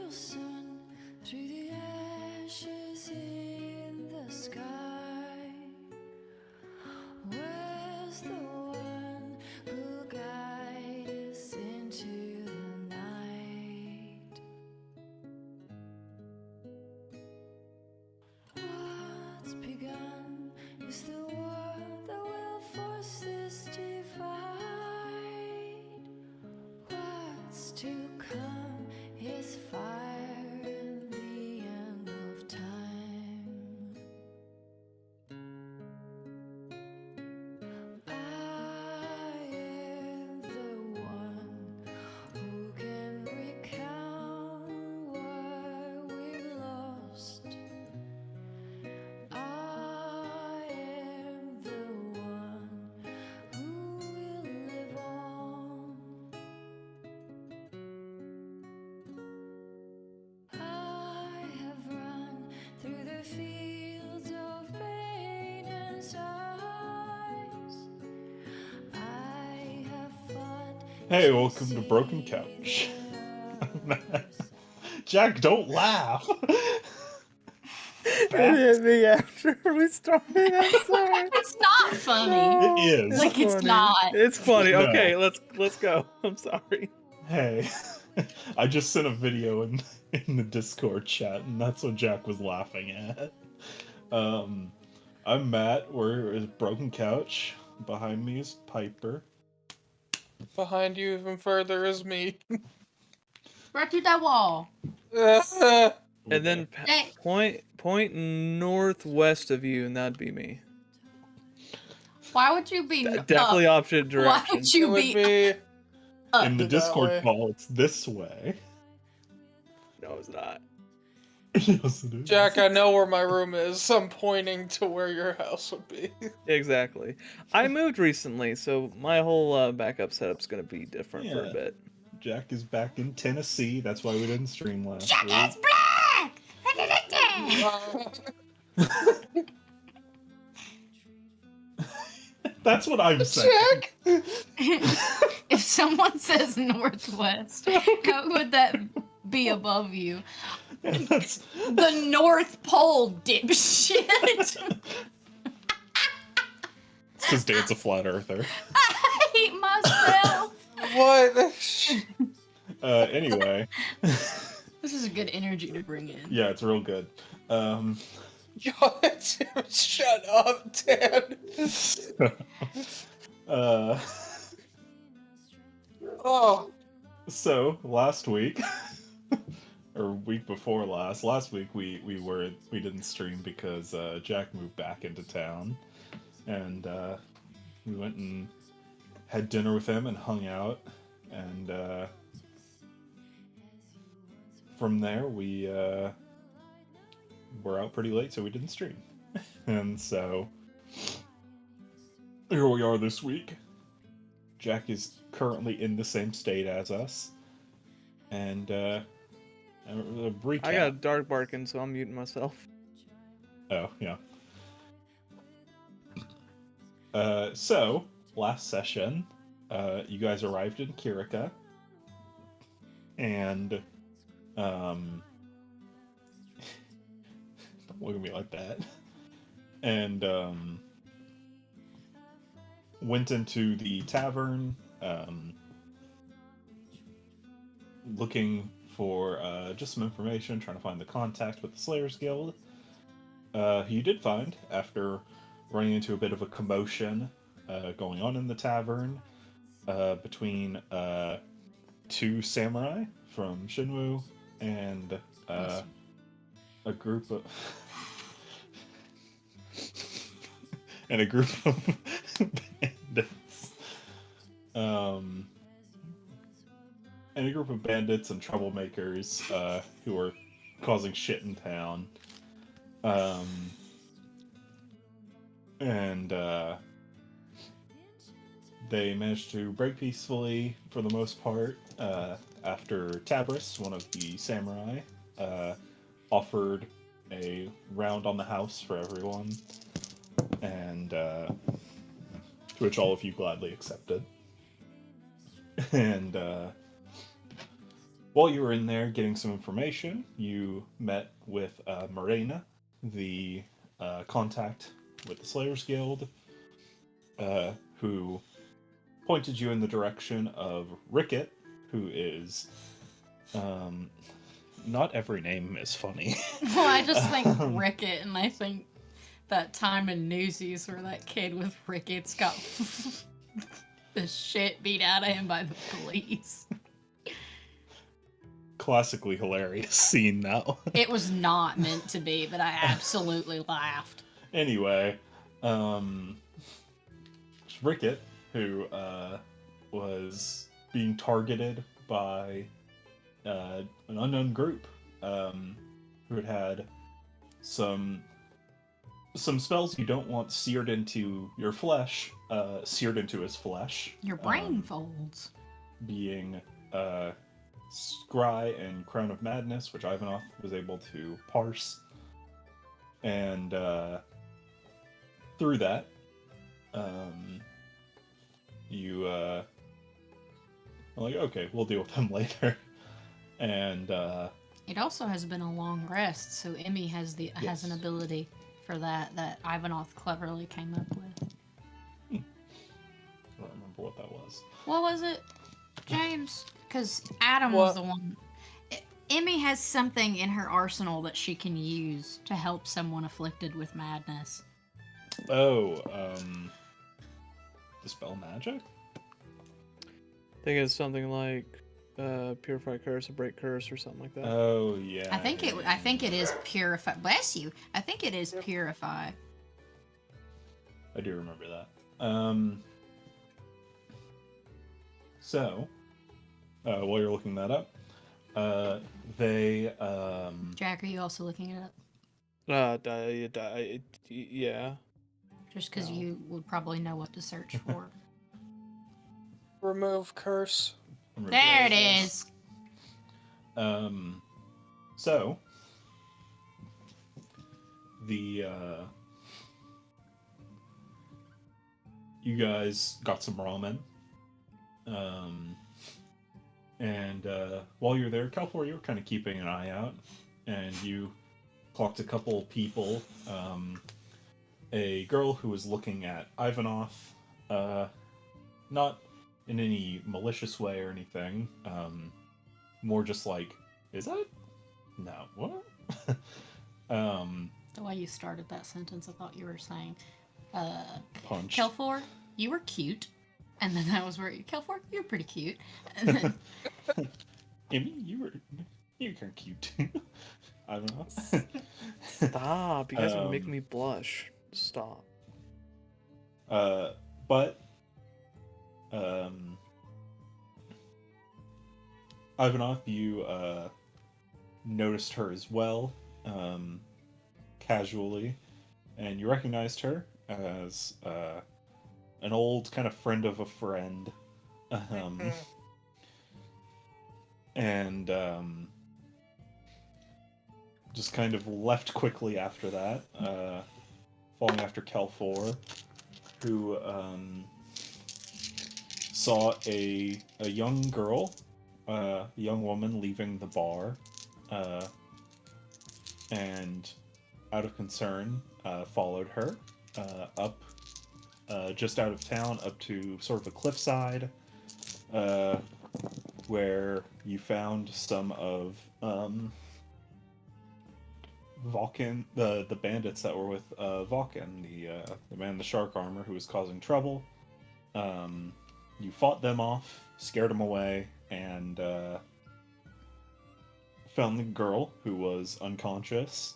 real soon through the ashes in the sky. Where's the one who'll guide us into the night? What's begun is the world that will force this divide. What's to come is fire and the end of time. I am the one who can recount what we've lost. I am the one who will live on. I have run through the fields of pain and sighs. I have fought. Hey, welcome to Broken Couch. Jack, don't laugh. It hit me after we started. I'm sorry. It's not funny. No, It is. Like, it's funny. not. It's funny. No. Okay, let's go. I'm sorry. Hey, I just sent a video in the Discord chat, and that's what Jack was laughing at. I'm Matt. We're at Broken Couch. Behind me is Piper. Behind you even further is me. Right through that wall. And then Hey. point northwest of you, and that'd be me. Why would you be Definitely up? opposite Why direction. would It you would be be up? in the that Discord way. call, it's this way. No, it's not. Yes, it is. Jack, I know where my room is. I'm pointing to where your house would be. Exactly. I moved recently, so my whole backup setup's gonna be different for Yeah. a bit. Jack is back in Tennessee. That's why we didn't stream last Jack week. is black! That's what I'm saying. Jack! If someone says northwest, how would that be above you? That's, The North Pole, dipshit! it's because Dan's a flat earther. I hate myself! What? Anyway. This is a good energy to bring in. Yeah, it's real good. Shut up, Dan. Oh. So last week, or week before last week we didn't stream because Jack moved back into town, and we went and had dinner with him and hung out, and from there we were out pretty late, so we didn't stream. And so here we are this week. Jack is currently in the same state as us, and recap. I got a dark barking, so I'm muting myself. Oh, yeah. So, last session, you guys arrived in Kirika, and, don't look at me like that, and, went into the tavern, looking for, just some information, trying to find the contact with the Slayers Guild. You did find, after running into a bit of a commotion going on in the tavern between two samurai from Shinwu and a group of and a group of bandits and troublemakers who are causing shit in town. And they managed to break peacefully for the most part after Tabris, one of the samurai, offered a round on the house for everyone, and to which all of you gladly accepted. And while you were in there getting some information, you met with Morena, the contact with the Slayers Guild, who pointed you in the direction of Ricket, who is... not every name is funny. Well, I just think Ricket, and I think that time in Newsies where that kid with Rickets got the shit beat out of him by the police. Classically hilarious scene now. It was not meant to be, but I absolutely laughed. Anyway, Ricket, who was being targeted by an unknown group, who had some spells you don't want seared into your flesh, seared into his flesh. Your brain folds. Being Scry and Crown of Madness, which Ivanov was able to parse. And through that, you were like, okay, we'll deal with them later. And It also has been a long rest, so Emmy has an ability for that Ivanov cleverly came up with. I don't remember what that was. What was it, James? Because Adam was the one. Emmy has something in her arsenal that she can use to help someone afflicted with madness. Oh, dispel magic? I think it's something like purify curse or break curse or something like that. Oh yeah. I think it is purify. Bless you. I think it is purify. I do remember that. So, while you're looking that up, they Jack, are you also looking it up? Yeah. Just because you would probably know what to search for. Remove curse. There it is. So the you guys got some ramen. And while you're there, Calfor, you were kind of keeping an eye out, and you clocked a couple people. A girl who was looking at Ivanov, not in any malicious way or anything, more just like, is that? No, what? The way you started that sentence, I thought you were saying, Punch. Kelfor, you were cute. And then that was where Kelfor, you're pretty cute. And then, Emmy, you're kind of cute too. I don't know. Stop. You guys are making me blush. Stop. But Ivanov, you noticed her as well, casually, and you recognized her as an old kind of friend of a friend, and just kind of left quickly after that, falling after Kelfor, who saw a young girl, a young woman leaving the bar, and out of concern, followed her up, just out of town, up to sort of a cliffside, where you found some of Vulcan, the bandits that were with Vulcan, the man in the shark armor who was causing trouble. You fought them off, scared them away, and found the girl who was unconscious,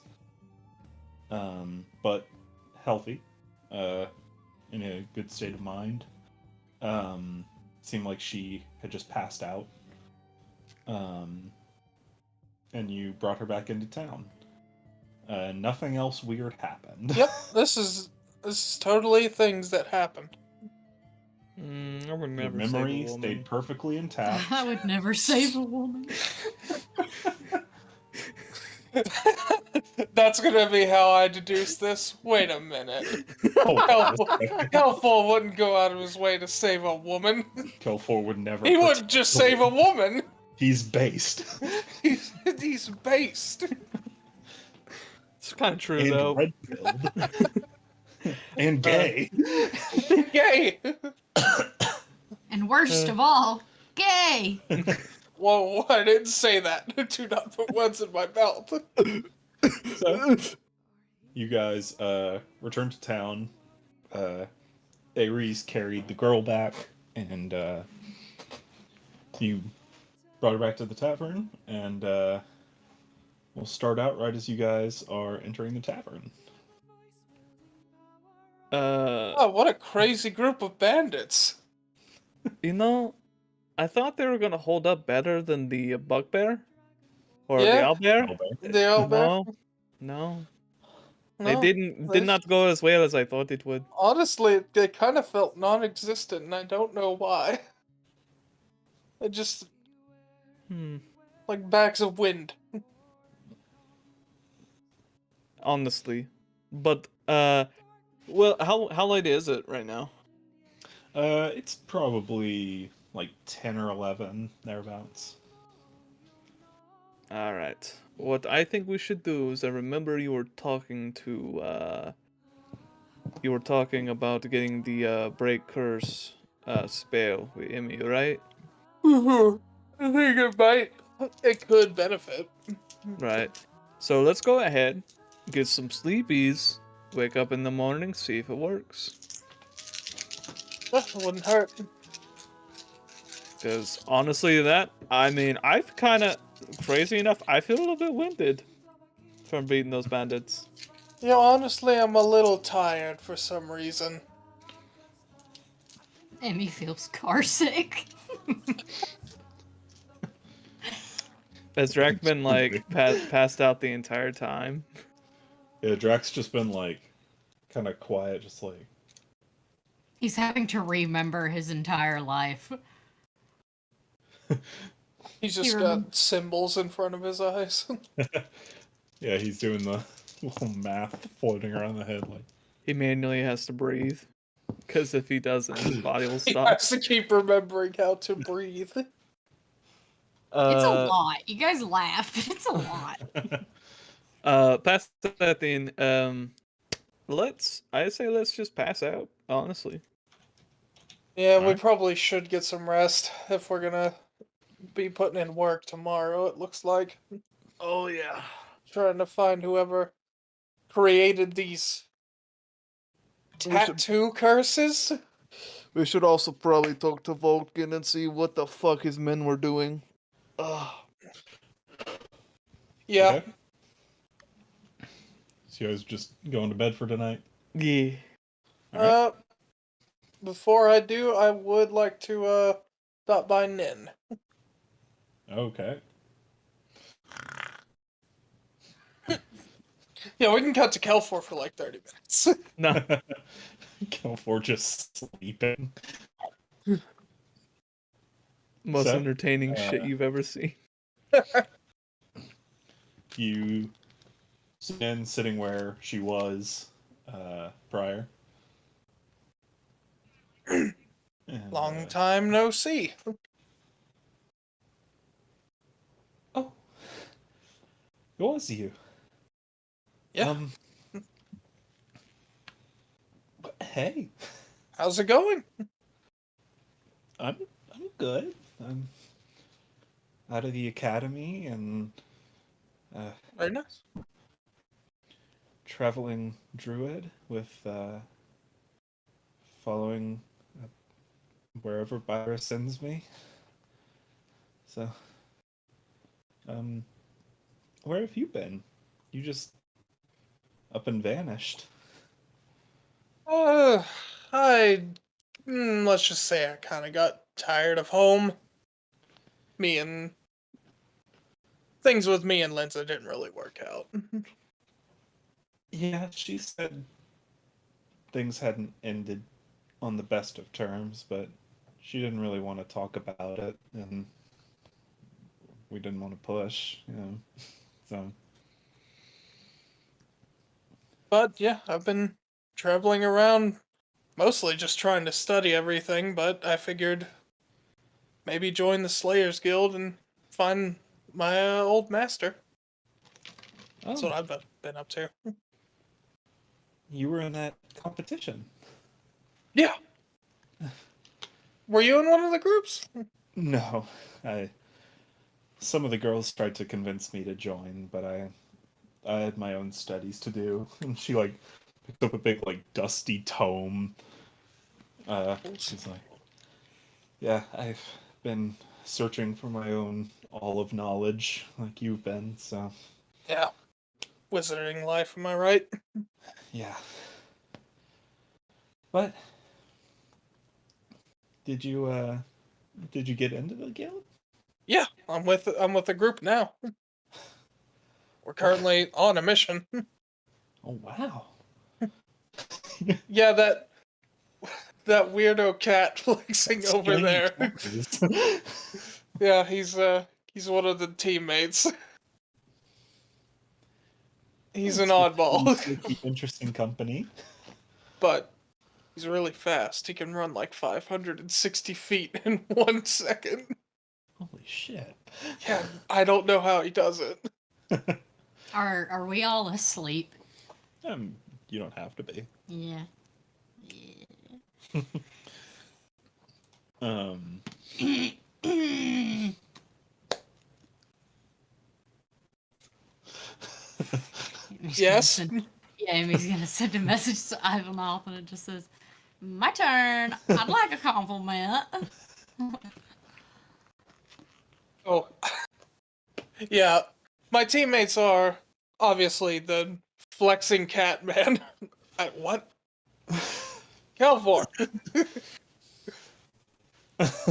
but healthy, in a good state of mind. Seemed like she had just passed out. And you brought her back into town. Nothing else weird happened. Yep, this is totally things that happen. I would Your never memory save a woman. stayed perfectly intact. I would never save a woman. That's gonna be how I deduce this. Wait a minute. Oh, Hellfall wouldn't go out of his way to save a woman. Kelfor would never. He wouldn't just save a woman. He's based. He's based. It's kind of true And though. red-pilled. And gay. Gay. And worst of all, gay. Whoa, I didn't say that. Do not put words in my mouth. So, you guys return to town. Ares carried the girl back, and you brought her back to the tavern, and we'll start out right as you guys are entering the tavern. Oh, what a crazy group of bandits. You know, I thought they were gonna hold up better than the bugbear or the Yeah. owlbear. The owlbear? No, No. they did not go as well as I thought it would. Honestly, they kind of felt non-existent, and I don't know why. It just like bags of wind. Honestly, but well, how late is it right now? It's probably like 10 or 11, thereabouts. All right. What I think we should do is, I remember you were talking about getting the break curse spell with Emmy, right? I think it could benefit. Right. So let's go ahead, get some sleepies, wake up in the morning, see if it works. Wouldn't hurt. Because honestly, I've kind of, crazy enough, I feel a little bit winded from beating those bandits. You know, honestly, I'm a little tired for some reason. Emmy feels car sick. Has Drac been like passed out the entire time? Yeah, Drax's just been like kind of quiet, just like. He's having to remember his entire life. He's just got symbols in front of his eyes. Yeah, he's doing the little math floating around the head, like. He manually has to breathe, because if he doesn't, his body will He stop. has to keep remembering how to breathe. It's a lot. You guys laugh, but it's a lot. Past that then, let's just pass out, honestly. Yeah, we probably should get some rest if we're gonna be putting in work tomorrow, it looks like. Oh yeah. Trying to find whoever created these tattoo curses. We should also probably talk to Vulcan and see what the fuck his men were doing. Yeah. Okay. So you guys just going to bed for tonight? Yeah. Alright. Before I do, I would like to stop by Nin. Okay. Yeah, we can cut to Kelfor for like 30 minutes. No. Kelfor just sleeping. Most So, entertaining shit you've ever seen. You again sitting where she was prior. And, Long time no see. Oh, it was you. Yeah. Hey, How's it going? I'm good. I'm out of the academy and Very nice. traveling druid with following wherever Byra sends me. So, where have you been? You just up and vanished. Let's just say I kind of got tired of home. Things with me and Lindsay didn't really work out. Yeah, she said things hadn't ended on the best of terms, but she didn't really want to talk about it, and we didn't want to push, so. But yeah, I've been traveling around, mostly just trying to study everything, but I figured maybe join the Slayers Guild and find my old master. That's Oh, what I've been up to. you were in that competition. Yeah. Were you in one of the groups? No, some of the girls tried to convince me to join, but I had my own studies to do. And she like picked up a big like dusty tome. She's like, yeah, I've been searching for my own all of knowledge like you've been, so Yeah. Wizarding life, am I right? yeah. But did you get into the guild? Yeah, I'm with the group now. We're currently on a mission. Oh wow. Yeah, that weirdo cat flexing over Skinny there. toes. Yeah, he's one of the teammates. He's an oddball, Keep interesting company. but he's really fast. He can run like 560 feet in 1 second. Holy shit. Yeah, I don't know how he does it. Are we all asleep? You don't have to be. Yeah. Um, Yes? Yeah, Amy's gonna send a message to Ivanhoff and it just says, "My turn. I'd like a compliment." Oh, yeah. My teammates are obviously the flexing cat man. What? Calvor.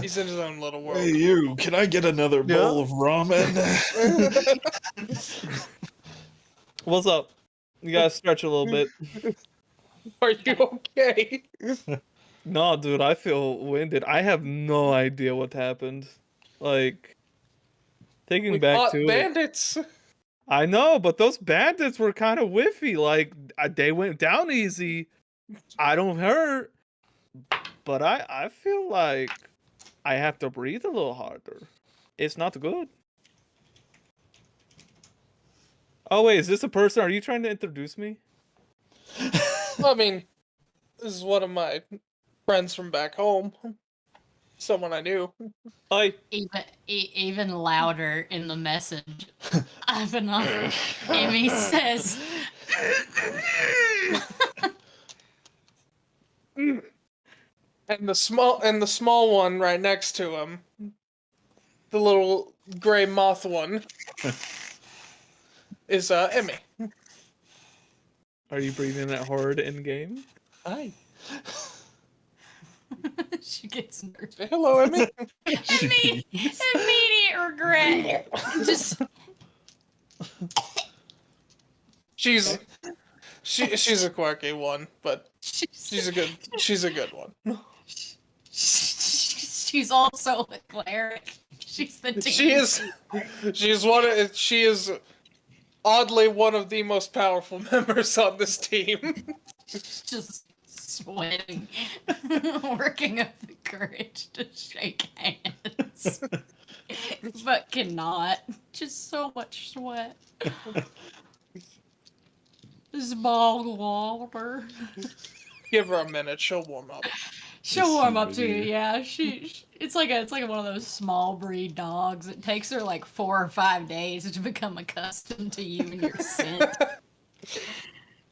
He's in his own little world. hey you, can I get another bowl of ramen? What's up? You gotta stretch a little bit. Are you okay? No, dude, I feel winded. I have no idea what happened. Like, thinking We back fought to it. bandits. I know, but those bandits were kind of whiffy. Like, they went down easy. I don't hurt. But I feel like I have to breathe a little harder. It's not good. Oh, wait, is this a person? Are you trying to introduce me? I mean, this is one of my friends from back home. Someone I knew. Hi. Even louder in the message. Ivanhoff. Amy says, And the small one right next to him. The little gray moth one. Is Emmy. Are you breathing that hard in game? Hi. she gets nervous. Say hello, Emmy. Immediate regret. Just She's a quirky one, but she's a good one. she's also a cleric. She's the team. She is oddly one of the most powerful members on this team. Just sweating, working up the courage to shake hands, but cannot. Just so much sweat. Just bog water. Give her a minute, she'll warm up. She'll warm up with to you. you. Yeah, it's like one of those small breed dogs. It takes her like 4 or 5 days to become accustomed to you and your scent.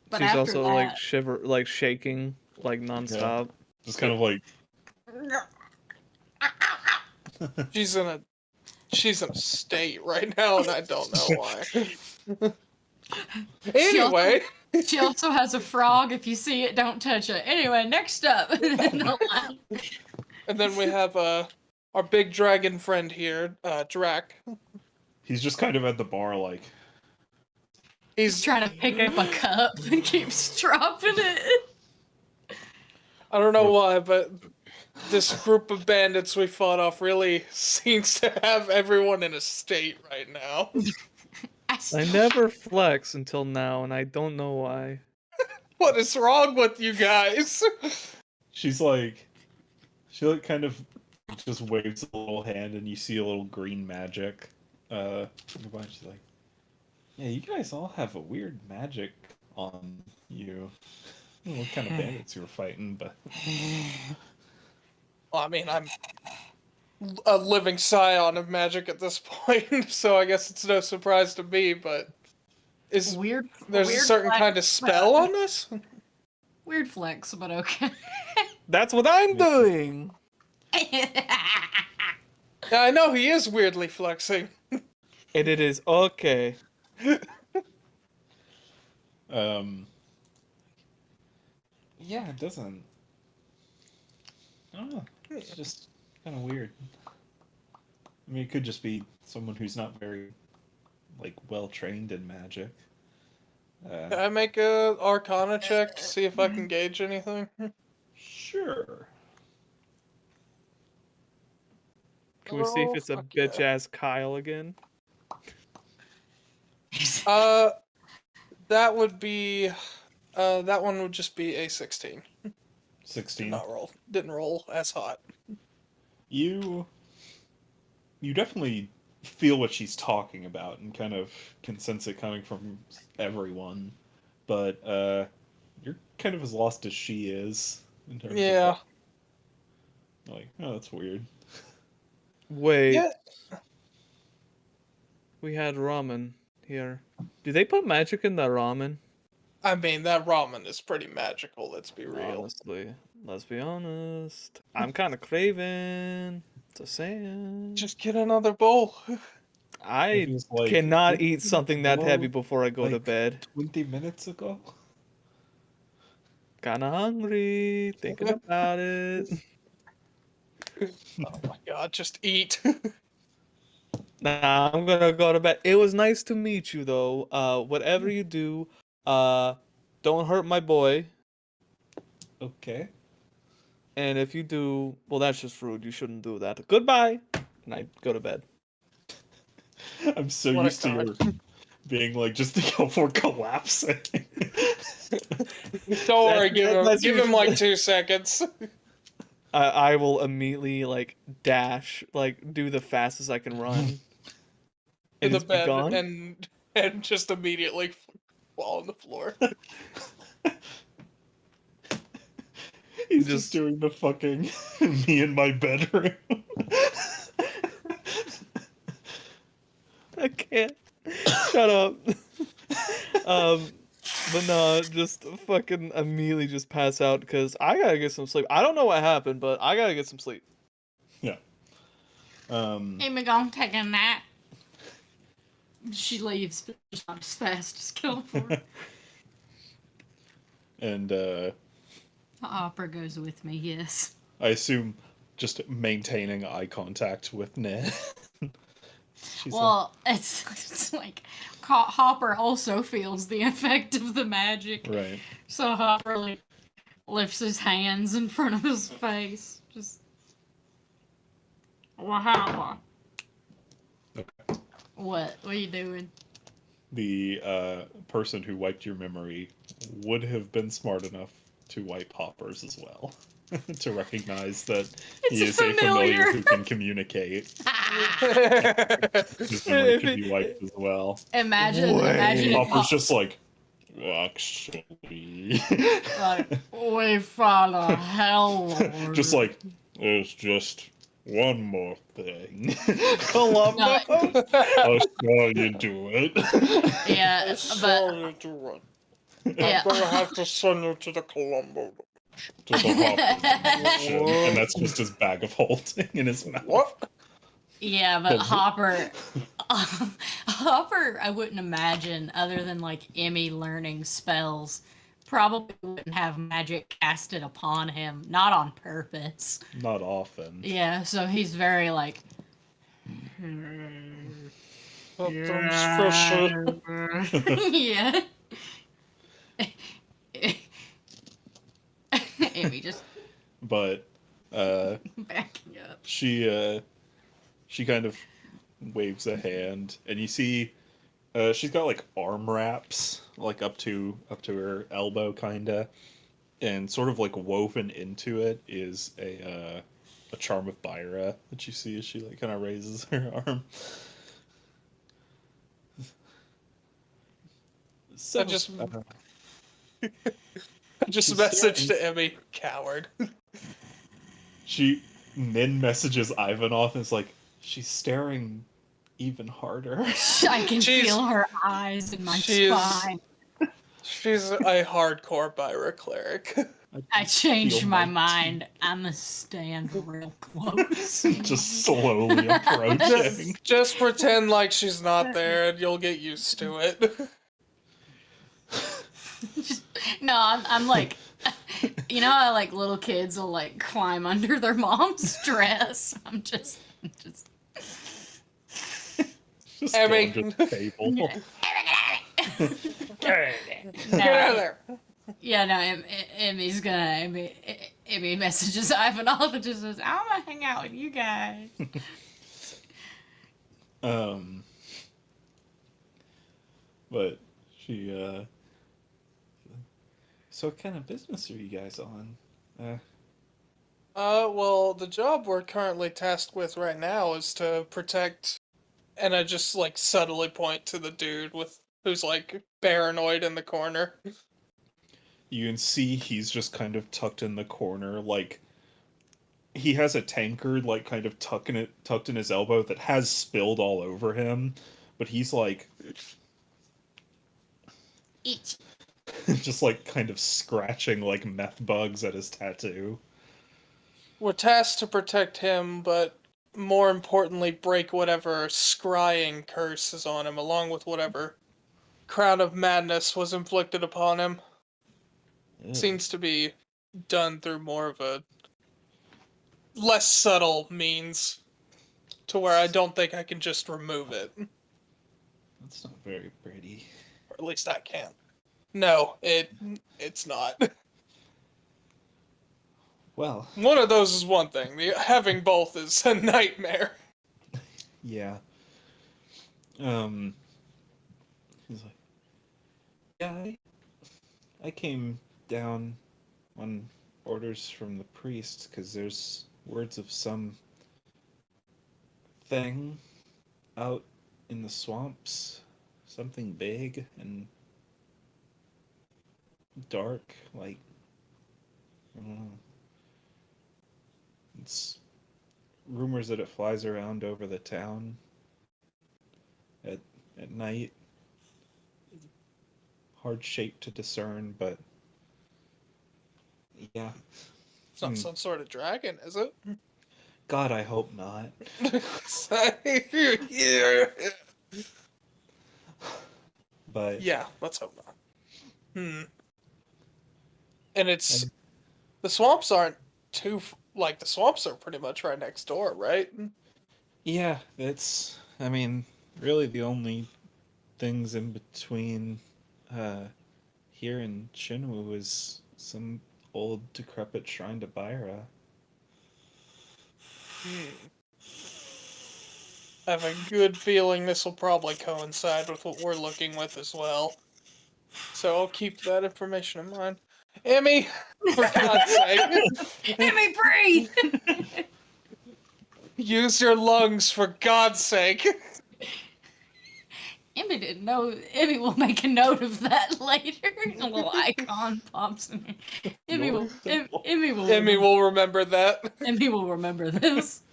But She's after also that, like shaking, like nonstop. Just kind of like She's in a state right now, and I don't know why. Anyway, she also has a frog. If you see it, don't touch it. Anyway, next up. and then we have our big dragon friend here, Drac. he's just kind of at the bar like He's trying to pick up a cup and keeps dropping it. I don't know why, but this group of bandits we fought off really seems to have everyone in a state right now. I never flex until now, and I don't know why. What is wrong with you guys? she kind of just waves a little hand and you see a little green magic Goodbye. She's like, yeah, you guys all have a weird magic on you. I don't know what kind of bandits you were fighting, but Well, I mean, I'm a living scion of magic at this point, so I guess it's no surprise to me, but there's a certain kind of spell on this? Weird flex, but okay. That's what I'm doing. Yeah, I know he is weirdly flexing. And it is okay. yeah, it doesn't. I don't know. It's just kind of weird. I mean, it could just be someone who's not very, like, well trained in magic. Can I make a Arcana check to see if I can gauge anything? Sure. Can we see if Oh, it's a fuck yeah. bitch ass Kyle again? That would be, that one would just be a 16. 16. Didn't roll as hot. You definitely feel what she's talking about and kind of can sense it coming from everyone, but you're kind of as lost as she is in terms Yeah. of like, oh, that's weird. Wait, Yeah. we had ramen here. Do they put magic in the ramen? I mean, that ramen is pretty magical, let's be real. Honestly, let's be honest. I'm kind of craving. Just saying. Just get another bowl. I It was like, cannot didn't eat you something that go, heavy before I go to like, bed. 20 minutes ago? Kinda hungry. Thinking about it. Oh my god, just eat. Nah, I'm gonna go to bed. It was nice to meet you, though. Whatever you do, don't hurt my boy. Okay. And if you do, well, that's just rude. You shouldn't do that. Goodbye. And I go to bed. I'm so What a used to your card. being like just before collapsing. Don't worry, That's give him like 2 seconds. I will immediately like dash, like do the fastest I can run. To And the it's be bed gone. and just immediately fall on the floor. He's Just- just doing the fucking me in my bedroom. I can't. Shut up. But no, just fucking immediately just pass out because I gotta get some sleep. I don't know what happened, but I gotta get some sleep. Yeah. Amy gonna take a nap. She leaves, but just not as fast as Kelford. And The opera goes with me, yes. I assume just maintaining eye contact with Ned. She's Well, it's like Hopper also feels the effect of the magic. like, right. So Hopper like, lifts his hands in front of his face. Just. What happened? Okay. What? What are you doing? The person who wiped your memory would have been smart enough to wipe Hopper's as well. To recognize that he is a familiar who can communicate. His memory could be wiped as well. Imagine Hopper's just like, actually. like, we follow hell. Just like, there's just one more thing. Columbo. I saw you do it. Yeah, but yeah. I'm gonna have to send you to the Colombo. To the Hopper. And that's just his bag of holding in his mouth. What? Yeah, but Hopper, I wouldn't imagine, other than like Emmy learning spells, probably wouldn't have magic casted upon him, not on purpose. Not often. Yeah, so he's very like. Something's fishy. Yeah. Emmy just But backing up. she kind of waves a hand, and you see she's got like arm wraps like up to her elbow kinda, and sort of like woven into it is a charm of Byra that you see as she like kind of raises her arm. So, I just she's messaged staring- to Emmy, coward. She messages Ivanov and is like, she's staring even harder. I can feel her eyes in my spine. She's a hardcore Byra cleric. I changed feel my my mind. I'ma stand real close. Just slowly approaching. Just pretend like she's not there and you'll get used to it. No, I'm like, you know how like little kids will like climb under their mom's dress. I'm just Just Emmy. going to the table. Get out of there. Yeah, no, Emmy messages Ivanov and just says, I'm gonna hang out with you guys. But she, so what kind of business are you guys on? Well, the job we're currently tasked with right now is to protect, and I just like subtly point to the dude who's like paranoid in the corner. You can see he's just kind of tucked in the corner, like he has a tankard like kind of tucked in his elbow that has spilled all over him, but he's like Eat. just like kind of scratching like meth bugs at his tattoo. We're tasked to protect him, but more importantly, break whatever scrying curse is on him, along with whatever crown of madness was inflicted upon him. Ugh. Seems to be done through more of a less subtle means, to where I don't think I can just remove it. That's not very pretty. Or at least I can't. No, it's not. Well, One of those is one thing. Having both is a nightmare. yeah. He's like, yeah, I came down on orders from the priest because there's words of some thing out in the swamps, something big and dark, like, I don't know. It's rumors that it flies around over the town at night. Hard shape to discern, but yeah. It's not some sort of dragon, is it? God, I hope not. Yeah. But Yeah, let's hope not. And it's the swamps aren't too like the swamps are pretty much right next door, right? yeah, it's, I mean, really the only things in between here in Shinwu is some old decrepit shrine to Byra. I have a good feeling this will probably coincide with what we're looking with as well. So I'll keep that information in mind. Emmy, for God's sake. Emmy, breathe! Use your lungs, for God's sake. Emmy didn't know. Emmy will make a note of that later. A little icon pops in. Emmy will remember that. Emmy will remember this.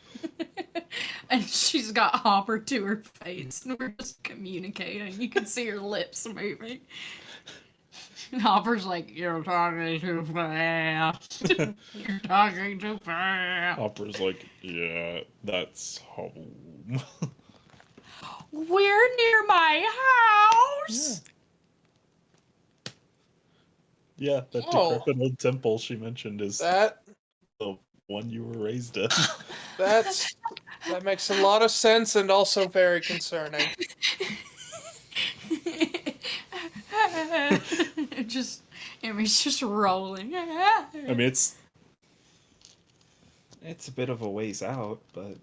And she's got Hopper to her face, and we're just communicating. You can see her lips moving. And Hopper's like, "You're talking too fast. You're talking too fast." Hopper's like, yeah, that's home. We're near my house. Yeah, that decrepit old temple she mentioned is That the one you were raised in. that makes a lot of sense and also very concerning. Emmy's just rolling. I mean, it's a bit of a ways out, but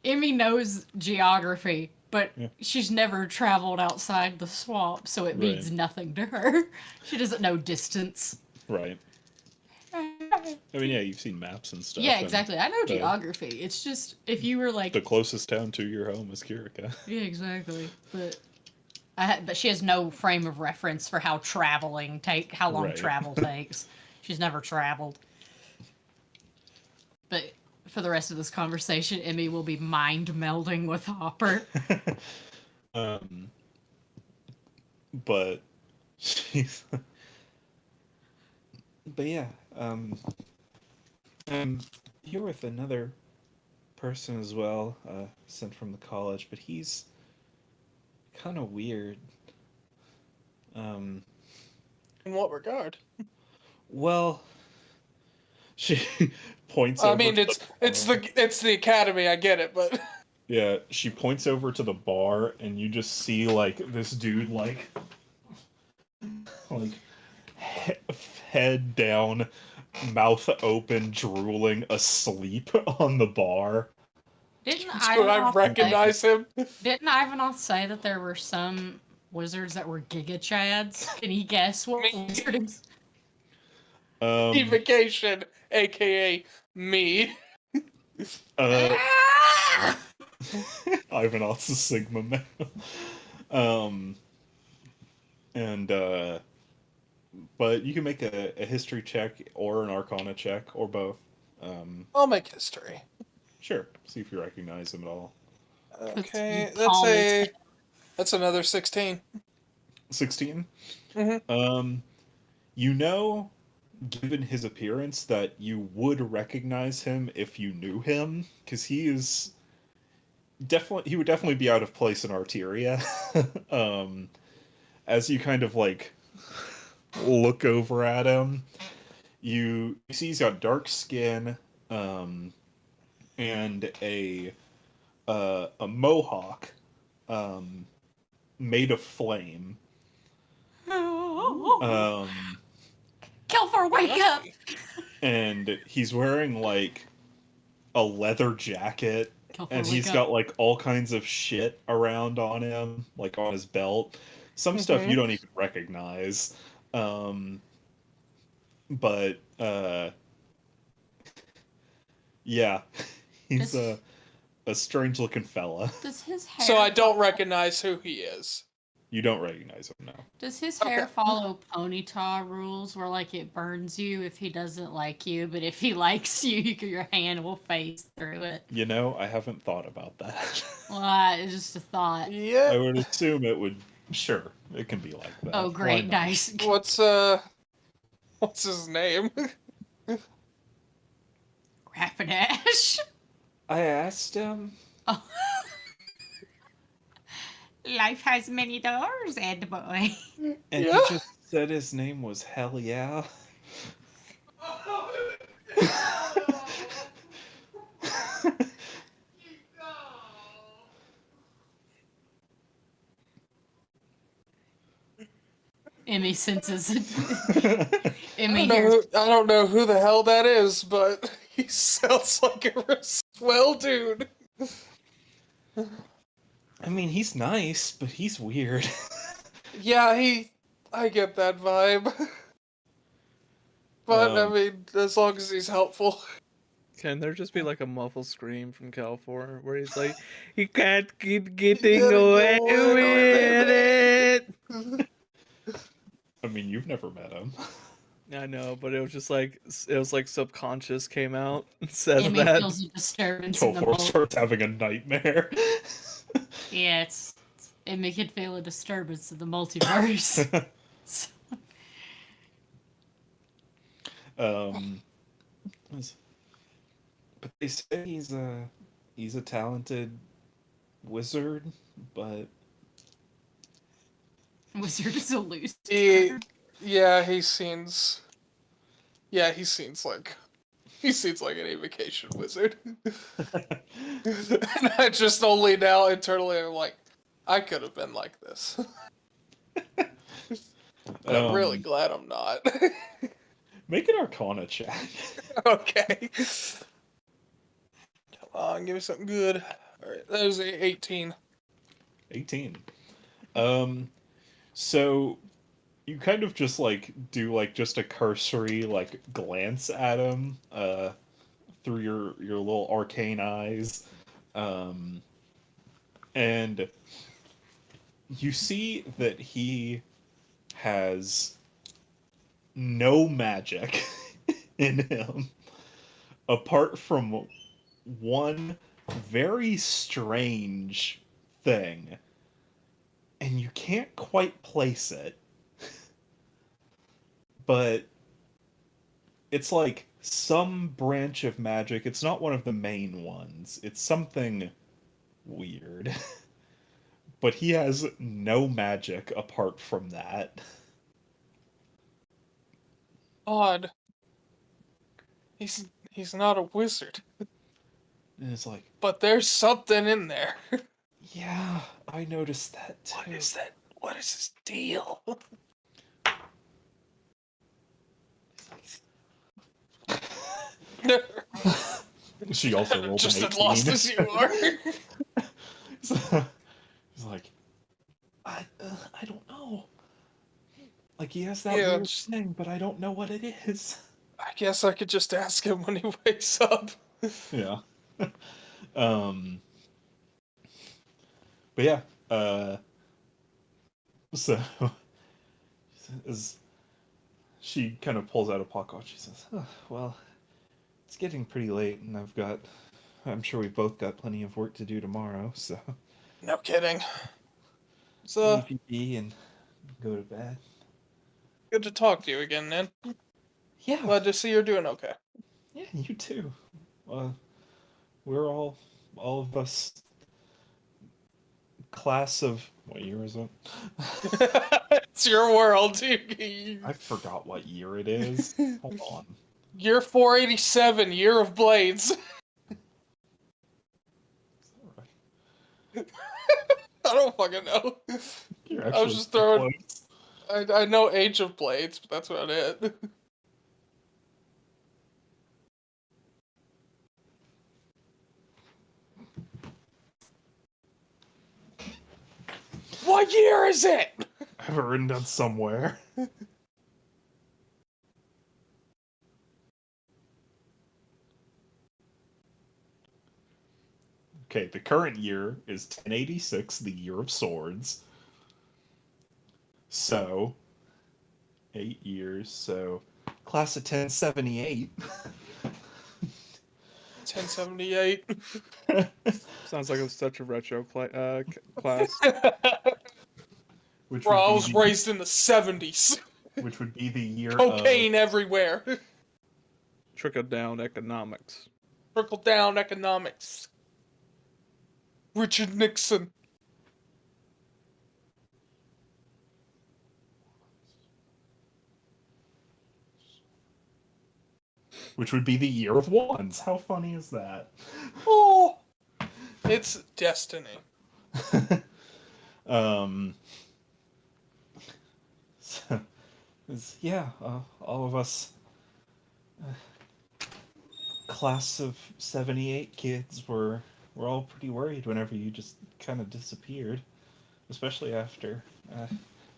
Emmy knows geography, but yeah. she's never traveled outside the swamp, so it means nothing to her. She doesn't know distance. Right. I mean, yeah, you've seen maps and stuff. Yeah, exactly. I know geography. It's just, if you were like... The closest town to your home is Kirika. Yeah, exactly. But But she has no frame of reference for how how long Right. travel takes. She's never traveled. But for the rest of this conversation, Emmy will be mind melding with Hopper. um, but she's. But yeah, I'm here with another person as well, sent from the college, but he's kind of weird. Um, In what regard? well, she points I over mean, to bar. it's the academy. I get it, but Yeah, she points over to the bar, and you just see like this dude like head down, mouth open, drooling, asleep on the bar. Didn't do I Ivanov say? recognize him? Didn't Ivanov say that there were some wizards that were Giga Chads? Can he guess what Me. wizard? Um, Evocation, aka me. uh, Ah! Ivanov's a Sigma male. Um, and but you can make a history check or an Arcana check or both. I'll make history. Sure. See if you recognize him at all. Okay, You call me that's another 16. 16. Mm-hmm. You know, given his appearance, that you would recognize him if you knew him, because he would definitely be out of place in Arteria. As you kind of like look over at him, you see he's got dark skin, and a mohawk, made of flame. Um, Kelfor, wake up! and he's wearing like a leather jacket, Kelfor, and wake he's up. got like all kinds of shit around on him, like on his belt. Some stuff you Mhm. don't even recognize. Um, but yeah, he's Does, a strange looking fella. does his hair So I don't follow- recognize who he is. You don't recognize him now. Does his Okay. hair follow ponyta rules where like it burns you if he doesn't like you, but if he likes you, your hand will phase through it? You know, I haven't thought about that. Well, it's just a thought. I Yeah. would assume it would. Sure, it can be like that. Oh, Why great not? dice. What's his name? Rapidash. I asked him. Oh. Life has many doors, Ed boy. And Yeah. he just said his name was Hell Yeah. Emmy senses it. I Emmy don't, know hears. I don't know who the hell that is, but he sounds like a swell dude. I mean, he's nice, but he's weird. Yeah, I get that vibe. But I mean, as long as he's helpful. Can there just be like a muffled scream from California where he's like, he can't keep getting gotta go away away with it? I mean, you've never met him. I know, but it was like subconscious came out and says Emmy that. feels a disturbance in the Topher boat. starts having a nightmare. Yeah, Emmy could feel a disturbance in the multiverse. So- But they say he's a talented wizard, but Wizard is a loose He, term. yeah, he seems like an evocation wizard. And I just only now internally am like, I could have been like this. But I'm really glad I'm not. Make an Arcana check. Okay. Come on, give me something good. Alright, that was a 18. 18. So you kind of just like do like just a cursory like glance at him through your little arcane eyes, and You see that he has no magic in him apart from one very strange thing, and you can't quite place it, but it's like some branch of magic. It's not one of the main ones. It's something weird. But he has no magic apart from that. Odd. He's not a wizard, And it's like, but there's something in there. yeah, I noticed that too. What is that? What is his deal? She also rolled Just an as 18. lost as you are. So, he's like, I don't know. Like, he has that Yeah, weird thing, but I don't know what it is. I guess I could just ask him when he wakes up. Yeah. um. But yeah. So, as she kind of pulls out a pocket watch, she says, oh, "Well, it's getting pretty late, and I'm sure we've both got plenty of work to do tomorrow, so No kidding. I'll So, leave you be and go to bed." good to talk to you again, man. Yeah. Glad to see you're doing okay. Yeah, you too. Uh, we're all of us, class of what year is it? It's your world. I forgot what year it is. Hold on. Year 487, Year of Blades. Alright. I don't fucking know. You're I was actually just pretty throwing. close. I know Age of Blades, but that's about it. What year is it? I have it written down somewhere. Okay, the current year is 1086, the year of swords. So, 8 years, so class of 1078. 1078. Sounds like it was such a retro class. which Bro, would I be was raised in the 70s. which would be the year Cocaine everywhere. Trickle down economics. Trickle down economics. Richard Nixon. which would be the year of wands. How funny is that? Oh, it's destiny. um so, yeah, all of us, class of 78 kids, were all pretty worried whenever you just kind of disappeared, especially after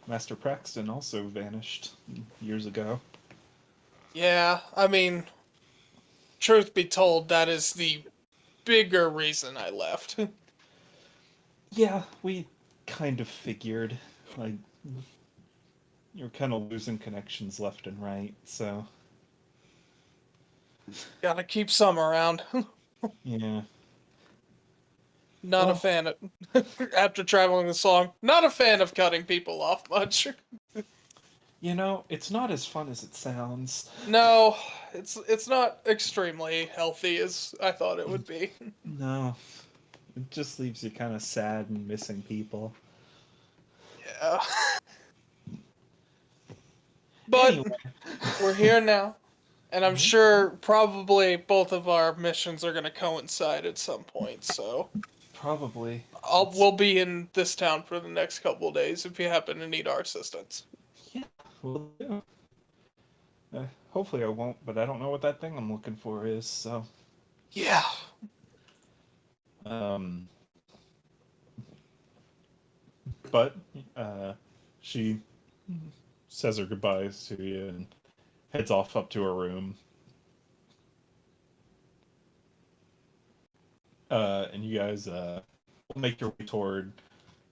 Master Praxton also vanished years ago. Yeah, I mean, truth be told, that is the bigger reason I left. Yeah, we kind of figured, like, you're kind of losing connections left and right, so Gotta keep some around. yeah. Not a Well, fan of, after traveling this long, not a fan of cutting people off much. it's not as fun as it sounds. No, it's not extremely healthy as I thought it would be. No, it just leaves you kind of sad and missing people. Yeah. But Anyway, we're here now, and I'm sure probably both of our missions are going to coincide at some point, so probably. we'll be in this town for the next couple of days if you happen to need our assistance. Yeah, we'll do. Hopefully I won't, but I don't know what that thing I'm looking for is, so. Yeah. Um, but she says her goodbyes to you and heads off up to her room. And you guys make your way toward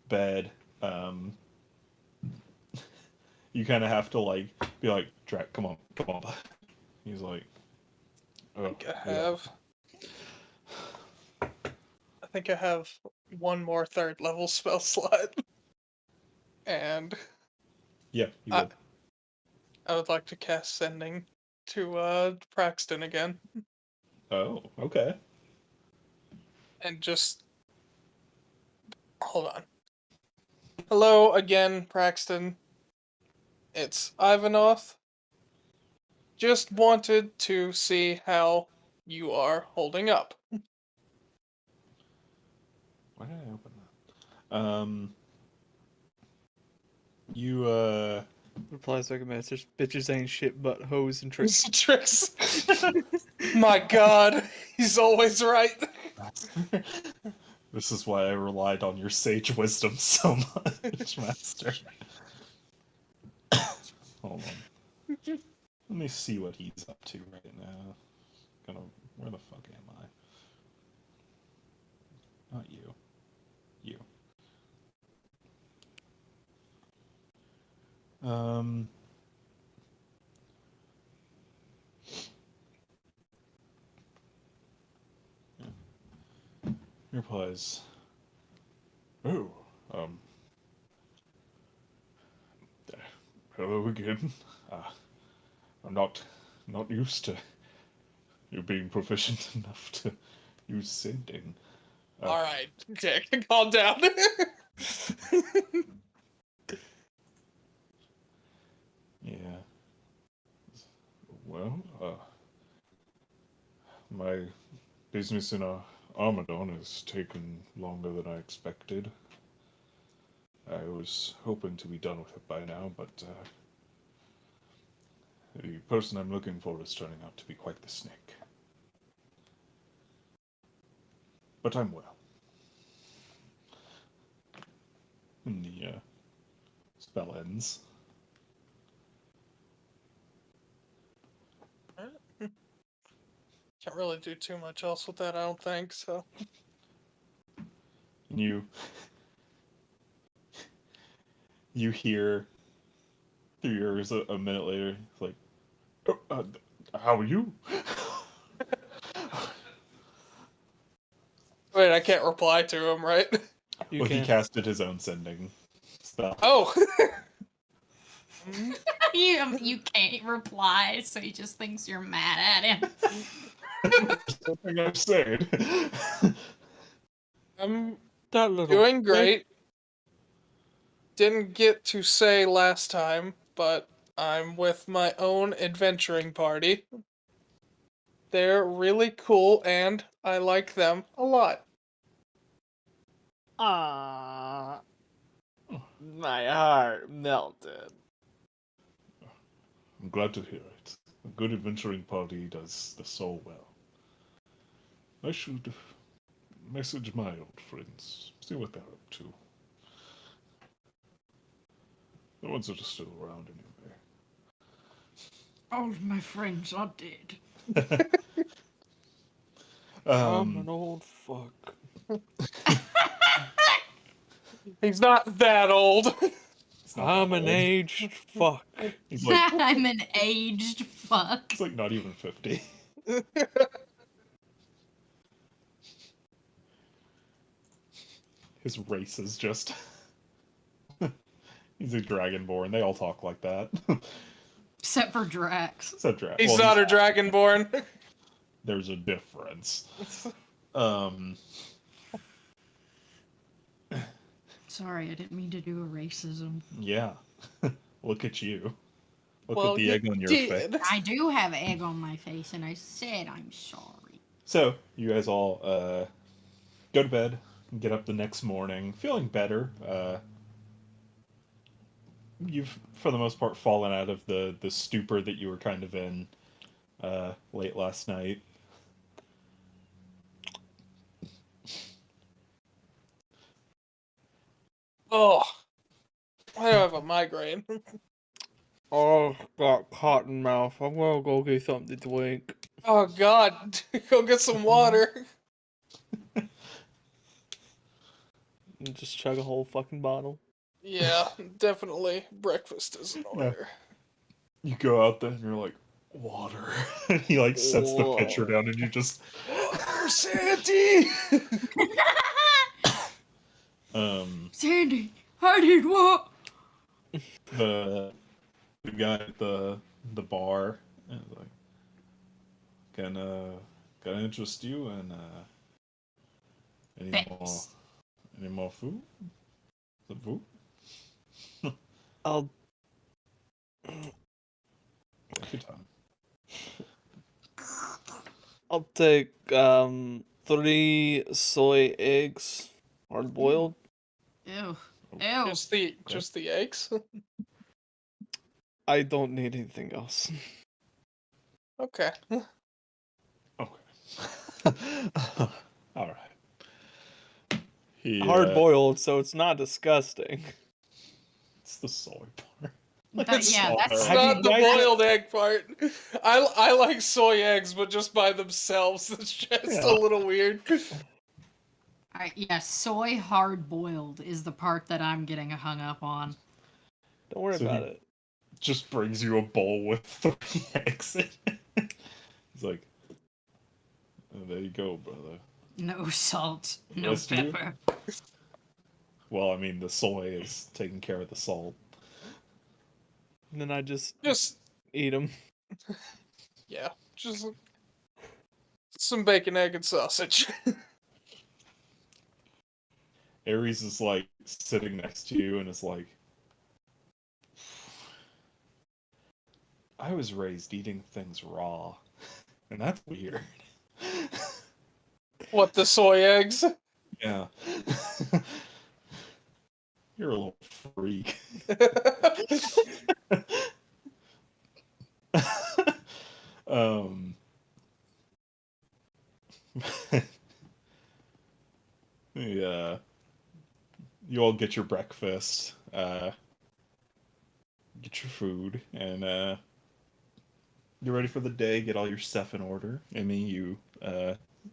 bed. um, you kind of have to like be like, Drac, come on, come on. He's like, oh, I think I have one more third level spell slot. And yeah, you I- would. I would like to cast Sending to Braxton again. Oh, okay. And just hold on. Hello again, Braxton. It's Ivanoth. Just wanted to see how you are holding up. Why did I open that? You Replies like a message. Bitches ain't shit but hoes and tricks. Tricks. My God, he's always right. This is why I relied on your sage wisdom so much, Master. Hold on. Let me see what he's up to right now. Where the fuck am I? Not you. You. He replies, oh, hello again. I'm not used to you being proficient enough to use sending. Alright, okay, calm down. Yeah. Well, my business in Armadon has taken longer than I expected. I was hoping to be done with it by now, but the person I'm looking for is turning out to be quite the snake. But I'm well. And the spell ends. Can't really do too much else with that, I don't think, so. And you hear through your ears a minute later, it's like, oh, how are you? Wait, I can't reply to him, right? You He can. casted his own sending spell. Oh! You can't reply, so he just thinks you're mad at him. Something I said. I'm That little doing snake. great. Didn't get to say last time, but I'm with my own adventuring party. They're really cool, and I like them a lot. Ah, my heart melted. I'm glad to hear it. A good adventuring party does the soul well. I should message my old friends, see what they're up to. The ones that are still around anyway. All of my friends are dead. I'm an old fuck. He's not that old. It's not that I'm an old. aged fuck. He's like, I'm an aged fuck. he's like not even 50. His race is just. He's a dragonborn. They all talk like that. Except for Drax. Except Dragon. He's not a dragonborn. There's a difference. Sorry, I didn't mean to do a racism. Yeah. Look at you. Look Well, at the you egg on your did. face. I do have egg on my face, and I said I'm sorry. So, you guys all go to bed, get up the next morning, feeling better. You've, for the most part, fallen out of the stupor that you were kind of in late last night. Oh, I have a migraine. Oh, got cotton mouth. I'm gonna go get something to drink. Oh God, go get some water. And just chug a whole fucking bottle. Yeah, definitely. Breakfast is in Yeah. order. You go out there and you're like, water. And he like sets the pitcher down and you just, water, Sandy! Sandy, I need what? the guy at the bar is like, can I interest you in any more Thanks. any more food? Some food? I'll Take your time. I'll take 3 soy eggs, hard boiled. Ew. Ew. Just the eggs. I don't need anything else. Okay. Okay. All right. He Hard boiled, so it's not disgusting. it's the soy part. Yeah, that's It's Have you not the guys- boiled egg part. I like soy eggs, but just by themselves. It's just Yeah. a little weird. Alright, yeah, soy hard boiled is the part that I'm getting hung up on. Don't worry So about he- it. Just brings you a bowl with 3 eggs in it. He's like, oh, there you go, brother. No salt, no Yes, dude. pepper. Well, I mean, the soy is taking care of the salt. And then I just Just eat them. yeah, just some bacon, egg, and sausage. Ares is like sitting next to you and is like, I was raised eating things raw, and that's weird. What, the soy eggs? Yeah. You're a little freak. um, yeah. You all get your breakfast, get your food, and you're ready for the day. Get all your stuff in order. Amy, you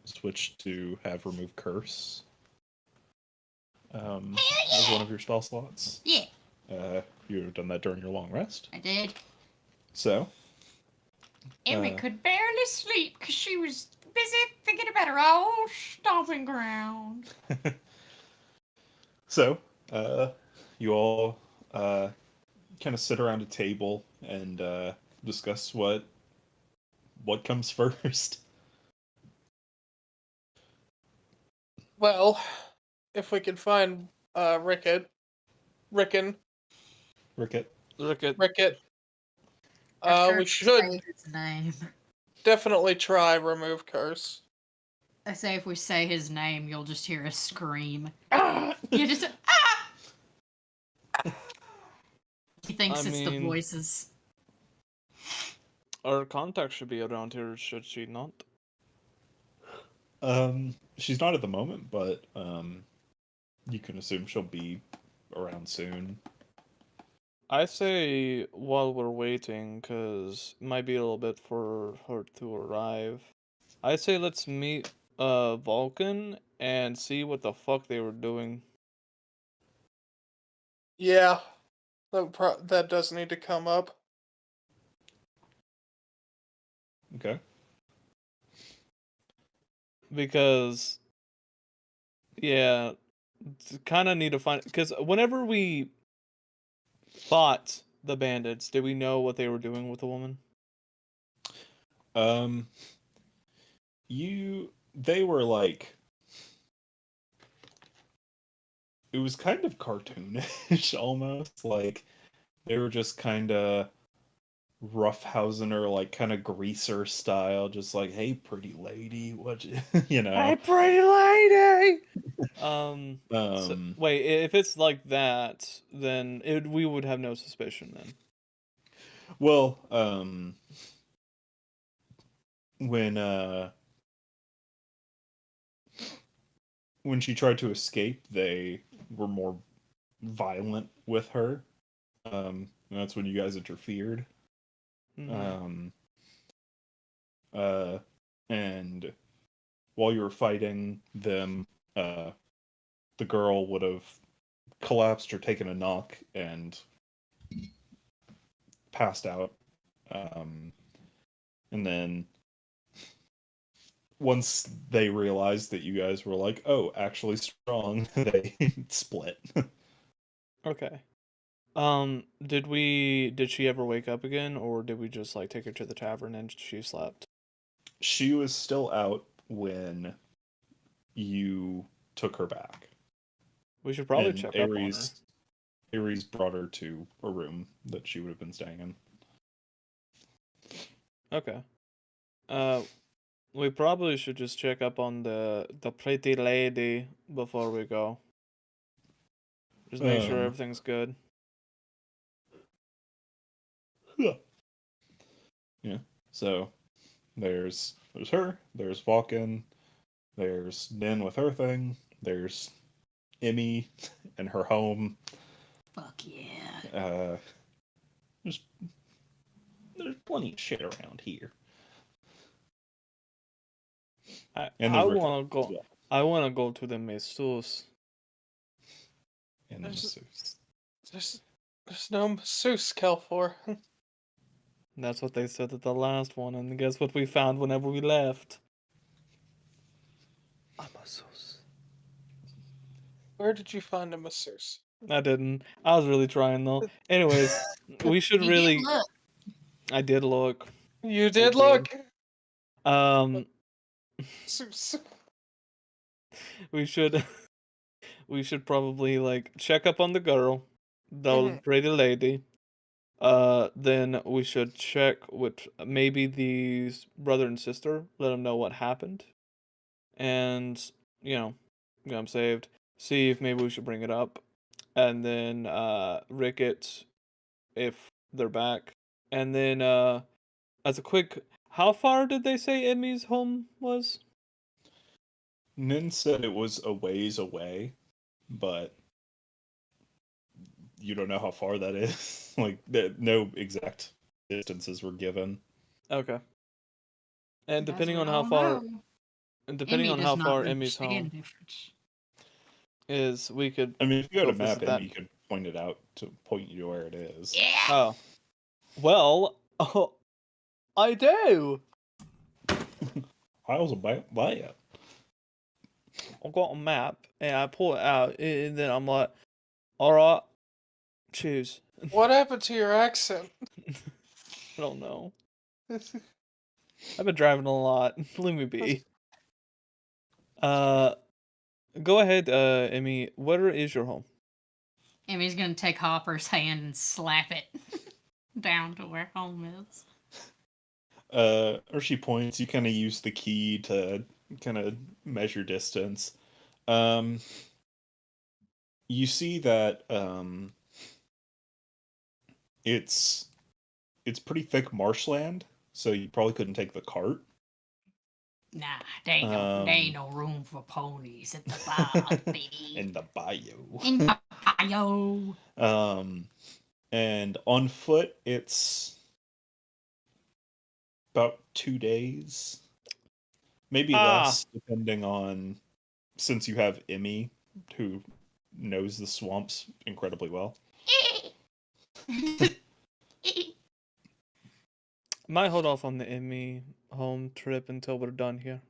switch to have remove curse as one of your spell slots. Yeah, You have done that during your long rest. I did. So, Emmy Uh. could barely sleep because she was busy thinking about her old stomping ground. so you all kind of sit around a table and discuss what comes first. Well, if we can find Rickon, Ricket. Rickett, After we I should say his name. definitely try remove curse. I say if we say his name, you'll just hear a scream. Ah! You just He thinks I it's the mean- voices. Our contact should be around here, should she not? She's not at the moment, but you can assume she'll be around soon. I say while we're waiting, because it might be a little bit for her to arrive. I say let's meet Vulcan and see what the fuck they were doing. Yeah, that does need to come up. Okay. Because, yeah, kind of need to find. Because whenever we fought the bandits, did we know what they were doing with the woman? They were like, it was kind of cartoonish almost, like they were just kind of roughhousing her, like kind of greaser style, just like, hey pretty lady, what you you know. Hey, pretty lady. So, wait, if it's like that, then we would have no suspicion then. Well, when she tried to escape, they were more violent with her. And that's when you guys interfered. Mhm. And while you were fighting them, the girl would have collapsed or taken a knock and passed out. And then once they realized that you guys were like, oh, actually strong, they split. Okay. Did she ever wake up again, or did we just like take her to the tavern and she slept? She was still out when you took her back. We should probably And check up on her. Ares brought her to a room that she would have been staying in. Okay. We probably should just check up on the pretty lady before we go. Just make sure Um, everything's good. Yeah. So there's her, there's Vulcan, there's Nin with her thing, there's Emmy and her home. Fuck yeah. There's plenty of shit around here. I And I there's Rick wanna as go. well. I wanna go to the masseuse. And the There's- masseuse. There's no masseuse, Kelfor. That's what they said at the last one, and guess what we found whenever we left? A masseuse. Where did you find a masseuse? I didn't. I was really trying though. Anyways, we should You really. did look. I did look. You did did. look. Um, Masseuse. we should. We should probably like check up on the girl, the Mhm. pretty lady. Then we should check with maybe the brother and sister. Let them know what happened, and I'm saved. See if maybe we should bring it up, and then Ricketts if they're back, and then as a quick, how far did they say Emmy's home was? Nin said it was a ways away, but you don't know how far that is. Like, no exact distances were given. Okay. And As depending we on how all far, know, and depending Emmy on does how not far Emmy's understand home difference. is, we could. I mean, if you go Go to map visit it, that. you could point it out to point you to where it is. Yeah. Oh, well, I do. How's about that? I got a map and I pull it out, and then I'm like, all right, choose. What happened to your accent? I don't know. I've been driving a lot. Leave me be. Go ahead, Emmy. Where is your home? Emmy's gonna take Hopper's hand and slap it down to where home is. Or she points, you kind of use the key to kind of measure distance. You see that it's pretty thick marshland, so you probably couldn't take the cart. Nah, there ain't no room for ponies at the bar, baby. In the bayou. In the bio. And on foot, it's about 2 days, maybe less, depending on, since you have Emmy, who knows the swamps incredibly well. Might hold off on the Emmy home trip until we're done here.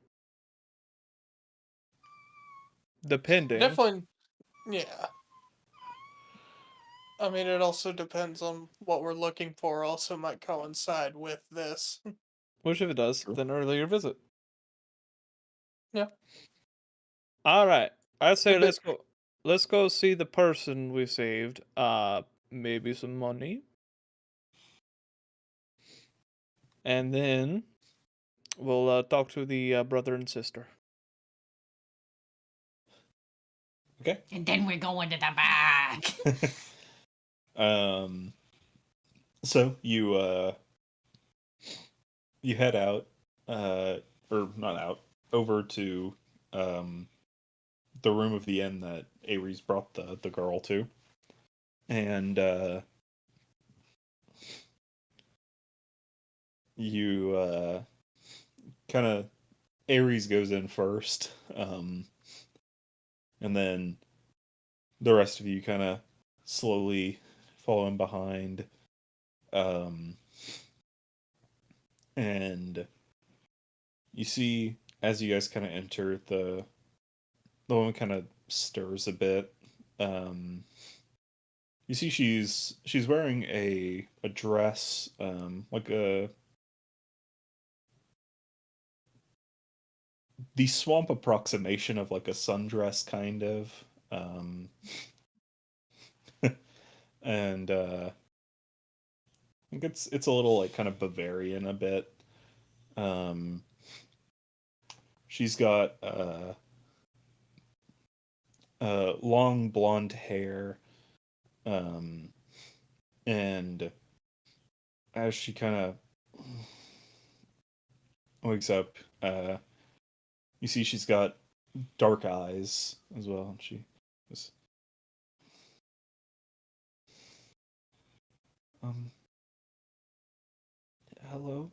Depending. Definitely, yeah. I mean, it also depends on what we're looking for. Also, might coincide with this. Which if it does, True. then earlier visit. Yeah. All right. I say bit- let's go. Let's go see the person we saved. Maybe some money, and then we'll talk to the brother and sister. Okay. And then we're going to the back. So you head out, or not out, over to the room of the inn that Ares brought the girl to, and you kind of, Ares goes in first, and then the rest of you kind of slowly fall in behind. And you see, as you guys kind of enter, the woman kind of stirs a bit. You see, she's wearing a dress, like the swamp approximation of like a sundress, kind of. And I think it's a little like kind of Bavarian a bit. She's got long blonde hair, and as she kind of wakes up, you see she's got dark eyes as well, and she goes, hello.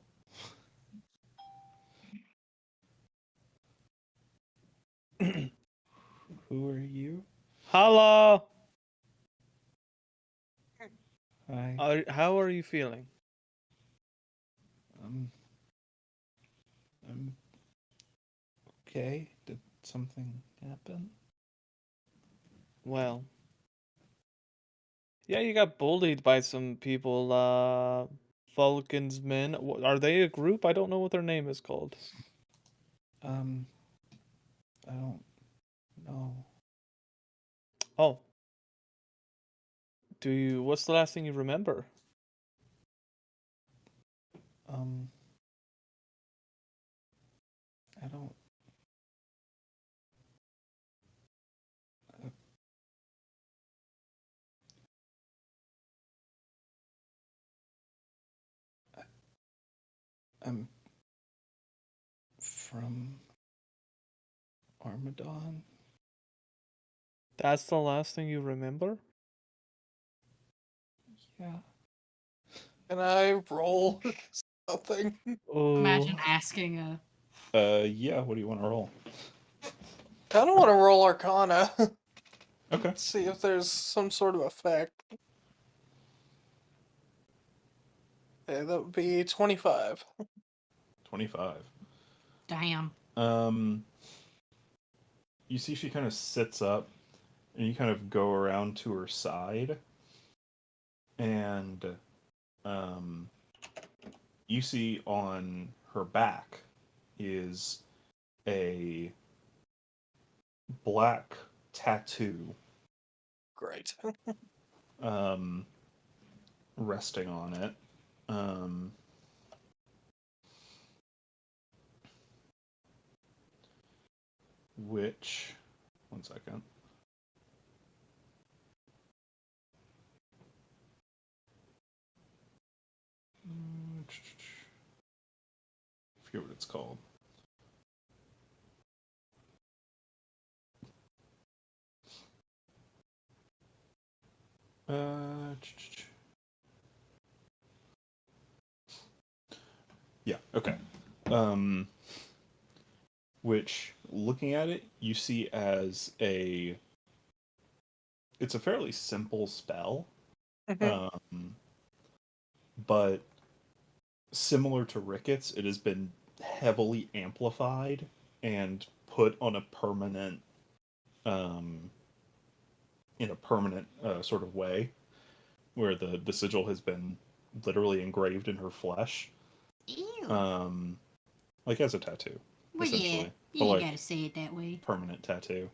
Who are you? Hello. Hi. How are you feeling? I'm okay. Did something happen? Well, yeah, you got bullied by some people. Vulcan's men. Are they a group? I don't know what their name is called. I don't know. Oh. What's the last thing you remember? I don't. I'm from Armadon. That's the last thing you remember? Yeah. Can I roll something? Oh. Imagine asking a. Yeah. What do you want to roll? Kind of want to roll Arcana. Okay. See if there's some sort of effect. Yeah, that would be 25. 25. Damn. You see, she kind of sits up, and you kind of go around to her side, and you see on her back is a black tattoo Great. resting on it. Which, one second. I forget what it's called. Yeah, okay. Which, looking at it, you see as it's a fairly simple spell, but similar to Ricketts, it has been heavily amplified and put on a permanent, in a permanent sort of way, where the sigil has been literally engraved in her flesh, Ew. like as a tattoo, Well, yeah. essentially, You but ain't like gotta say it that way. permanent tattoo.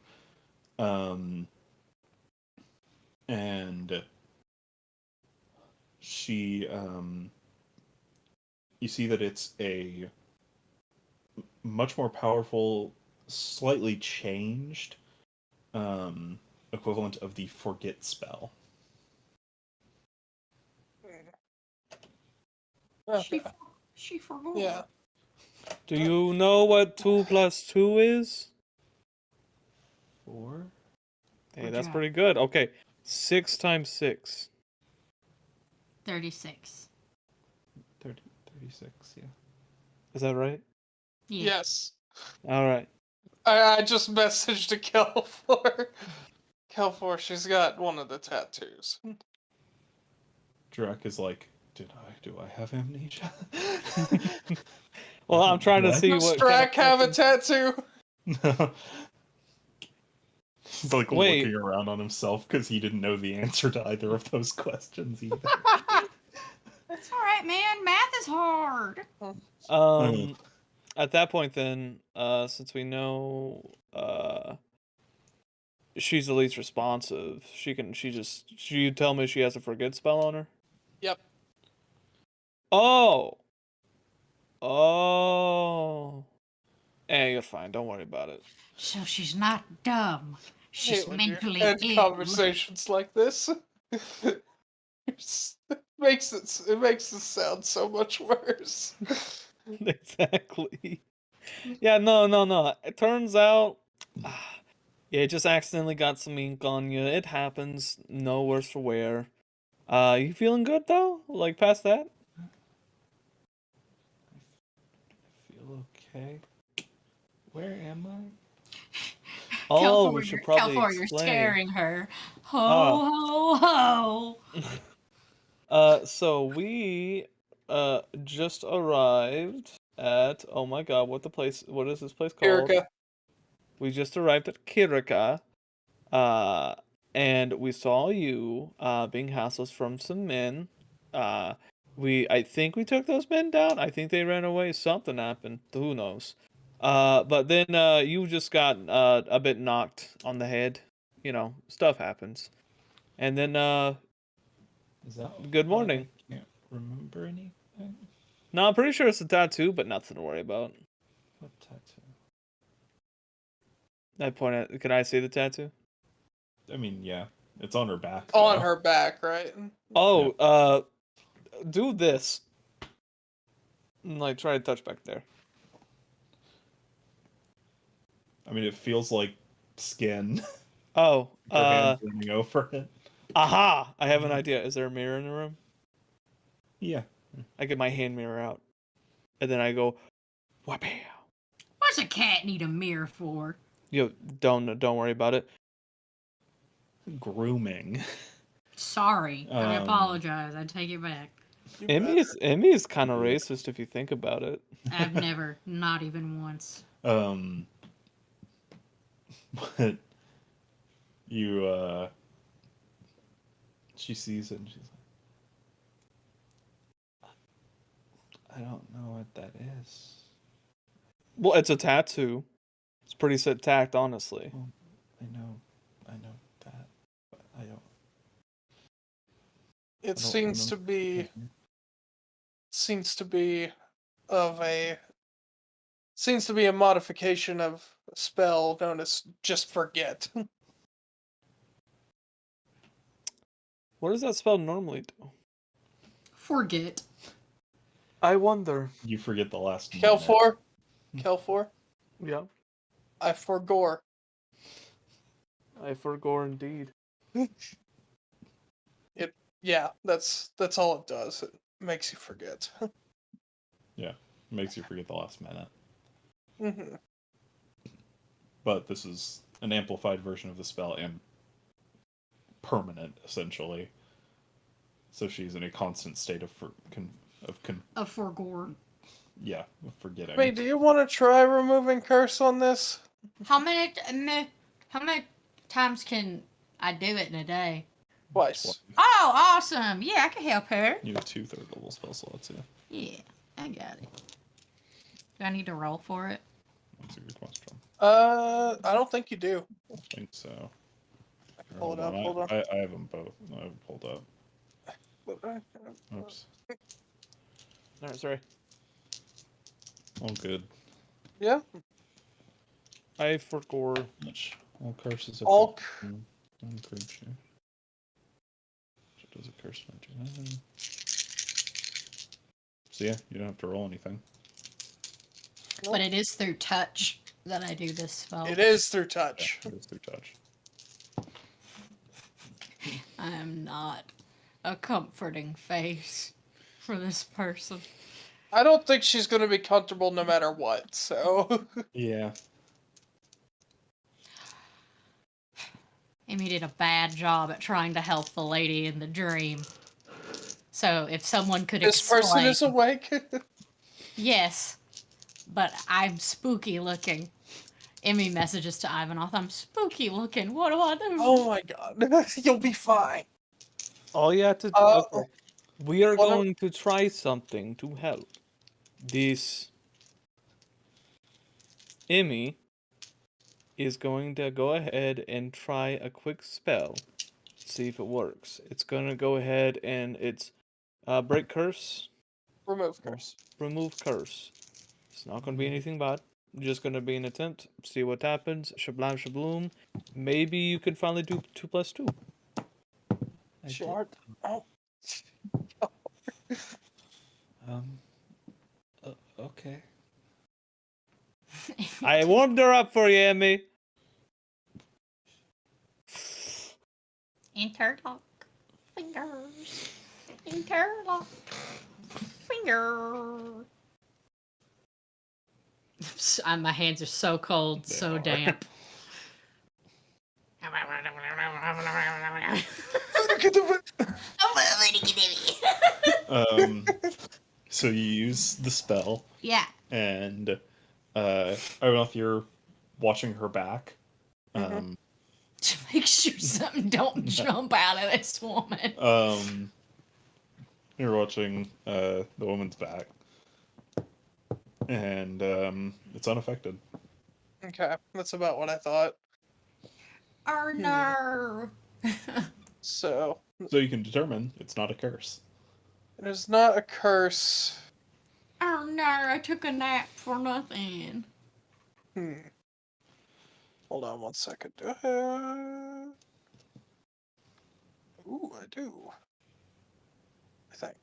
And she, you see that it's a much more powerful, slightly changed equivalent of the forget spell. Okay. She forgot. Yeah. Do you know what 2 plus 2 is? 4? Hey, Good that's job. pretty good. Okay. 6 times 6. 36. 36, yeah. Is that right? Yeah. Yes. All right. I just messaged a Kel for Kelfor, she's got one of the tattoos. Drek is like, do I have amnesia? Well, I'm trying to What? see Does what kind of Strak have a tattoo- tattoo? He's like Wait. looking around on himself because he didn't know the answer to either of those questions either. It's all right, man. Math is hard. At that point, then, since we know, she's the least responsive, you tell me she has a forget spell on her? Yep. Oh! Oh. You're fine. Don't worry about it. So she's not dumb. She's Hate when you mentally end ill. conversations like this. It makes it sound so much worse. Exactly. Yeah, no. It turns out, yeah, just accidentally got some ink on you. It happens. No worse for wear. You feeling good though? Like past that? I feel okay. Where am I? Oh, we should probably Kelfor, you're explain. scaring her. Ho, Oh. ho, ho. So we just arrived at, oh my god, what is this place called? Erica, We just arrived at Kirika, and we saw you being hassled from some men. I think we took those men down. I think they ran away. Something happened. Who knows? But then you just got a bit knocked on the head. You know, stuff happens. And then Is that good why morning. I can't remember anything. No, I'm pretty sure it's a tattoo, but nothing to worry about. What tattoo? I point at. Can I see the tattoo? I mean, yeah, it's on her back. on though. her back, right? Oh, do this. And, like, try to touch back there. I mean, it feels like skin. Oh, Her hands running over it. aha! I have an idea. Is there a mirror in the room? Yeah. I get my hand mirror out, and then I go, whapow. What's a cat need a mirror for? Yo, don't worry about it. Grooming. Sorry, I Um, apologize. I take it back. You Emmy is kind of racist if you think about it. I've never, not even once. But you she sees it and she's like, I don't know what that is. Well, it's a tattoo. It's pretty set tacked, honestly. I know that, but I don't. It I don't seems to remember. be seems to be a modification of a spell known as just forget. What does that spell normally do? Forget. I wonder. You forget the last minute. Kelfor, Yeah, I forgore. I forgore indeed. Yeah, that's all it does. It makes you forget. Yeah, makes you forget the last minute. Hmm. But this is an amplified version of the spell and permanent, essentially. So she's in a constant state of A forgore. forgetting. Wait, do you want to try removing curse on this? How many times can I do it in a day? Twice. Oh, awesome! Yeah, I can help her. You have 2 third-level spell slots, yeah. Yeah, I got it. Do I need to roll for it? That's a good question. I don't think you do. I think so. Pull it up, on, hold on. I have them both. I have them pulled up. Oops. Alright, sorry. All good. Yeah. I forgore. Which all curses of All one creature. Does a curse magic? So yeah, you don't have to roll anything. But it is through touch that I do this spell. It is through touch. Yeah, it is through touch. I am not a comforting face for this person. I don't think she's going to be comfortable no matter what, so... Yeah. Amy did a bad job at trying to help the lady in the dream. So if someone could This person explain, is awake. yes, but I'm spooky looking. Emmy messages to Ivanov, I'm spooky looking. What do I do? Oh my god. You'll be fine. All you have to do. Uh, Okay. We are one of- going to try something to help. This Emmy is going to go ahead and try a quick spell. See if it works. It's gonna go ahead and it's break curse, Remove curse. remove curse. It's not gonna be anything bad. Just gonna be an attempt. See what happens. Shablam shabloom. Maybe you can finally do 2+2. Shard. Oh. Um. Okay. I warmed her up for you, Emmy. Interlock fingers. Interlock finger. My hands are so cold, They so are. damp. So you use the spell, Yeah. and I don't know if you're watching her back. Mhm. To make sure something don't jump out of this woman. You're watching the woman's back, and it's unaffected. Okay, that's about what I thought. Oh no. So, So you can determine it's not a curse. it is not a curse. Oh no, I took a nap for nothing. Hold on one second. Ooh, I do. I think.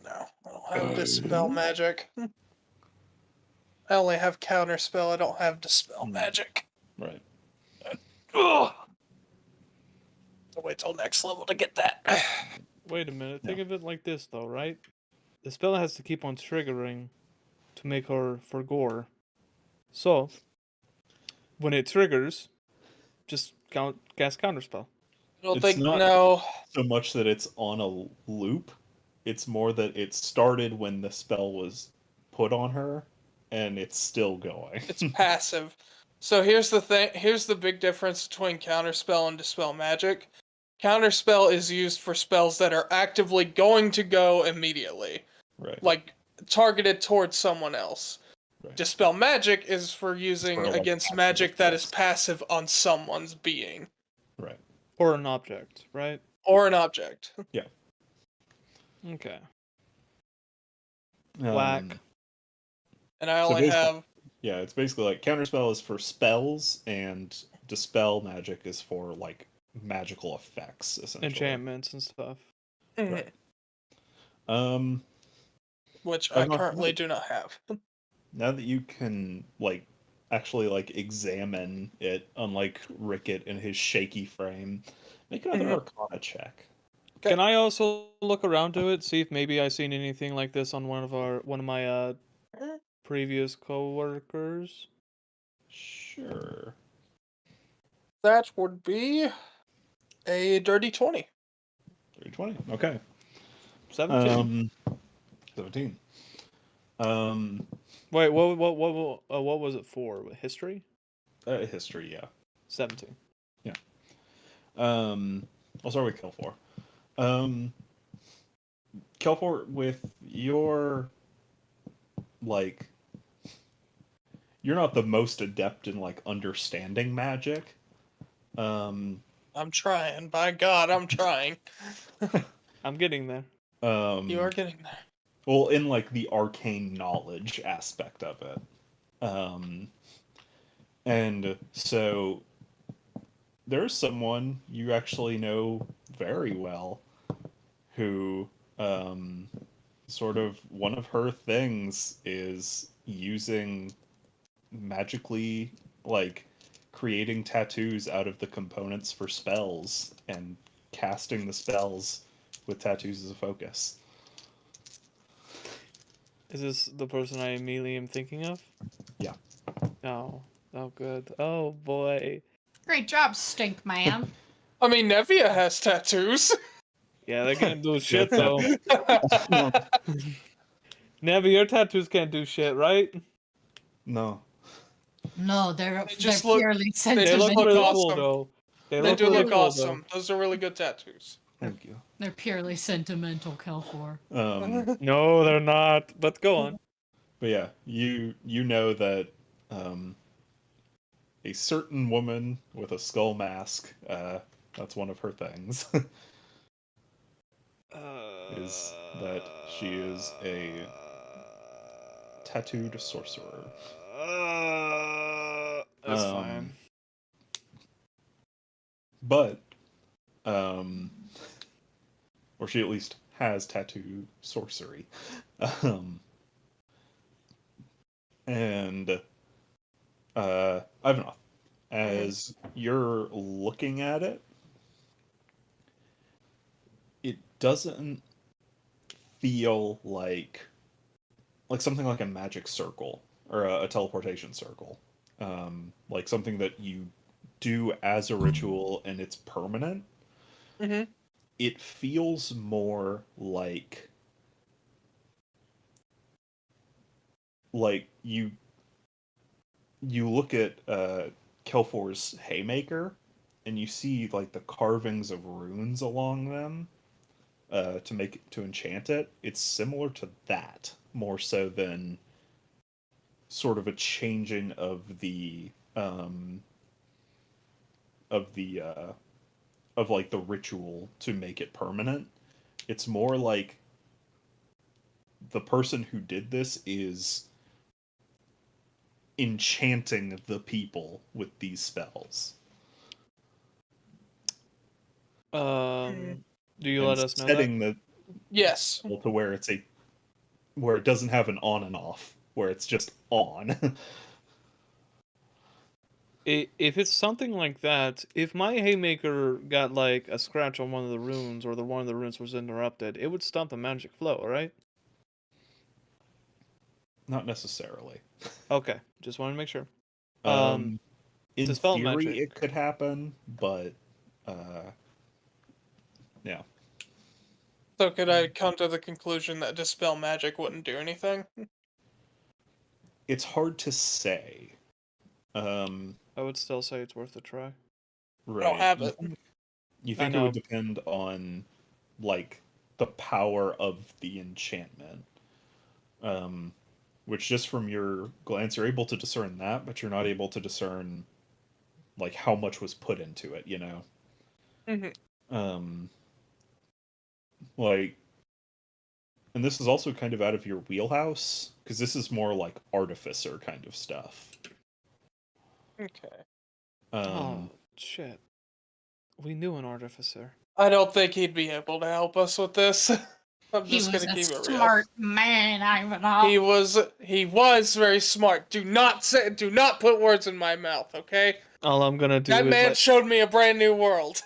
No, I don't have Dispel Magic. I only have Counterspell, I don't have Dispel Magic. Right. Ugh! So wait till next level to get that. Wait a minute. Yeah. Think of it like this, though, right? The spell has to keep on triggering to make her for gore. So, when it triggers, just cast counterspell. I don't It's think, not- no. So much that it's on a loop. It's more that it started when the spell was put on her, and it's still going. It's passive. So here's the thing. Here's the big difference between Counterspell and Dispel Magic. Counterspell is used for spells that are actively going to go immediately, Right. like targeted towards someone else. Right. Dispel Magic is for using for, like, against passive magic that is effects. passive on someone's being Right. Or an object, right? or an object. Okay. Um, Whack. And I So only basically- have Yeah, it's basically like counterspell is for spells, and dispel magic is for like magical effects, essentially. Enchantments and stuff. Right. Um, which I I don't know. currently do not have. now that you can like actually like examine it, unlike Rickett in his shaky frame, make another Arcana check. Okay. Can I also look around to it, see if maybe I seen anything like this on one of my previous coworkers? Sure. That would be a dirty 20. 320. Okay. 17. 17. Wait, what was it for? History? History, yeah. 17. I'll start with Kelfor. Kelfor, with your like, you're not the most adept in like understanding magic. I'm trying. By God, I'm trying. I'm getting there. You are getting there. Well, in like the arcane knowledge aspect of it. And so there's someone you actually know very well who sort of one of her things is using magically like creating tattoos out of the components for spells and casting the spells with tattoos as a focus. Is this the person I immediately am thinking of? Yeah. No. Oh, good. Oh, boy. Great job, Stink Man. I mean, Nevia has tattoos. Yeah, they can't do shit that- though. Nevi, your tattoos can't do shit, right? No. No, they're just look- purely they They just look sentimental. look really cool awesome. though. They look do really look cool, awesome. Those are really good tattoos. Thank you. They're purely sentimental, Kelfor. Though. No, they're not. But go on. But yeah, you know that a certain woman with a skull mask, that's one of her things, is that she is a tattooed sorcerer. That's Um, fine. But, or she at least has tattoo sorcery. And, Ivanov, as you're looking at it, it doesn't feel like something like a magic circle or a teleportation circle, like something that you do as a ritual and it's permanent. Mm-hmm. It feels more like you look at Kelfor's haymaker and you see like the carvings of runes along them to enchant it. It's similar to that more so than sort of a changing of the of like the ritual to make it permanent. It's more like the person who did this is enchanting the people with these spells. Do you And let us know that? setting the Yes. to where where it doesn't have an on and off, where it's just on. If it's something like that, if my haymaker got like a scratch on one of the runes or one of the runes was interrupted, it would stop the magic flow, right? Not necessarily. Okay, just wanted to make sure. In dispel theory, magic. it could happen, but yeah. So could I come to the conclusion that dispel magic wouldn't do anything? It's hard to say. I would still say it's worth a try. Right. I don't have it. You I think it know. would depend on like the power of the enchantment. Which just from your glance you're able to discern that, but you're not able to discern like how much was put into it, you know? Mm-hmm. Like, and this is also kind of out of your wheelhouse, because this is more like artificer kind of stuff. Okay. Oh shit! We knew an artificer. I don't think he'd be able to help us with this. I'm He just was gonna a keep it real. smart man, Ivanov. He was very smart. Do not put words in my mouth, okay? All I'm gonna do That is man like, showed me a brand new world.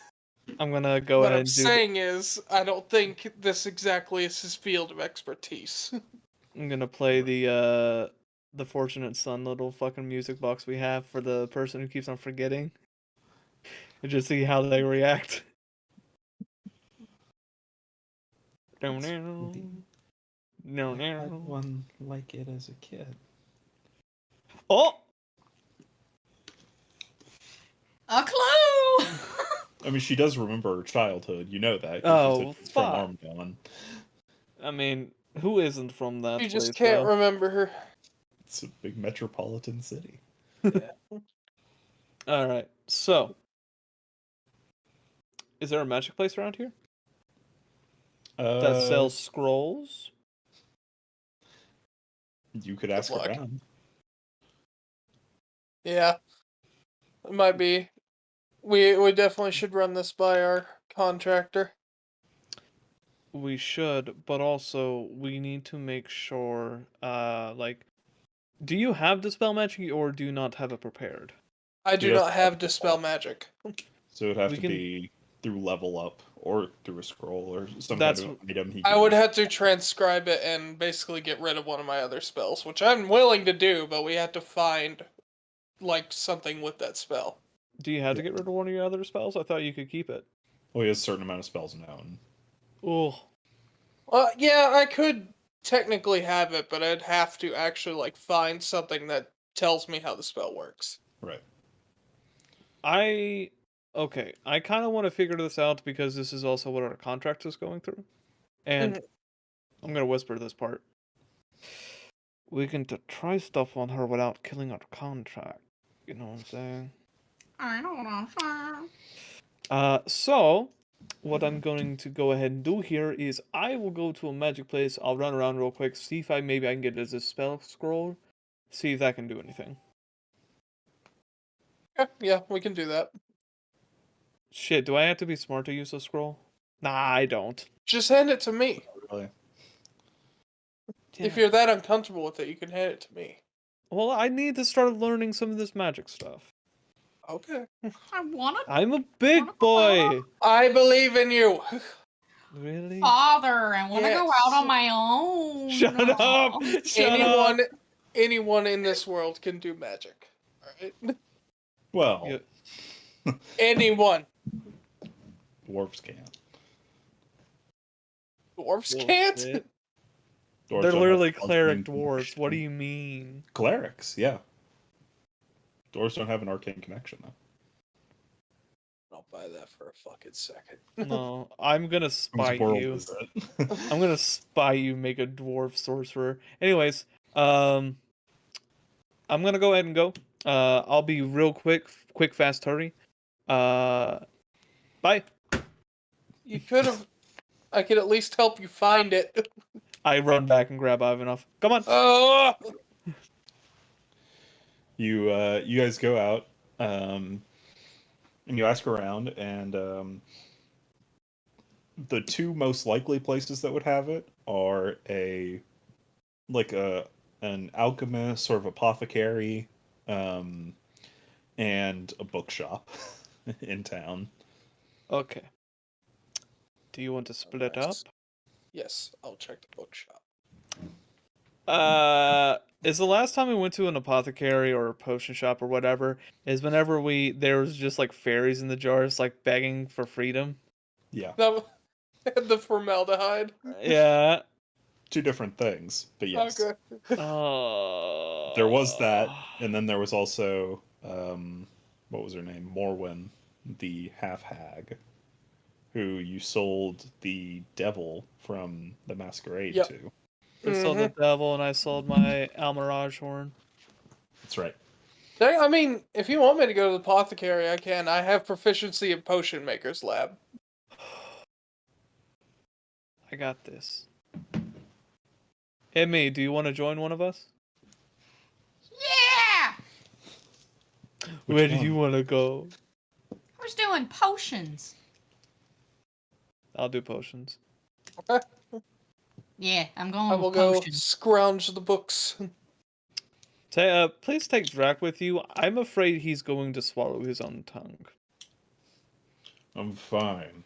I'm gonna go What ahead I'm and do. saying is, I don't think this exactly is his field of expertise. I'm gonna play the Fortunate Son little fucking music box we have for the person who keeps on forgetting, and just see how they react. No, I had no. one like it as a kid. Oh, A clue! I mean, she does remember her childhood. You know that. 'Cause Oh, she said she's from fuck. Armagon. I mean, who isn't from that You place? just can't though? remember her. It's a big metropolitan city. All right. So, is there a magic place around here that sells scrolls? You could ask luck. around. Yeah. It might be. We definitely should run this by our contractor. We should, but also we need to make sure. Like, do you have dispel magic or do you not have it prepared? I do Yes. not have dispel magic. So it would have We to can- be through level up or through a scroll or some That's- kind of item he I would can- have to transcribe it and basically get rid of one of my other spells, which I'm willing to do, but we have to find like something with that spell. Do you have to Yeah. get rid of one of your other spells? I thought you could keep it. Well, he has a certain amount of spells now. And Oh, Yeah, I could technically have it, but I'd have to actually like find something that tells me how the spell works. right. Okay. I kind of want to figure this out because this is also what our contract is going through, and Mhm. I'm gonna whisper this part. We can try stuff on her without killing our contract. You know what I'm saying? I don't know. So what I'm going to go ahead and do here is I will go to a magic place. I'll run around real quick, see if maybe I can get it as a spell scroll, see if that can do anything. Yeah, we can do that. Shit, do I have to be smart to use a scroll? Nah, I don't. Just hand it to me. Really. If Yeah. you're that uncomfortable with it, you can hand it to me. Well, I need to start learning some of this magic stuff. Okay. I want to. I'm a big boy. I believe in you. Really? Father, I want to go out Yes. on my own. Shut up! Shut up! Anyone in this world can do magic. Alright? Well, Yeah. Anyone. dwarves can't. Dwarves Well, can't? shit. Dwarves They're don't literally have cleric arcane dwarves. What do connection. you mean? Clerics? Yeah. Dwarves don't have an arcane connection though. I'll buy that for a fucking second. No, I'm gonna Whose spite world you. is it? I'm gonna spy you, make a dwarf sorcerer. Anyways, I'm gonna go ahead and go. I'll be real quick, fast, hurry. Bye. You could have. I could at least help you find it. I run back and grab Ivanov. Come on. Oh! You guys go out, and you ask around, and the two most likely places that would have it are an alchemist, sort of apothecary, and a bookshop in town. Okay. Do you want to split up? Yes, I'll check the bookshop. Is the last time we went to an apothecary or a potion shop or whatever, is whenever there was just like fairies in the jars, like begging for freedom? Yeah, No, the formaldehyde. Yeah. two different things, but yes. Okay. Oh. There was that, and then there was also what was her name? Morwen, the half hag, who you sold the devil from the masquerade Yep. to. I sold the devil and I sold my Almirage horn. That's right. I mean, if you want me to go to the apothecary, I can. I have proficiency in potion maker's lab. I got this. Hey, me, do you want to join one of us? Yeah! Where one? do you want to go? Who's doing potions? I'll do potions. Okay. Yeah, I'm going I with will go potions. scrounge the books. Please take Drac with you. I'm afraid he's going to swallow his own tongue. I'm fine.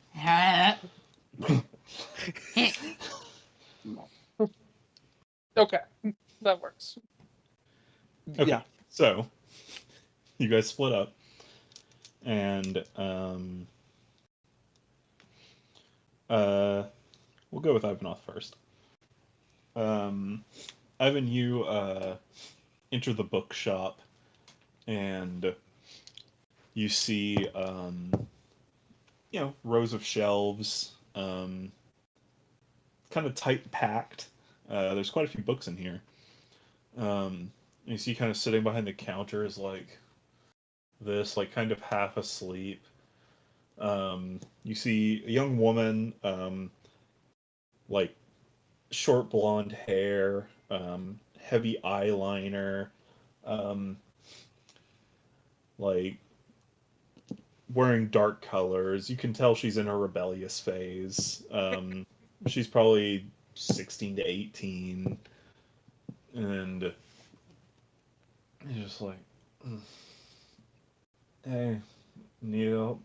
Okay, that works. Okay. Yeah. So, you guys split up, and we'll go with Ivanov first. Ivan, you enter the bookshop, and you see rows of shelves, kind of tight packed. There's quite a few books in here. You see kind of sitting behind the counter is like this, like kind of half asleep. You see a young woman, like short blonde hair, heavy eyeliner, like wearing dark colors. You can tell she's in a rebellious phase. She's probably 16 to 18, and you're just like, hey, need help?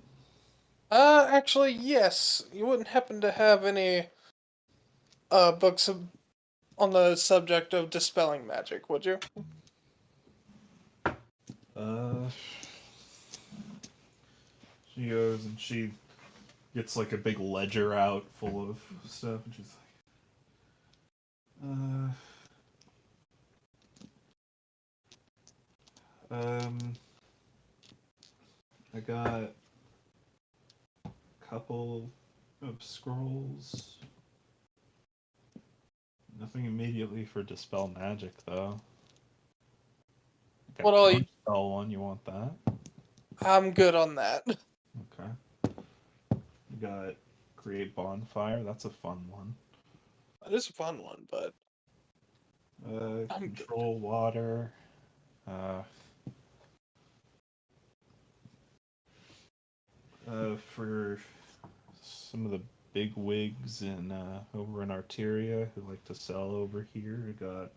Actually, yes. You wouldn't happen to have any books on the subject of dispelling magic, would you? She goes and she gets like a big ledger out full of stuff, and she's like, I got a couple of scrolls. Nothing immediately for Dispel Magic, though. What all you? Dispel one, you want that? I'm good on that. Okay. You got Create Bonfire, that's a fun one. That is a fun one, but Control Water. For some of the big wigs in over in Arteria who like to sell over here, I got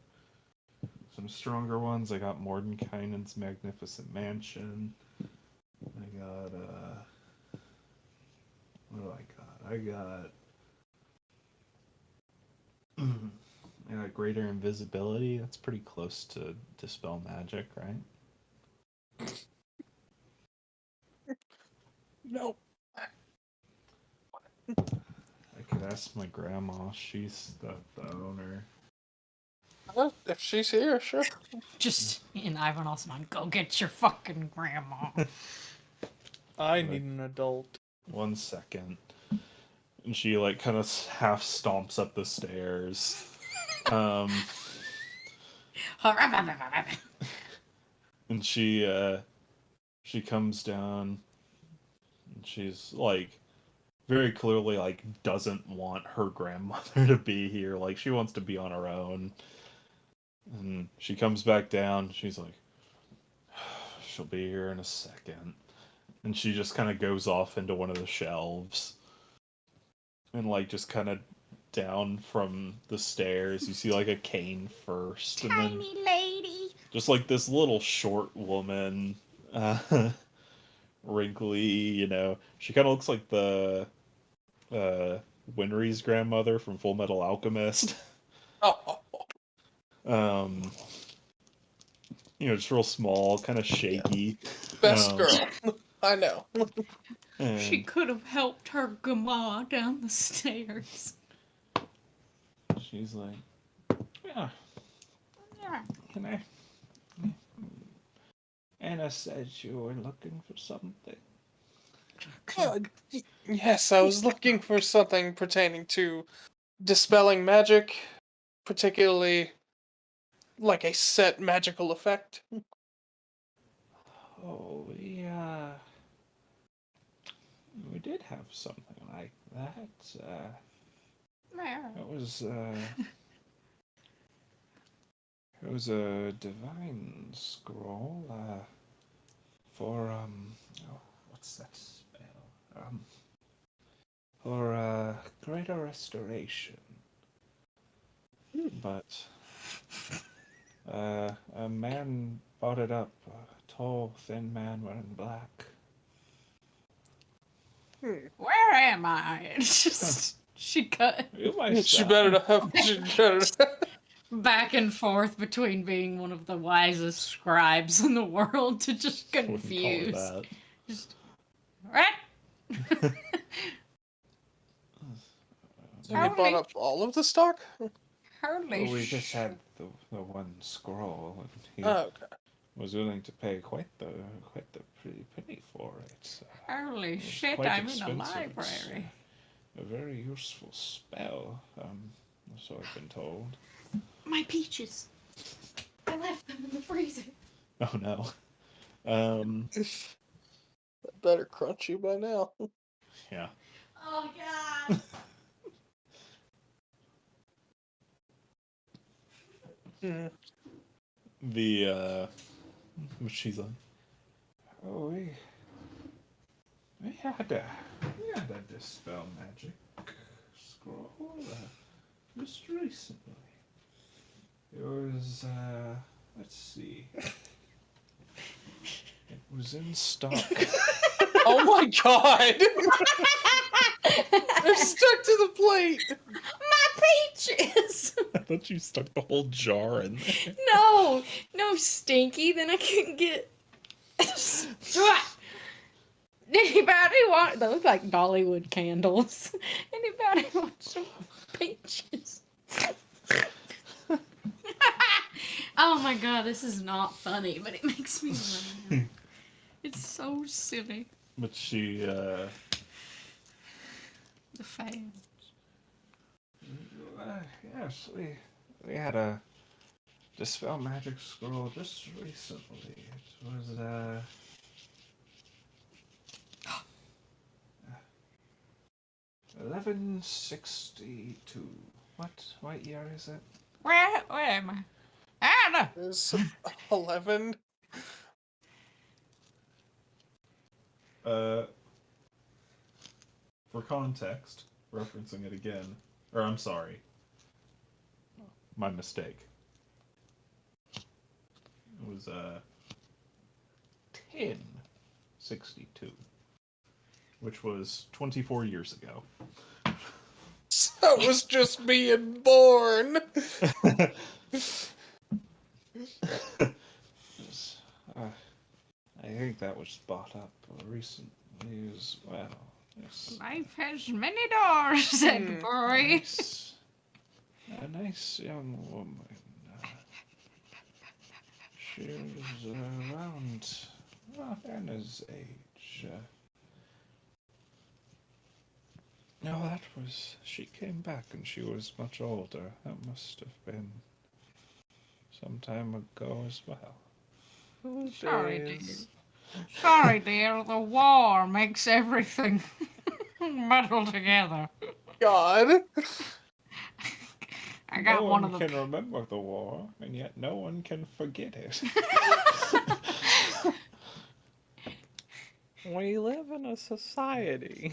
some stronger ones. I got Mordenkainen's Magnificent Mansion. I got what do I got? I got Greater Invisibility. That's pretty close to Dispel Magic, right? no. I could ask my grandma. She's the owner. If she's here, sure. Just in Ivan Osman, go get your fucking grandma. I need an adult. 1 second. And she like kind of half stomps up the stairs. And she comes down and she's like very clearly like doesn't want her grandmother to be here. Like she wants to be on her own. And she comes back down. She's like, she'll be here in a second. And she just kind of goes off into one of the shelves. And like just kind of down from the stairs, you see like a cane first. And then Tiny lady. just like this little short woman, wrinkly, you know. She kind of looks like the Winry's grandmother from Full Metal Alchemist. Oh, You know, just real small, kind of shaky. best girl. I know. And She could have helped her grandma down the stairs. she's like, yeah, Yeah. can I? Anna said you were looking for something. Yes, I was looking for something pertaining to dispelling magic, particularly like a set magical effect. Oh, yeah. We did have something like that. It was a divine scroll, for, oh, what's that spell? For, greater restoration. But, a man brought it up, a tall, thin man wearing black. Where am I? It's just she cut She better to have. She better to back and forth between being one of the wisest scribes in the world to just Wouldn't call it confused. that. Just right. So you bought up all of the stock? Holy Well, we just shit. had the one scroll, and he Oh, okay. was willing to pay quite the pretty penny for it. So Holy was shit, quite I'm in a expensive. It's, library. a very useful spell, so I've been told. My peaches. I left them in the freezer. Oh no. That better crunch you by now. Yeah. Oh god. The she's like, oh, we had a dispel magic scroll just recently. It was let's see. It was in stock. Oh my god! They're stuck to the plate! My peaches! I thought you stuck the whole jar in there. No, Stinky. Then I couldn't get. Anybody want? They look like Dollywood candles. Anybody want some peaches? Oh my god, this is not funny, but it makes me laugh. It's so silly. But she, The fans. yes, we had a dispel magic scroll just recently. It was 1162. What year is it? Where am I? Anna! There's 11. For context, referencing it again, or I'm sorry, my mistake. It was 1062, which was 24 years ago. So it was just being born. I think that was brought up recently as well. Yes. Life has many doors, said the boy. A nice young woman. She was around Anna's age. No, that was... She came back and she was much older. That must have been some time ago as well. Sorry, dear. Sorry, dear. The war makes everything muddle together. God. I got no one one of the. can remember the war, and yet no one can forget it. We live in a society.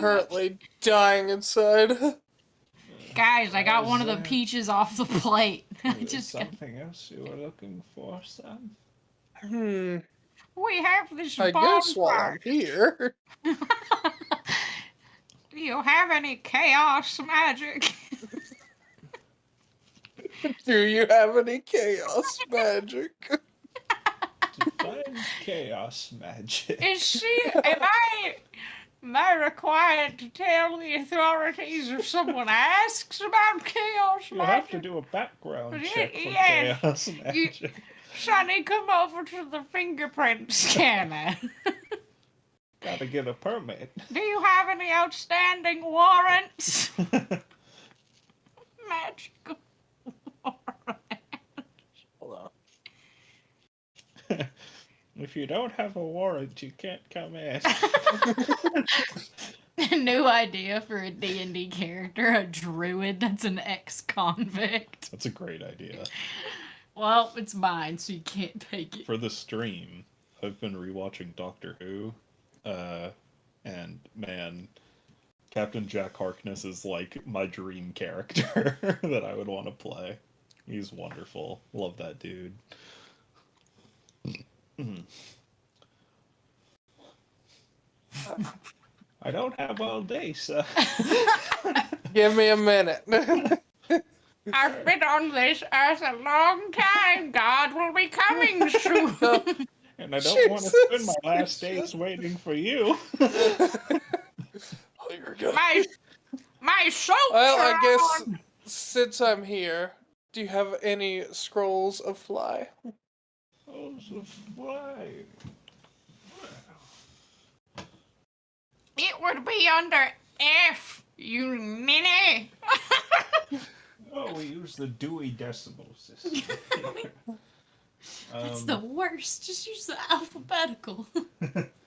Currently dying inside. Guys, I got one of the peaches off the plate. I Is just got... something else you were looking for, Sam? We have this I guess while I'm bonfire. here. Do you have any chaos magic? Do you have any chaos magic? Define chaos magic. Am I required to tell the authorities if someone asks about chaos You magic? have to do a background check for Yes. chaos magic. Sonny, come over to the fingerprint scanner. Gotta get a permit. Do you have any outstanding warrants? Magical warrants. Hold on. If you don't have a warrant, you can't come in. New idea for a D&D character, a druid that's an ex-convict. That's a great idea. Well, it's mine, so you can't take it. For the stream, I've been rewatching Doctor Who, and man, Captain Jack Harkness is like my dream character that I would want to play. He's wonderful. Love that dude. I don't have all day, sir. Give me a minute. I've been on this earth a long time. God will be coming soon. And I don't want to spend Jesus. my last days waiting for you. Oh, you're good. My soul. Well, I guess since I'm here, do you have any scrolls of fly? Oh, so fly. It would be under F, you ninny. Oh, we use the Dewey Decimal System. That's the worst. Just use the alphabetical.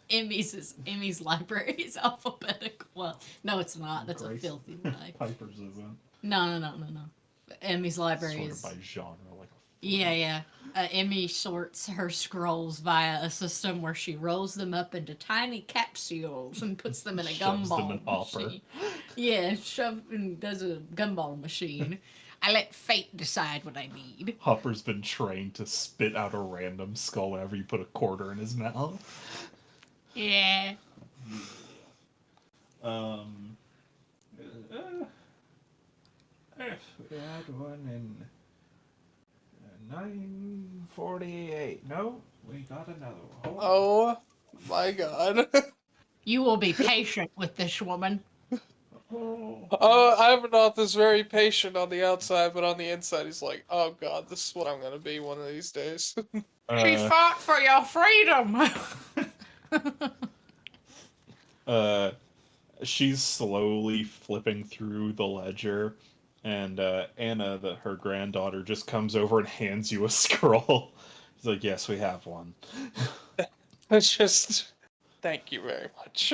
Emmy's library is alphabetical. Well, no, it's not. That's Grace. a filthy lie. Piper's isn't. No. Emmy's library Sort is. of by genre, like a Yeah. Emmy sorts her scrolls via a system where she rolls them up into tiny capsules and puts them in a Shoves them gumball in hopper. machine. Yeah, does a gumball machine. I let fate decide what I need. Hopper's been trained to spit out a random skull whenever you put a quarter in his mouth. Yeah. We had one in 948. No, We got another one. Oh my god. You will be patient with this woman. Oh, Ivanov is very patient on the outside, but on the inside he's like, oh god, this is what I'm gonna be one of these days. She fought for your freedom. She's slowly flipping through the ledger, and Anna, her granddaughter, just comes over and hands you a scroll. She's like, "Yes, we have one." It's just, thank you very much.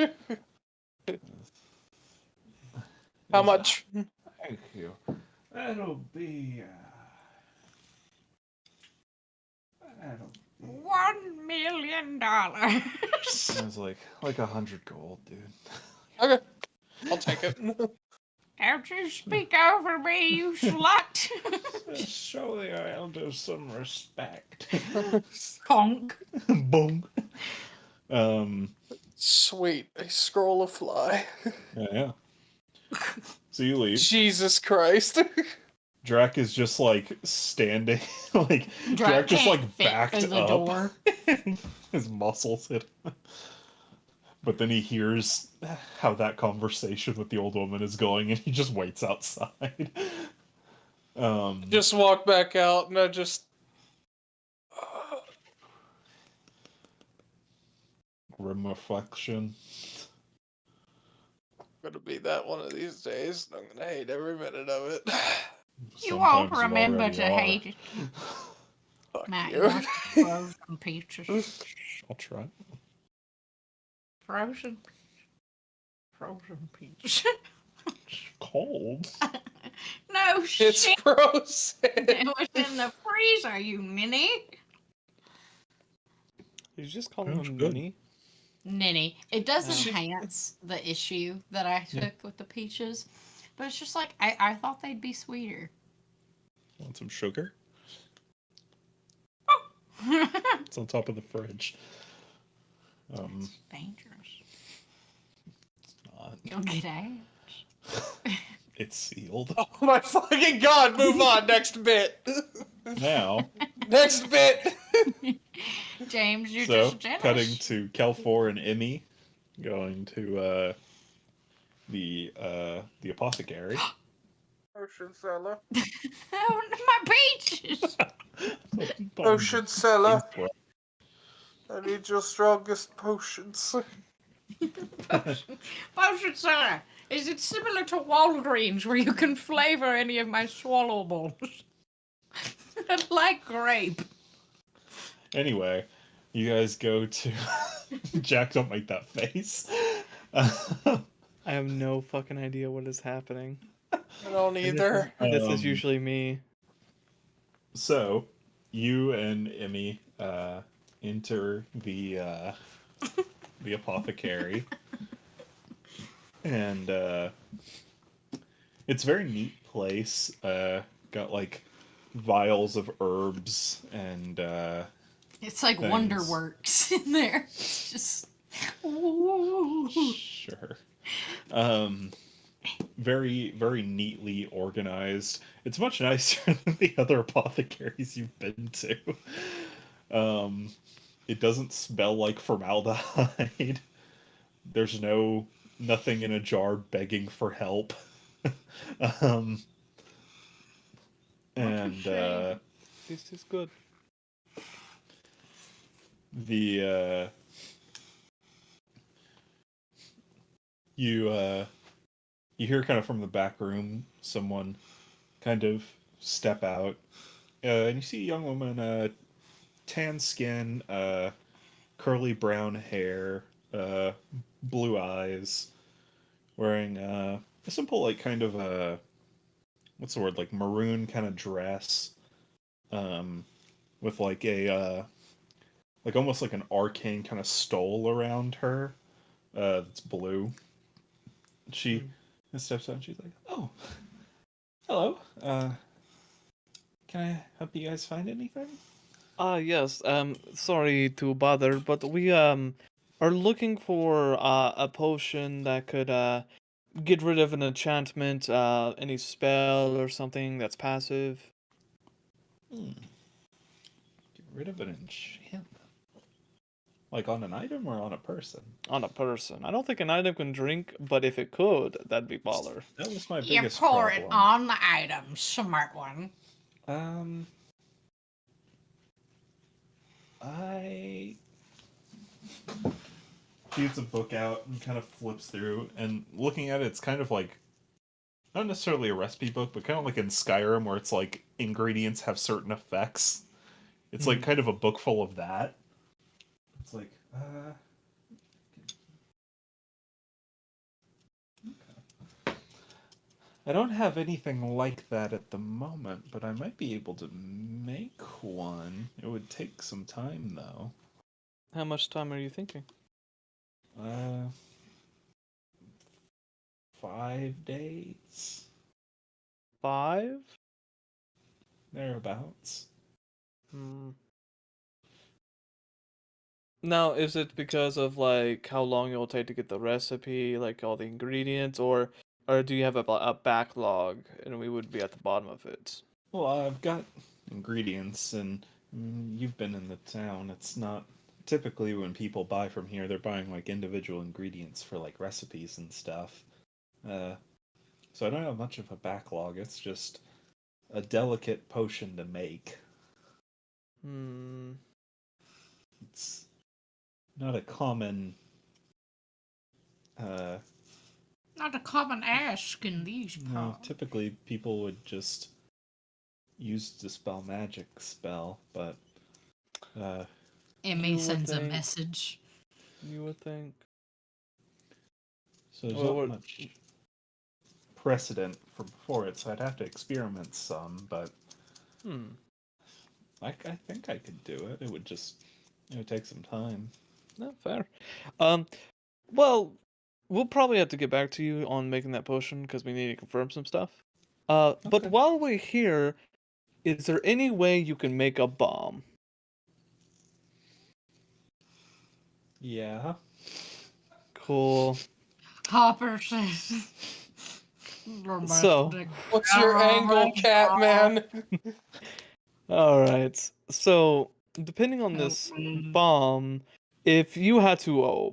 How much? Thank you. That'll be. That'll. $1 million. I was like 100 gold, dude. Okay, I'll take it. Don't you speak over me, you slut. Show the elders some respect. Conk. Boom. Sweet, a scroll of fly. Yeah. So you leave. Jesus Christ. Drac is just like standing, like Drac just can't like fit backed through the up. door. His muscles hit him. But then he hears how that conversation with the old woman is going, and he just waits outside. Just walk back out, and I just. Grim reflection. Gonna be that one of these days, and I'm gonna hate every minute of it. You won't Sometimes remember already to are. hate it. Fuck Matt, you. you want some frozen peaches? I'll try. Frozen peaches. Cold. No It's shit. frozen. It was in the freezer, you ninny. Did you just call Sounds him good. Ninny? Ninny. It does Oh. enhance the issue that I took Yeah. with the peaches. But it's just like, I thought they'd be sweeter. Want some sugar? It's It's on top of the fridge. dangerous. It's not. You'll get AIDS. It's sealed. Oh my fucking god, move on, next bit. Now, Next bit. James, you're so just generous. cutting to Kelfor and Emmy going to the apothecary. Ocean cellar. Oh, my peaches! Ocean cellar. I need your strongest potions. Potion cellar. Is it similar to Walgreens where you can flavor any of my swallowables? Like grape. Anyway, you guys go to Jack. Don't make that face. I have no fucking idea what is happening. I don't either. This is Um, usually me. So, you and Emmy enter the apothecary, and it's a very neat place. Got like vials of herbs and It's like Things. Wonderworks in there. It's just. Ooh. sure. Very, very neatly organized. It's much nicer than the other apothecaries you've been to. It doesn't smell like formaldehyde. There's nothing in a jar begging for help. um, and This is good. the you hear kind of from the back room someone kind of step out, and you see a young woman, tan skin, curly brown hair, blue eyes, wearing a simple like kind of a what's the word, like maroon kind of dress, with like a like almost like an arcane kind of stole around her, that's blue. She steps out and she's like, "Oh, hello. Can I help you guys find anything?" Yes, sorry to bother, but we are looking for a potion that could get rid of an enchantment, any spell or something that's passive. Get rid of an enchantment. Like on an item or on a person? On a person. I don't think an item can drink, but if it could, that'd be baller. That was my You biggest pour it problem. on the item, smart one. I gets a book out and kind of flips through, and looking at it, it's kind of like not necessarily a recipe book, but kind of like in Skyrim, where it's like ingredients have certain effects. It's like kind of a book full of that. It's like, okay. I don't have anything like that at the moment, but I might be able to make one. It would take some time, though. How much time are you thinking? 5 days? 5? Thereabouts. Now, is it because of like how long it'll take to get the recipe, like all the ingredients, or do you have a backlog and we would be at the bottom of it? Well, I've got ingredients, and you've been in the town. It's not typically when people buy from here, they're buying like individual ingredients for like recipes and stuff. So I don't have much of a backlog. It's just a delicate potion to make. It's not a common. Not a common ask in these No, parts. typically people would just use dispel magic spell, but Emmy You would sends a think- message. You would think. so there's Well, not much precedent for before it, so I'd have to experiment some, but I think I could do it. It would take some time. Not fair. Well, we'll probably have to get back to you on making that potion because we need to confirm some stuff. But Okay. while we're here, is there any way you can make a bomb? Yeah. Cool. Hopper says. So, What's your angle, Catman? all right. So, depending on this bomb, if you had to,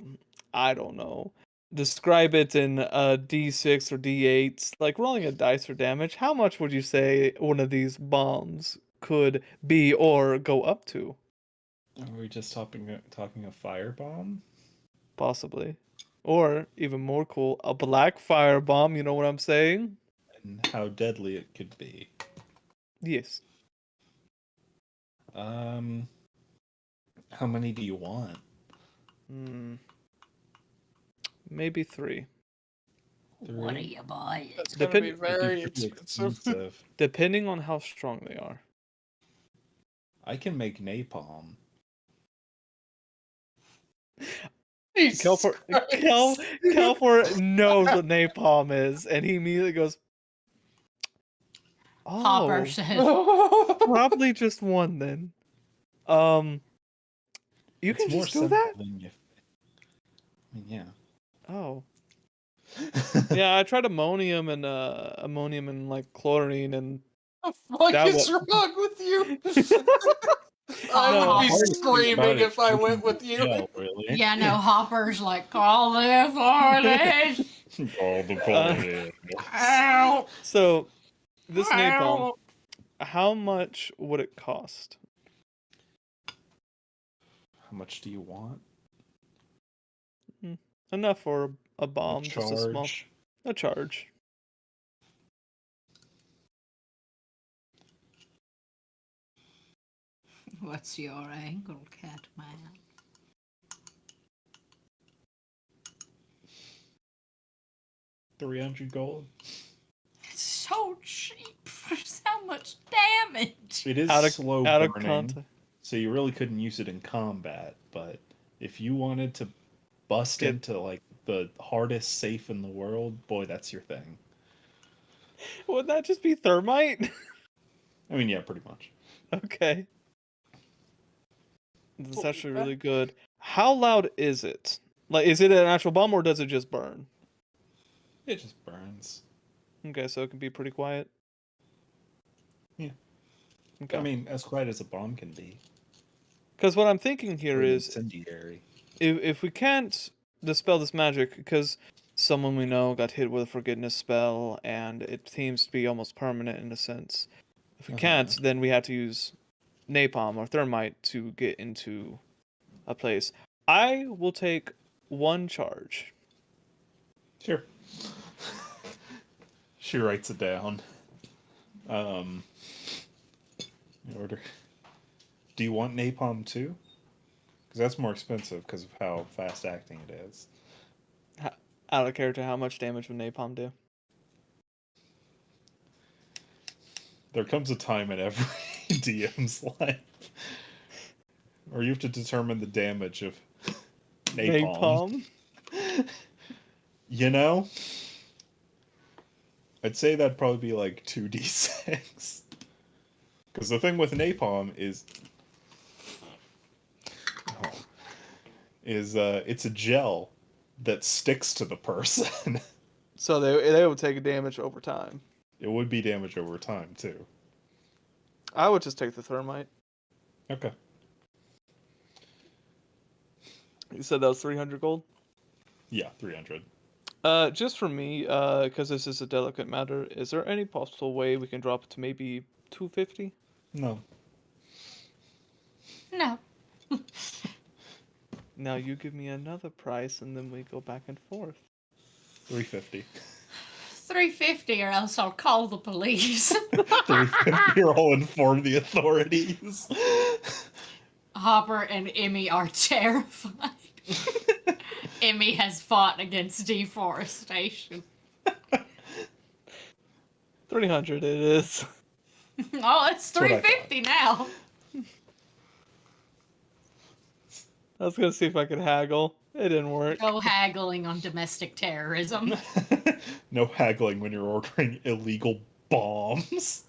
I don't know, describe it in a D6 or D8, like rolling a dice for damage, how much would you say one of these bombs could be or go up to? Are we just talking a firebomb? Possibly. Or, even more cool, a black fire bomb, you know what I'm saying? And how deadly it could be. Yes. How many do you want? Maybe 3. 3? What are you buying? That's gonna be Depend- very Pretty expensive. Depending on how strong they are. I can make napalm. Jesus Christ. Kelfor knows what napalm is, and he immediately goes, "Oh, Hopper says. probably just one then." You It's can more just do simple that? than you. I mean, yeah. Oh, yeah. I tried ammonium and like chlorine, and What That is wa- wrong with you? I No, would be hard to think screaming about it, if I you went can with you. tell, really. Yeah, no, Hopper's like, call the authorities. All the quality. Ow. so this napalm, Ow. how much would it cost? How much do you want? Enough for a bomb, A just a small charge? a charge. What's your angle, Catman? 300 gold? It's so cheap for so much damage. It is Out of slow context. burning, so you really couldn't use it in combat, but if you wanted to bust Get- into like the hardest safe in the world, boy, that's your thing. Would that just be thermite? I mean, yeah, pretty much. Okay. That's Holy actually crap. really good. How loud is it? Like, is it an actual bomb or does it just burn? It just burns. Okay, so it can be pretty quiet. Yeah. Okay. I mean, as quiet as a bomb can be. Because what I'm thinking here Or an is, incendiary. if we can't dispel this magic, because someone we know got hit with a forgiveness spell, and it seems to be almost permanent in a sense. If we can't, then we have to use napalm or thermite to get into a place. I will take 1 charge. Sure. She writes it down. In order. Do you want napalm too? Because that's more expensive because of how fast acting it is. Out of character, how much damage would napalm do? There comes a time in every DM's life where you have to determine the damage of napalm. You know? I'd say that'd probably be like 2d6. Because the thing with napalm is... it's a gel that sticks to the person. So they would take a damage over time. It would be damage over time, too. I would just take the thermite. Okay. You said that was 300 gold? Yeah, 300. Just for me, because this is a delicate matter, is there any possible way we can drop it to maybe 250? No. No. Now you give me another price, and then we go back and forth. 350. 350 or else I'll call the police. 350 or I'll inform the authorities. Hopper and Emmy are terrified. Emmy has fought against deforestation. 300 it is. Oh, it's what I thought. 350 now. I was gonna see if I could haggle. It didn't work. No haggling on domestic terrorism. No haggling when you're ordering illegal bombs.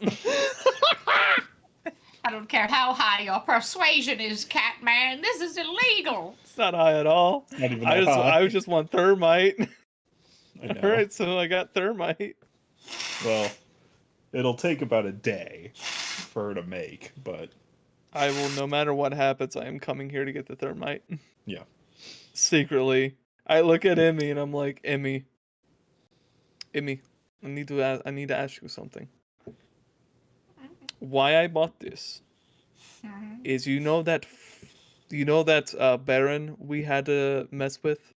I don't care how high your persuasion is, Catman. This is illegal. It's not high at all. Not even that high. I just want thermite. I know. Alright, so I got thermite. Well, it'll take about a day for her to make, but I will, no matter what happens, I am coming here to get the thermite. yeah. Secretly. I look at Emmy and I'm like, Emmy, I need to ask you something. Why I bought this is you know that Baron we had to mess with?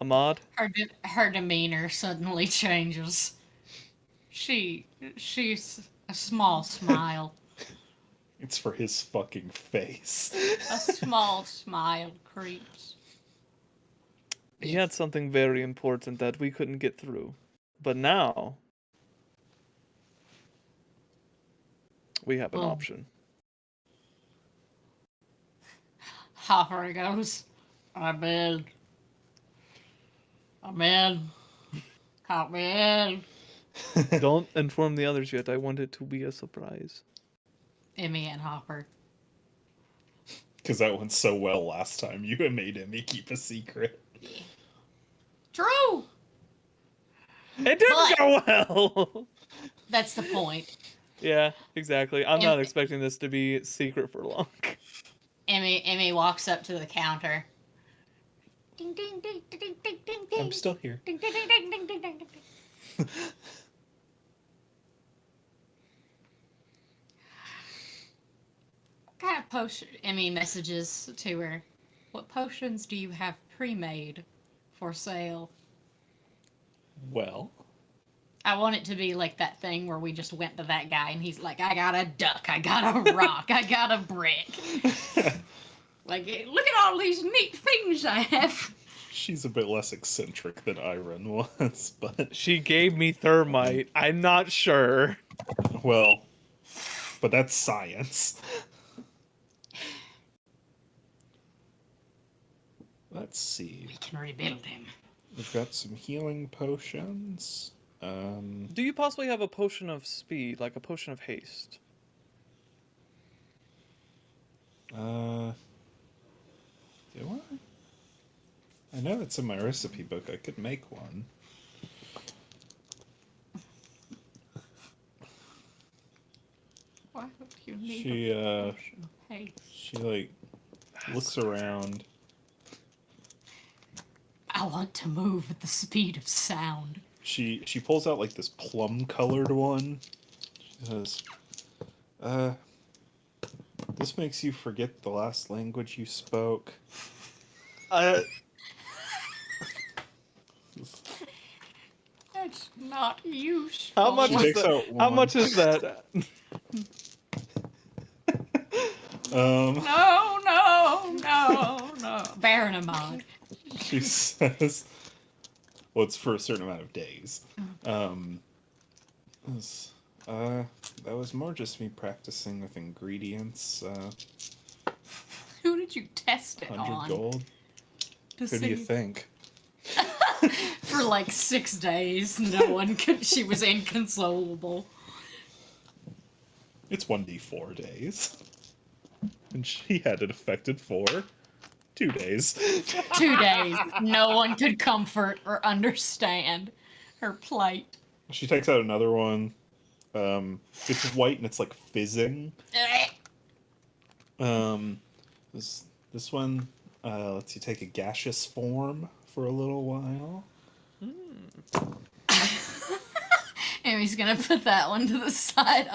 Ahmad? Her demeanor suddenly changes. She's a small smile. It's for his fucking face. A small smile creeps. He had something very important that we couldn't get through. But now we have an Oh. option. Hopper goes, I'm in. Count me in. Don't inform the others yet. I want it to be a surprise. Emmy and Hopper. Because that went so well last time. You made Emmy keep a secret. True! It didn't go well! That's the point. Yeah, exactly. I'm not Em- expecting this to be secret for long. Emmy walks up to the counter. Ding ding ding ding ding ding ding ding. I'm still here. Ding ding ding ding ding ding ding ding. What kind of potion? Emmy messages to her. What potions do you have pre-made for sale? Well, I want it to be like that thing where we just went to that guy and he's like, I got a duck, I got a rock, I got a brick. Like, look at all these neat things I have. she's a bit less eccentric than Iron was, but She gave me thermite. I'm not sure. well, but that's science. Let's see. We can rebuild him. We've got some healing potions. Do you possibly have a potion of speed, like a potion of haste? Do I know it's in my recipe book. I could make one. Why would you need She, a potion of face. She like looks around. I want to move at the speed of sound. She pulls out like this plum-colored one. She says, this makes you forget the last language you spoke. That's not useful. How much She is takes that? out How one. much is that? No. Bearing in mind. She says, well, it's for a certain amount of days. That was more just me practicing with ingredients. Who did you test it 100 on? gold. To Who do you see? think? For like 6 days, no one could. She was inconsolable. It's 1d4 days. And she had it affected for 2 days. 2 days, no one could comfort or understand her plight. She takes out another one. It's white and it's like fizzing. This one lets you take a gaseous form for a little while. Amy's gonna put that one to the side.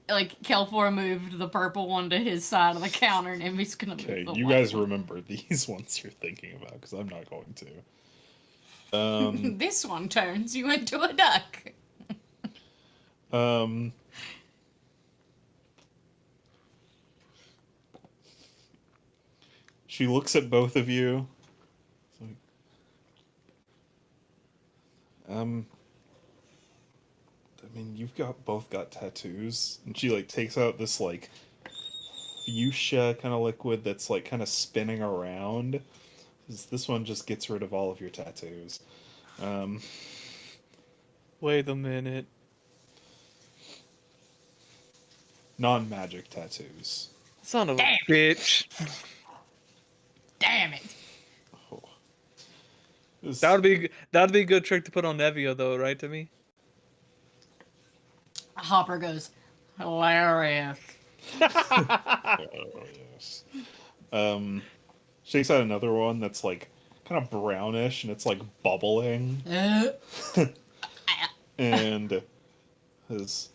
Like Kelfor moved the purple one to his side of the counter, and Amy's gonna move Okay, the you white guys one. remember these ones you're thinking about, because I'm not going to. This one turns you into a duck. She looks at both of you. It's like, I mean, you've both got tattoos, and she like takes out this like fuchsia kind of liquid that's like kind of spinning around. This one just gets rid of all of your tattoos. Wait a minute. Non-magic tattoos. Son of Damn. a bitch. Damn it! Oh. This- That'd be a good trick to put on Nevia though, right, Timmy? Hopper goes, hilarious. Oh, yes. She takes out another one that's like kind of brownish and it's like bubbling. And this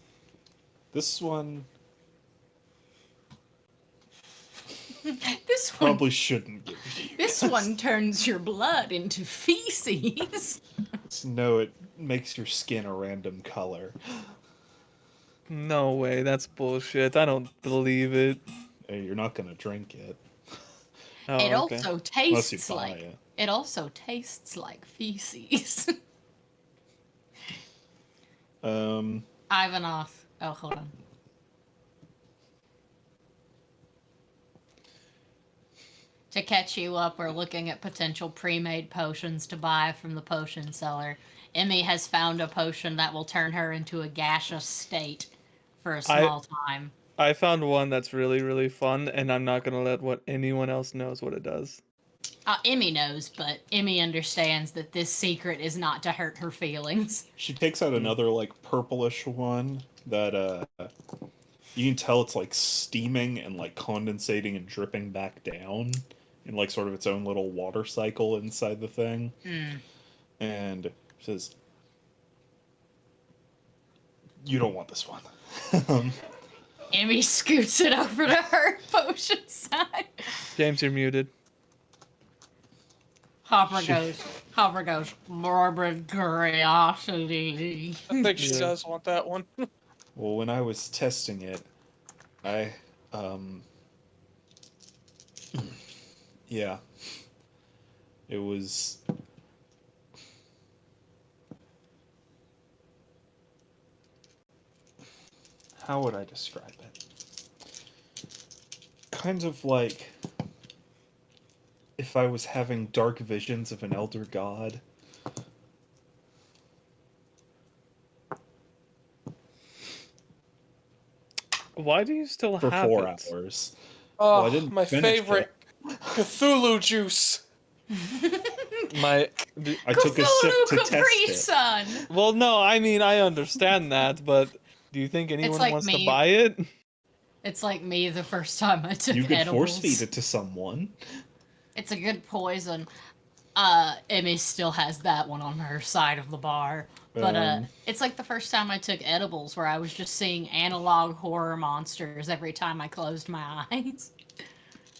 one This one, probably shouldn't give you. this one turns your blood into feces. No, it makes your skin a random color. No way, that's bullshit. I don't believe it. Hey, you're not gonna drink it Oh, It okay. also unless you tastes buy like it. it also tastes like feces. Ivanov. Oh, hold on. To catch you up, we're looking at potential pre-made potions to buy from the potion seller. Emmy has found a potion that will turn her into a gaseous state for a small time. I found one that's really, really fun, and I'm not gonna let anyone else knows what it does. Emmy knows, but Emmy understands that this secret is not to hurt her feelings. She takes out another like purplish one that you can tell it's like steaming and like condensating and dripping back down in like sort of its own little water cycle inside the thing. And she says, "You don't want this one." Emmy scoots it over to her potion side. James, you're muted. Hopper goes, morbid curiosity. I think she Yeah. does want that one. Well, when I was testing it, yeah, it was. How would I describe it? Kind of like if I was having dark visions of an elder god. Why do you still For have 4 it? hours. Oh, Well, I didn't my finish favorite Cthulhu juice. My, I took a sip Cthulhu to Capri test it. Sun. well, no, I mean I understand that, but do you think anyone like wants me. to buy it? It's like me the first time I took You could edibles. force feed it to someone. It's a good poison. Emmy still has that one on her side of the bar. But it's like the first time I took edibles where I was just seeing analog horror monsters every time I closed my eyes.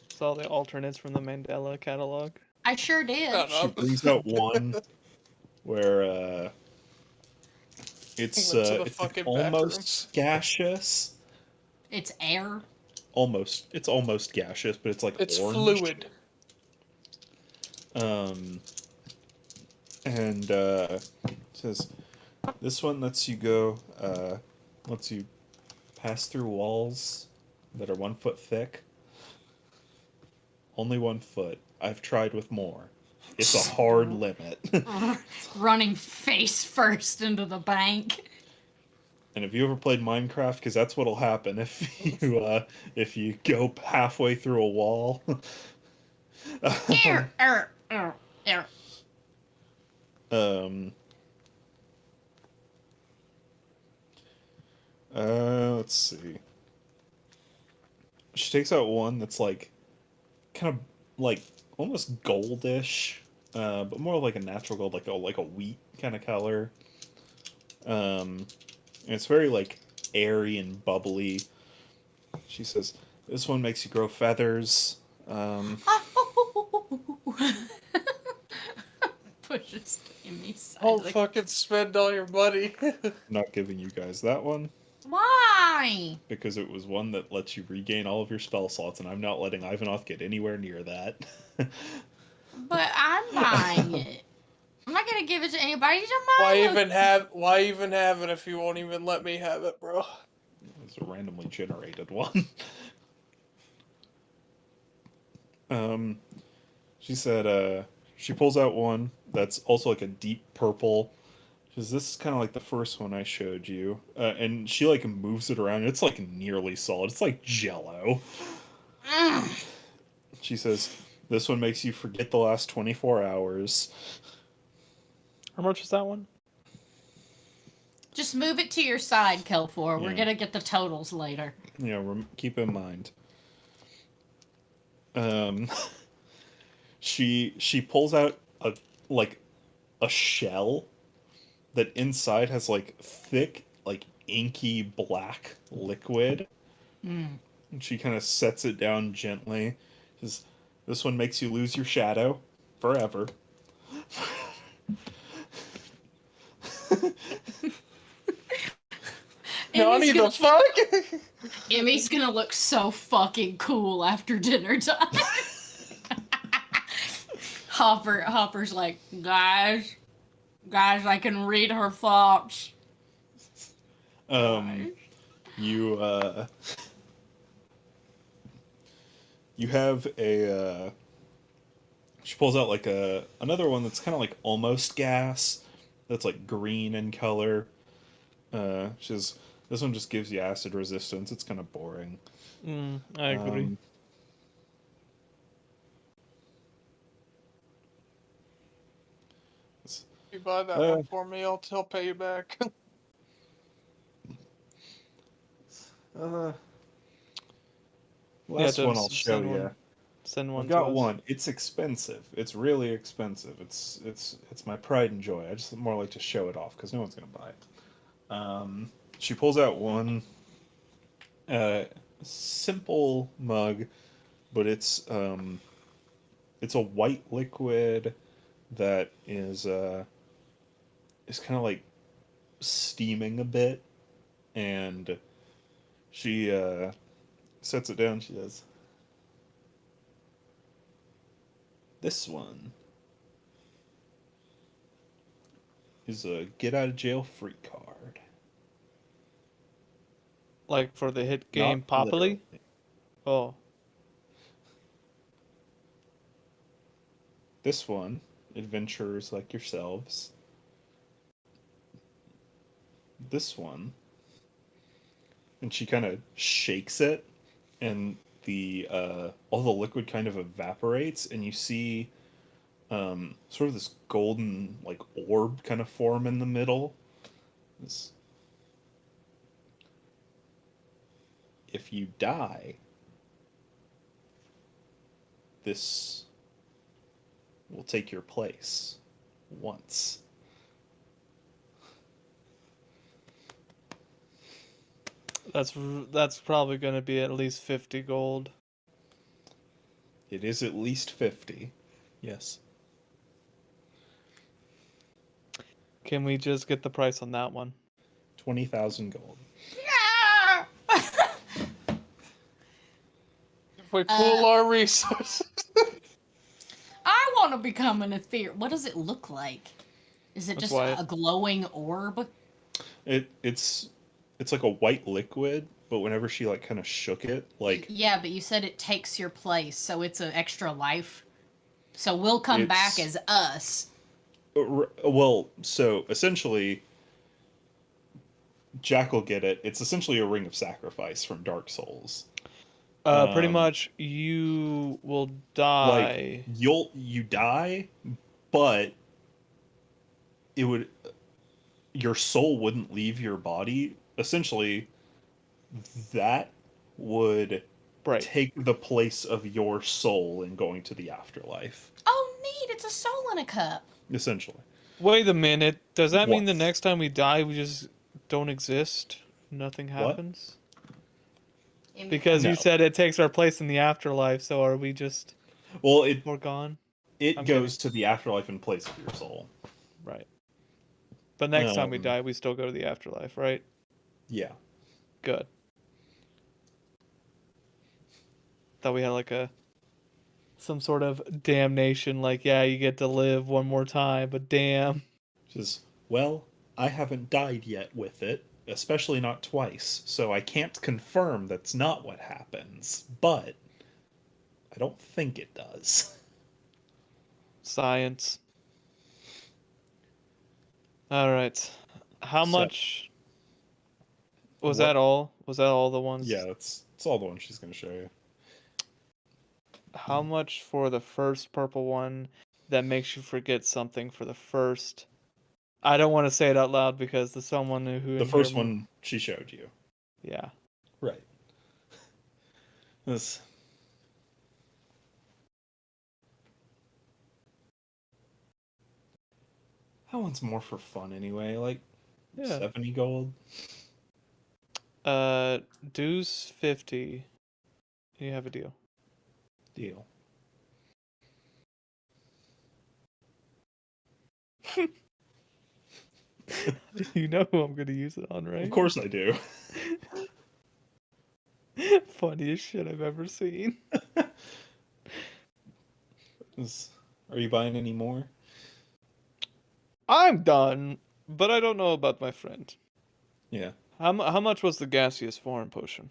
Saw the alternates from the Mandela catalog. I sure did. Shut She up. brings out one where it's Went to the it's like fucking almost bathrooms. gaseous. It's air. It's almost gaseous, but it's like It's orange. fluid. And says this one lets you pass through walls that are 1 foot thick. Only 1 foot. I've tried with more. It's a hard limit. Running face first into the bank. And have you ever played Minecraft? Because that's what'll happen if you go halfway through a wall. Air, air, air, air. Let's see. She takes out one that's like kind of like almost goldish, but more like a natural gold, like a wheat kind of color. And it's very like airy and bubbly. She says, "This one makes you grow feathers." Pushes to Emmy's side. Don't like, fucking spend all your money. Not giving you guys that one why? because it was one that lets you regain all of your spell slots, and I'm not letting Ivanoth get anywhere near that. But I'm buying it. I'm not gonna give it to anybody. Just Why mine. even have it if you won't even let me have it, bro? It's a randomly generated one. She said, she pulls out one that's also like a deep purple. She says, this is kind of like the first one I showed you. And she like moves it around. It's like nearly solid. It's like Jello. She says, this one makes you forget the last 24 hours. How much was that one? Just move it to your side, Kelfor. We're Yeah. gonna get the totals later. You know, keep in mind. She pulls out a shell that inside has like thick, like inky black liquid. And she kind of sets it down gently. Says, this one makes you lose your shadow forever. Johnny, the fuck? Emmy's gonna look so fucking cool after dinner time. Hopper's like, guys, I can read her thoughts. You you have a she pulls out like another one that's kind of like almost gas, that's like green in color. She says, this one just gives you acid resistance. It's kind of boring. I agree. You buy that one for me, I'll pay you back. Last one I'll just show send you. one. Send one. I've got to us. one. It's expensive. It's really expensive. It's my pride and joy. I just more like to show it off because no one's gonna buy it. She pulls out one simple mug, but it's a white liquid that is kind of like steaming a bit, and she sets it down. She says, this one is a get out of jail free card. Like for the hit game Not Poppily? literally. Oh. This one, adventurers like yourselves. This one, and she kind of shakes it, and the all the liquid kind of evaporates, and you see sort of this golden like orb kind of form in the middle. if you die, this will take your place once. That's probably gonna be at least 50 gold. It is at least 50. Yes. Can we just get the price on that one? 20,000 gold. Yeah! If we pool our resources. I want to become an ethereal. What does it look like? Is it That's just why- a glowing orb? It's like a white liquid, but whenever she like kind of shook it, like Yeah, but you said it takes your place, so it's an extra life. So we'll come back It's- as us. well, so essentially Jack will get it. It's essentially a ring of sacrifice from Dark Souls. Pretty Um, much, you will Like die. you die, but your soul wouldn't leave your body. Essentially, that would Right. take the place of your soul in going to the afterlife. Oh, neat! It's a soul in a cup. Essentially. Wait a minute. Does that mean the What? next time we die, we just don't exist? Nothing What? happens? Because No. you said it takes our place in the afterlife, so are we just Well, we're gone? it I'm goes to the afterlife in place of your soul. Right. But next time we Um, die, we still go to the afterlife, right? Yeah. Good. Thought we had like some sort of damnation, like, yeah, you get to live one more time, but damn. Says, well, I haven't died yet with it, especially not twice, so I can't confirm that's not what happens, but I don't think it does. Science. Alright. How So- much was What? that all? Was that all the ones? Yeah, it's all the one she's going to show you. How much for the first purple one that makes you forget something for the first? I don't want to say it out loud because there's someone who The in first here- one she showed you. Yeah. Right. This. That one's more for fun anyway, like Yeah. 70 gold. Dues 50. You have a deal. Deal. You know who I'm gonna use it on, right? Of course I do. Funniest shit I've ever seen. Are you buying any more? I'm done, but I don't know about my friend. Yeah. How much was the gaseous foreign potion?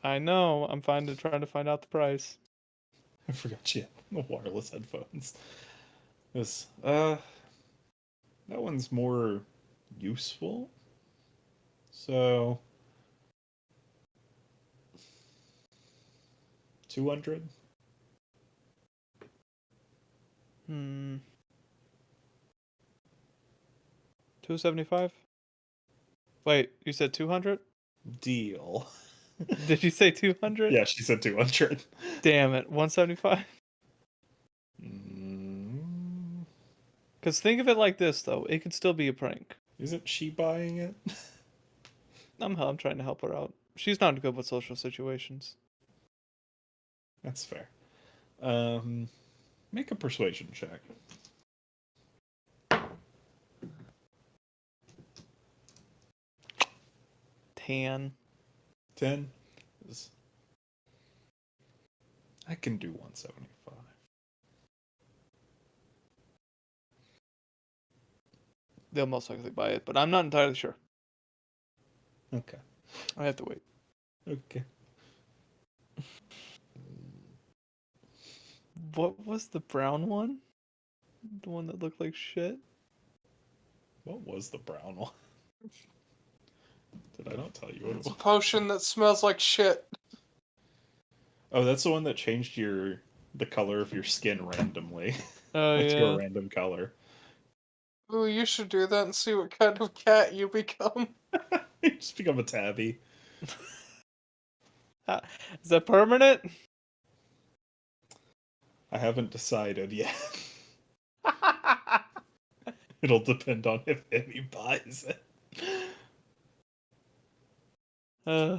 I know. I'm trying to find out the price. I forgot she had the wireless headphones. That one's more useful. So 200? 275? Wait, you said 200? Deal. Did you say 200? Yeah, she said 200. Damn it, 175? Mm, Because think of it like this, though. It could still be a prank. isn't she buying it? I'm trying to help her out. She's not good with social situations. That's fair. Make a persuasion check. Tan. 10? I can do 175. They'll most likely buy it, but I'm not entirely sure. Okay. I have to wait. Okay. What was the brown one? The one that looked like shit? What was the brown one? Did I not tell you what it It's a was? potion that smells like shit. Oh, that's the one that changed the color of your skin randomly. Oh, To yeah. a random color. Ooh, you should do that and see what kind of cat you become. Just become a tabby. Is that permanent? I haven't decided yet. It'll depend on if Emmy buys it. uh,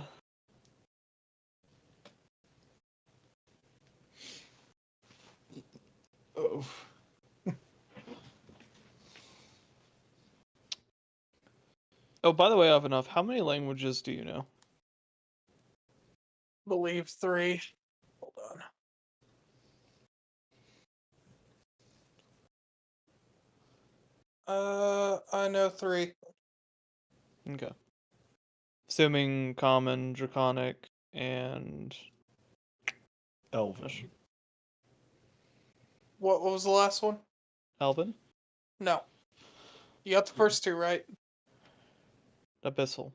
Oh. oh, by the way, Enough, how many languages do you know? Believe 3. Hold on. I know 3. Okay. Assuming Common, Draconic, and Elven. What was the last one? Elven? No. You got the first 2 right. Abyssal.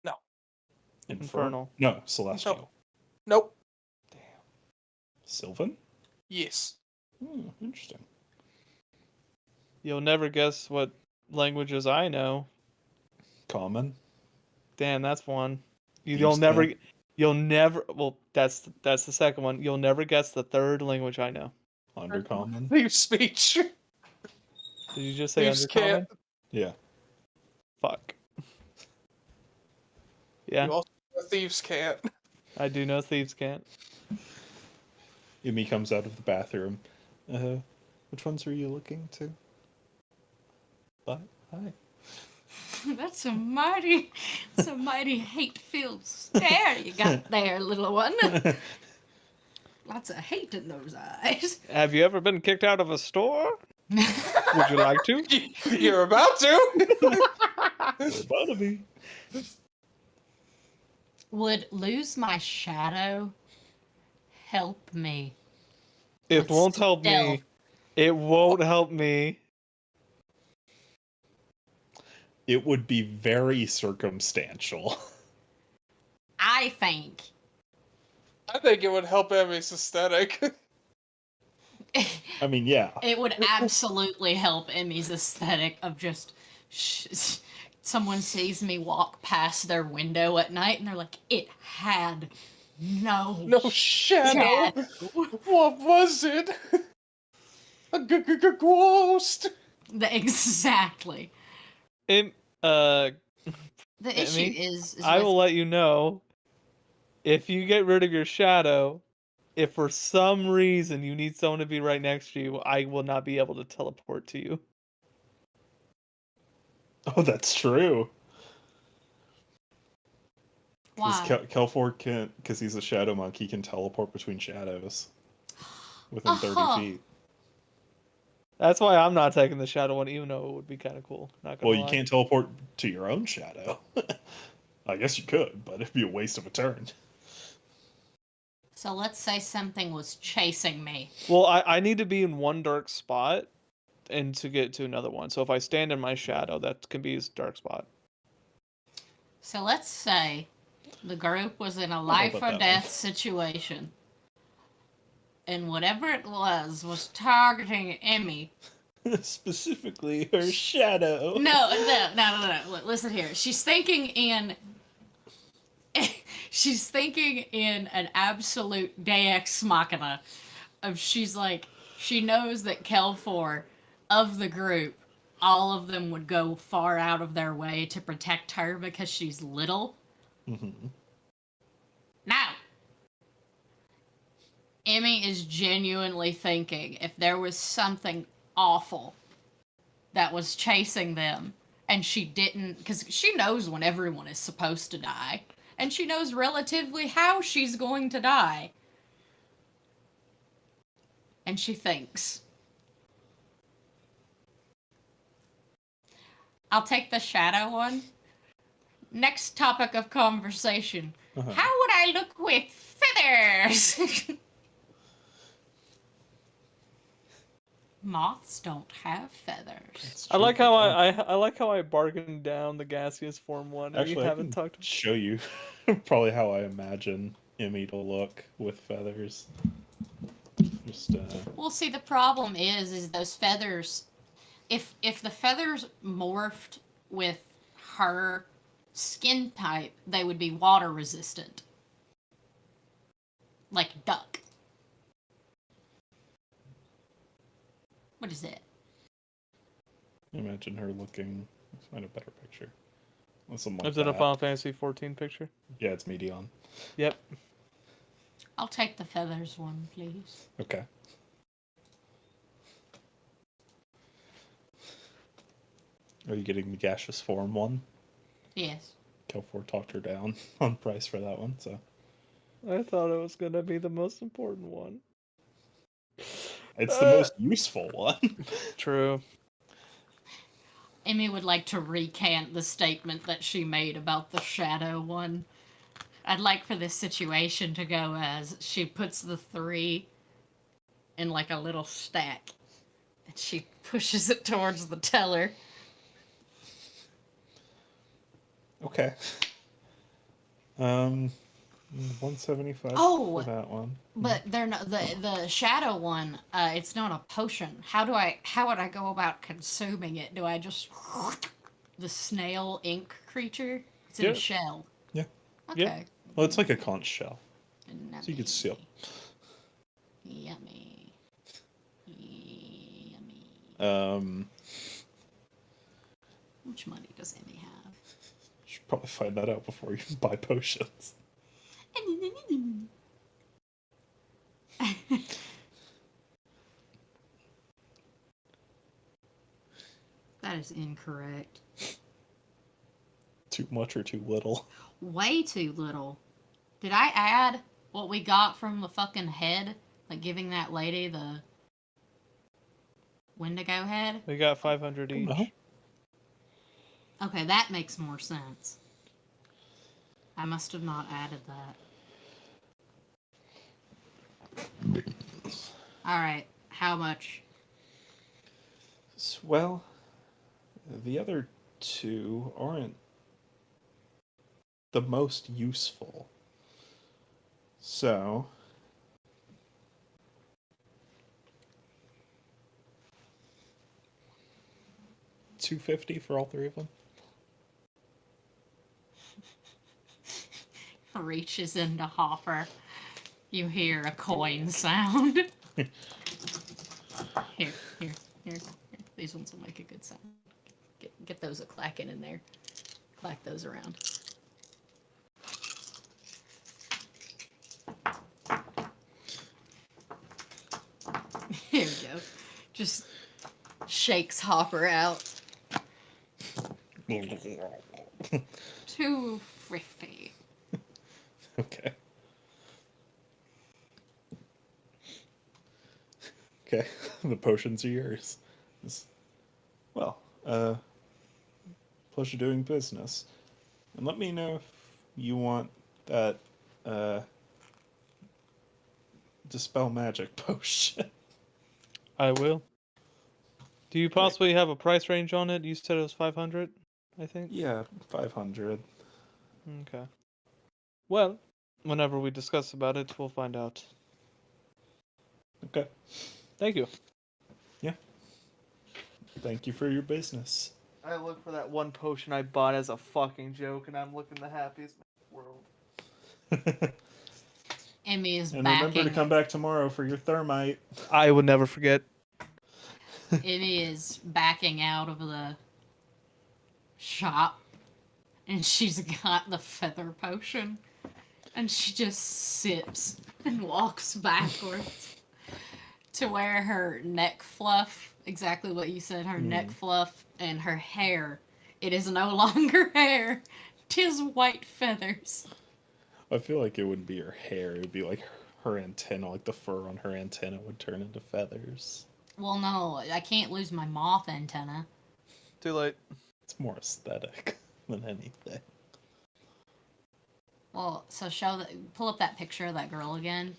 No. Infernal. No, Celestial. Nope. Damn. Sylvan? Yes. Interesting. You'll never guess what languages I know. Common? Damn, that's one. Thieves' You'll never. Cant? You'll never. Well, that's the second one. You'll never guess the third language I know. Undercommon? Thieves' speech. Did you just say Thieves' Undercommon? Cant. Yeah. Fuck. Yeah, You also know Thieves' Cant. I do know Thieves' Cant. Emmy comes out of the bathroom. Which ones are you looking to? But hi. That's a mighty hate-filled stare you got there, little one. Lots of hate in those eyes. Have you ever been kicked out of a store? Would you like to? You're about to. We're about to be. Would lose my shadow help me? It won't help me. Stealth. It won't help me. It would be very circumstantial. I think. I think it would help Emmy's aesthetic. I mean, yeah. It would absolutely help Emmy's aesthetic of just someone sees me walk past their window at night and they're like, it had no shadow. What was it? A ghost. Exactly. The The issue Emmy, is I with- will let you know if you get rid of your shadow. If for some reason you need someone to be right next to you, I will not be able to teleport to you. Oh, that's true. why? Kelfor can, because he's a shadow monk, he can teleport between shadows within 30 feet. That's why I'm not taking the shadow one, even though it would be kind of cool. Not gonna Well, lie. you can't teleport to your own shadow. I guess you could, but it'd be a waste of a turn. So let's say something was chasing me. Well, I need to be in one dark spot and to get to another one. So if I stand in my shadow, that can be his dark spot. So let's say the group was in a about life or that death one. situation. And whatever it was targeting Emmy. Specifically, her shadow. No. Listen here. She's thinking in an absolute Deus Machina. She knows that Kelfor, of the group, all of them would go far out of their way to protect her because she's little. Mm-hmm. Now, Emmy is genuinely thinking if there was something awful that was chasing them and she didn't, because she knows when everyone is supposed to die and she knows relatively how she's going to die. And she thinks, I'll take the shadow one. Next topic of conversation. Uh-huh. How would I look with feathers? Moths don't have feathers. It's I true, like how yeah. I like how I bargained down the gaseous form one. And Actually, you I haven't can talked. show you probably how I imagine Emmy to look with feathers. Just Well, see, the problem is those feathers. If the feathers morphed with her skin type, they would be water resistant. Like a duck. What is that? Imagine her looking. Let's find a better picture. Something like Is it a that. Final Fantasy 14 picture? Yeah, it's median. Yep. I'll take the feathers one, please. Okay. Are you getting the gaseous form one? Yes. Kelfor talked her down on price for that one, so I thought it was gonna be the most important one. it's the most useful one. True. Emmy would like to recant the statement that she made about the shadow one. I'd like for this situation to go as she puts the 3 in like a little stack and she pushes it towards the teller. Okay. 175 Oh, for that one. but they're not the shadow one. It's not a potion. How would I go about consuming it? Do I just the snail ink creature? It's in Yeah. a shell. Yeah. Okay. Well, it's like a conch shell, Yummy. so you could seal. Yummy. Yummy. How much money does Emmy have? You should probably find that out before you buy potions. That is incorrect. Too much or too little? Way too little. Did I add what we got from the fucking head? Like giving that lady the Wendigo head? We got 500 each. No. Okay, that makes more sense. I must have not added that. Alright, how much? Well, the other two aren't the most useful. So, $250 for all 3 of them. Reaches into Hopper. You hear a coin sound. Here. These ones will make a good sound. Get those a clacking in there. Clack those around. Here we go. Just shakes Hopper out. 250. Okay. Okay, the potions are yours. Well, pleasure doing business. And let me know if you want that, dispel magic potion. I will. Do you possibly have a price range on it? You said it was 500, I think? Yeah, 500. Okay. Well, whenever we discuss about it, we'll find out. Okay. Thank you. Thank you for your business. I look for that one potion I bought as a fucking joke, and I'm looking the happiest in the world. Emmy is And backing. remember to come back tomorrow for your thermite. I would never forget. Emmy is backing out of the shop, and she's got the feather potion, and she just sips and walks backwards to where her neck fluff, exactly what you said, her neck fluff and her hair, it is no longer hair, 'tis white feathers. I feel like it wouldn't be her hair. It would be like her antenna, like the fur on her antenna would turn into feathers. Well, no, I can't lose my moth antenna. Too late. It's more aesthetic than anything. Well, so pull up that picture of that girl again.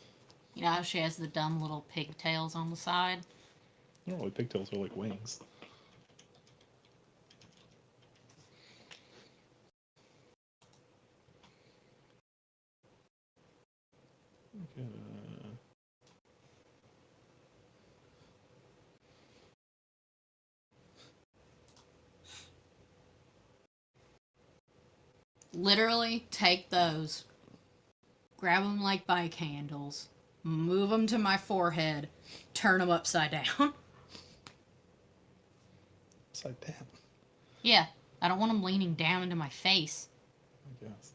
You know how she has the dumb little pigtails on the side? Normally pigtails are like wings. Okay. literally take those, grab them like bike handles, move them to my forehead, turn them upside down. Upside down, Yeah, I don't want them leaning down into my face. I guess.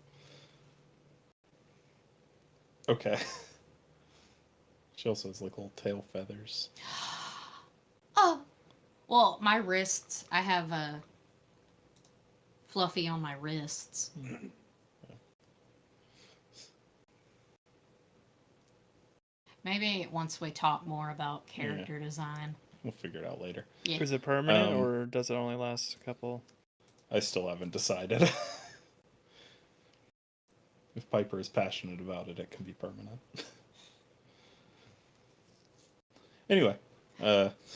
Okay. She also has like little tail feathers. Oh, well, my wrists. I have a fluffy on my wrists. Maybe once we talk more about character design. We'll figure it out later. Yeah. Is it permanent or does it only last a couple? I still haven't decided. If Piper is passionate about it, it can be permanent. Anyway,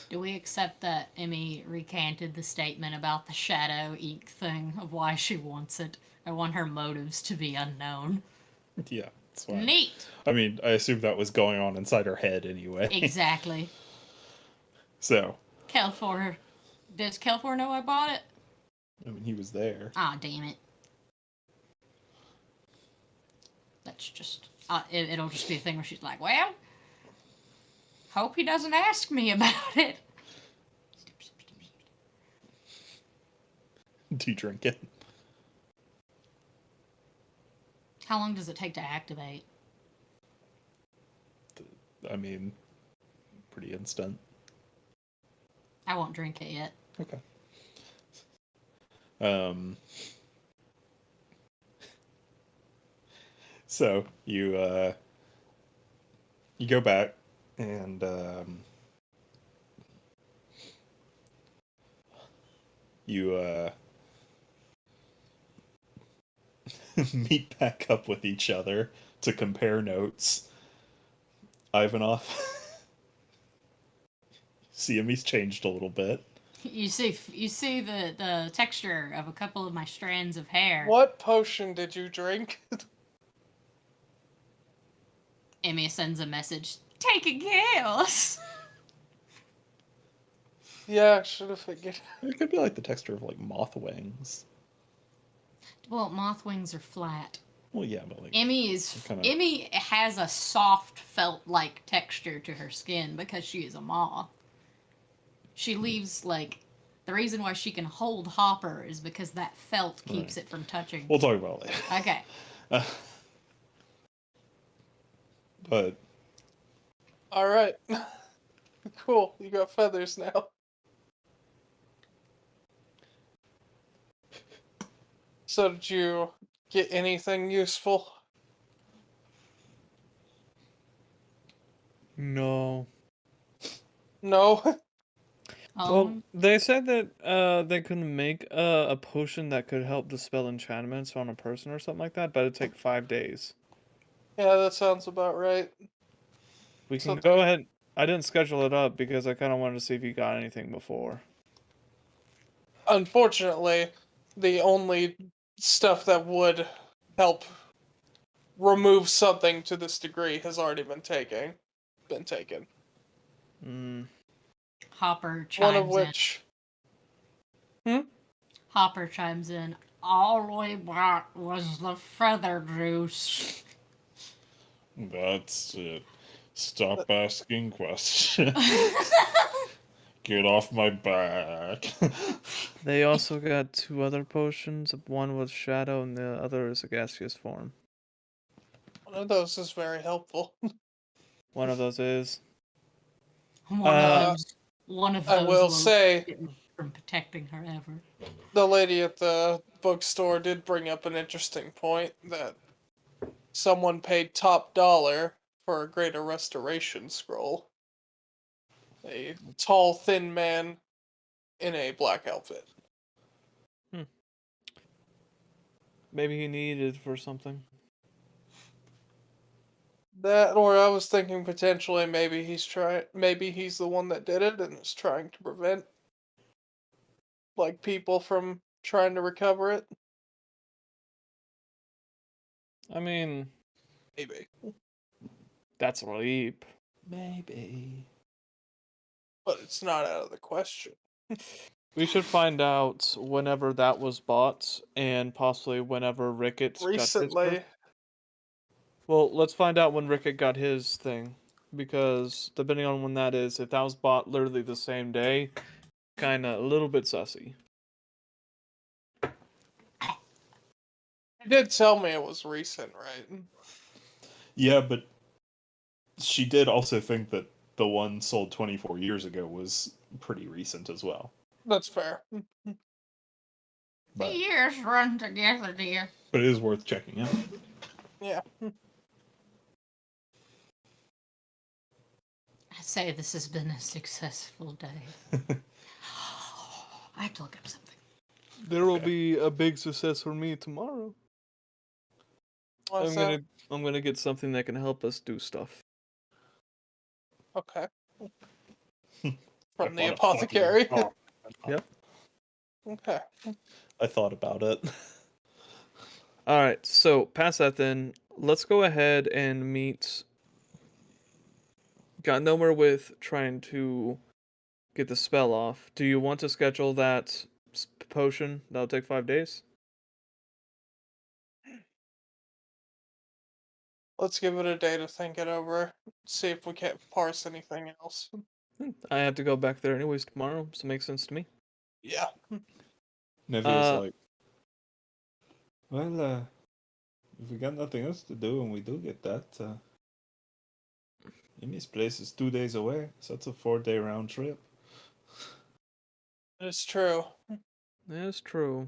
Do we accept that Emmy recanted the statement about the shadow ink thing of why she wants it? I want her motives to be unknown. yeah, that's fine. Neat. I mean, I assume that was going on inside her head anyway. Exactly. So, Kelfor. Does Kelfor know I bought it? I mean, he was there. Ah, damn it. That's just... it'll just be a thing where she's like, well, hope he doesn't ask me about it. Do you drink it? How long does it take to activate? I mean, pretty instant. I won't drink it yet. Okay. So you go back and you meet back up with each other to compare notes. Ivanov. See him, he's changed a little bit. You see the texture of a couple of my strands of hair. What potion did you drink? Emmy sends a message. Take a guess. Yeah, I should have figured. It could be like the texture of like moth wings. Well, moth wings are flat. Well, yeah, but like Emmy has a soft felt-like texture to her skin because she is a moth. She leaves like the reason why she can hold Hopper is because that felt keeps it from touching. we'll talk about it later. Okay. But All right. Cool. You got feathers now. So did you get anything useful? No. No. Well, they said that they couldn't make a potion that could help dispel enchantments on a person or something like that, but it'd take 5 days. Yeah, that sounds about right. We can So- go ahead. I didn't schedule it up because I kind of wanted to see if you got anything before. Unfortunately, the only stuff that would help remove something to this degree has already been taken. Hopper chimes One of which. in. Hopper chimes in. All we brought was the feather juice. that's it. Stop asking questions. Get off my back. They also got 2 other potions. One was shadow, and the other is a gaseous form. One of those is very helpful. One of those is. One of those I will will say, get me from protecting her ever. the lady at the bookstore did bring up an interesting point that someone paid top dollar for a greater restoration scroll. A tall, thin man in a black outfit. Maybe he needed for something. That, or I was thinking potentially maybe he's the one that did it and is trying to prevent like people from trying to recover it. I mean, Maybe. that's a leap. Maybe. But it's not out of the question. We should find out whenever that was bought, and possibly whenever Rickett got his Recently. first. Well, let's find out when Rickett got his thing, because depending on when that is, if that was bought literally the same day, kind of a little bit sussy. You did tell me it was recent, right? Yeah, but she did also think that the one sold 24 years ago was pretty recent as well. That's fair. The But years run together, dear. it is worth checking out. Yeah. I say this has been a successful day. I have to look up something. There will be a big success for me tomorrow. What's that? I'm gonna get something that can help us do stuff. Okay. I From the bought a fucking- apothecary. oh, Yep. Okay. I thought about it. All right, so past that, then let's go ahead and meet. Got nowhere with trying to get the spell off. Do you want to schedule that potion? That'll take 5 days. Let's give it a day to think it over. See if we can't parse anything else. I have to go back there anyways tomorrow, so it makes sense to me. Yeah. Nevia's like, well, if we got nothing else to do and we do get that, Amy's place is 2 days away, so that's a 4-day round trip. It's true. That's true.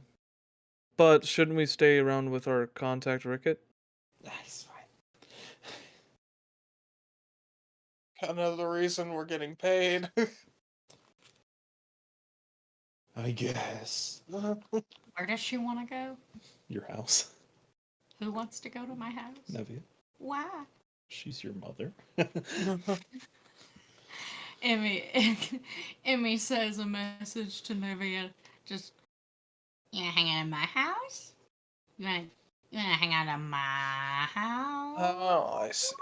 But shouldn't we stay around with our contact Rickett? That's fine. Kind of the reason we're getting paid. I guess. Where does she want to go? Your house, Who wants to go to my house? Nevia. Why? She's your mother. Emmy says a message to Nivea. Just, you wanna hang out in my house? You wanna hang out in my house? Oh, I see.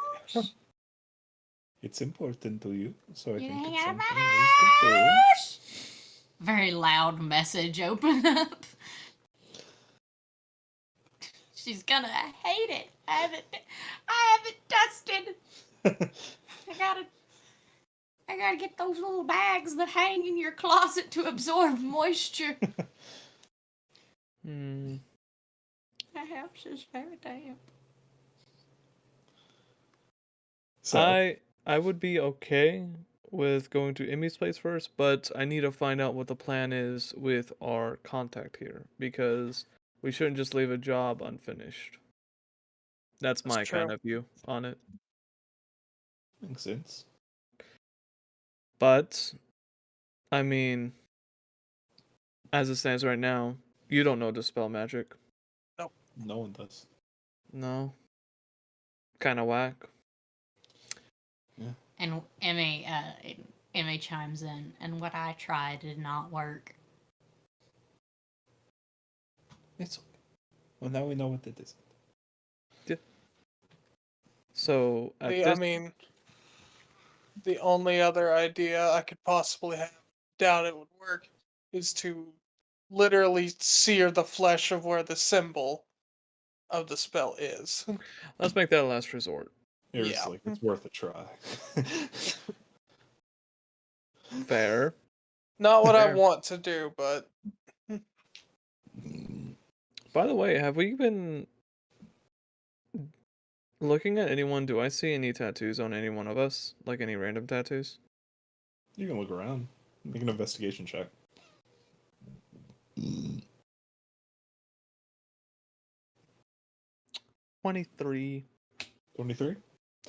It's important to you, so I You think hang it's out in my something we should do. house? Very loud message open up. She's gonna hate it. I haven't dusted. I gotta get those little bags that hang in your closet to absorb moisture. Hmm. My house is very damp. So, I would be okay with going to Emmy's place first, but I need to find out what the plan is with our contact here, because we shouldn't just leave a job unfinished. That's That's my true. kind of view on it. makes sense. But I mean, as it stands right now, you don't know dispel magic. No one does. No. Kind of whack. And Emmy chimes in, and what I tried did not work. It's okay. Well, now we know what it is. So at I this, mean, the only other idea I could possibly have, doubt it would work, is to literally sear the flesh of where the symbol of the spell is. let's make that a last resort. It's Yeah. like, it's worth a try. Fair. Not what I Fair. want to do, but By the way, have we been looking at anyone? Do I see any tattoos on any one of us? Like any random tattoos? You can look around. Make an investigation check. 23. 23?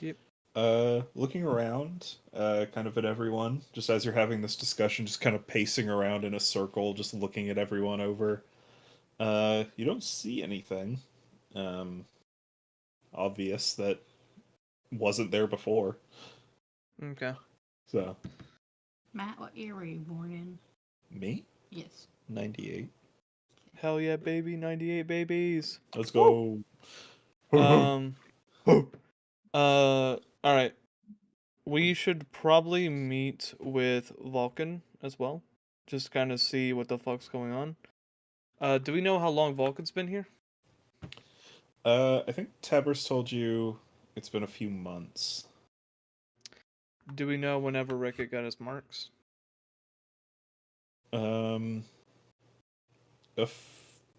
Yep. Looking around, kind of at everyone, just as you're having this discussion, just kind of pacing around in a circle, just looking at everyone over. You don't see anything, obvious that wasn't there before. Okay. So, Matt, what year were you born in? me? Yes. 98. Hell yeah, baby. 98 babies. Let's go. Alright. We should probably meet with Vulcan as well. just kind of see what the fuck's going on. Do we know how long Vulcan's been here? I think Taber's told you it's been a few months. Do we know whenever Rickett got his marks? Um,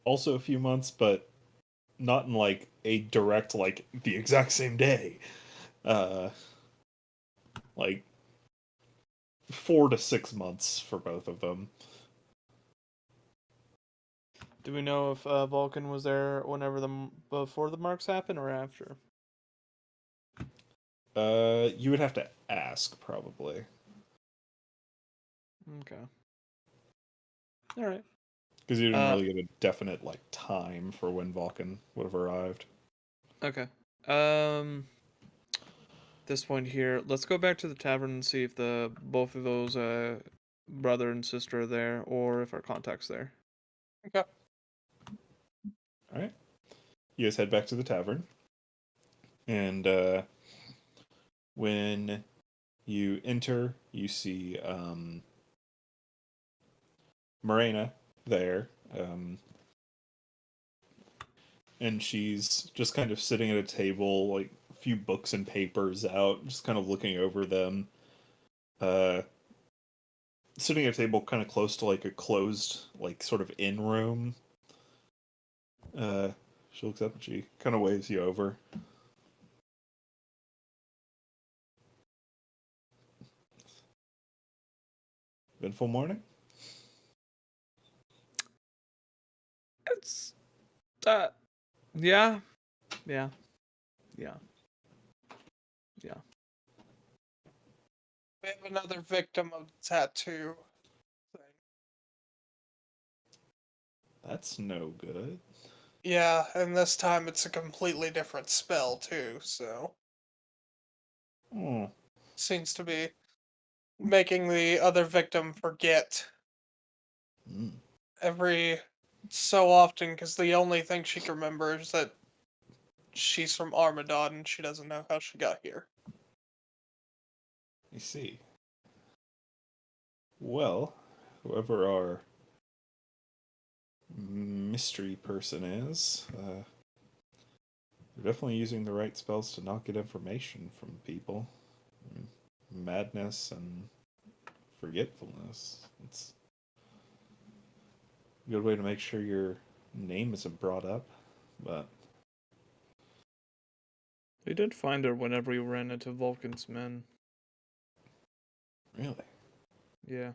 also a few months, but not in like a direct like the exact same day. Uh, like 4 to 6 months for both of them. Do we know if Vulcan was there whenever before the marks happened or after? You would have to ask probably. Okay. All right. Because you didn't really get a definite like time for when Vulcan would have arrived. Okay. This point here, let's go back to the tavern and see if the both of those brother and sister are there, or if our contact's there. Okay. All right. You guys head back to the tavern, and when you enter, you see Morena there, and she's just kind of sitting at a table, like a few books and papers out, just kind of looking over them. Sitting at a table kind of close to like a closed, like sort of inn room. She looks up and she kind of waves you over. Eventful morning? It's yeah. Yeah. Yeah. Yeah. We have another victim of the tattoo thing. That's no good. Yeah, and this time it's a completely different spell too, so Oh. seems to be making the other victim forget Mm. every so often because the only thing she can remember is that she's from Armadon and she doesn't know how she got here. I see. Well, whoever our mystery person is, they're definitely using the right spells to not get information from people. Madness and forgetfulness. It's a good way to make sure your name isn't brought up, but We did find her whenever we ran into Vulcan's men. really. Yeah.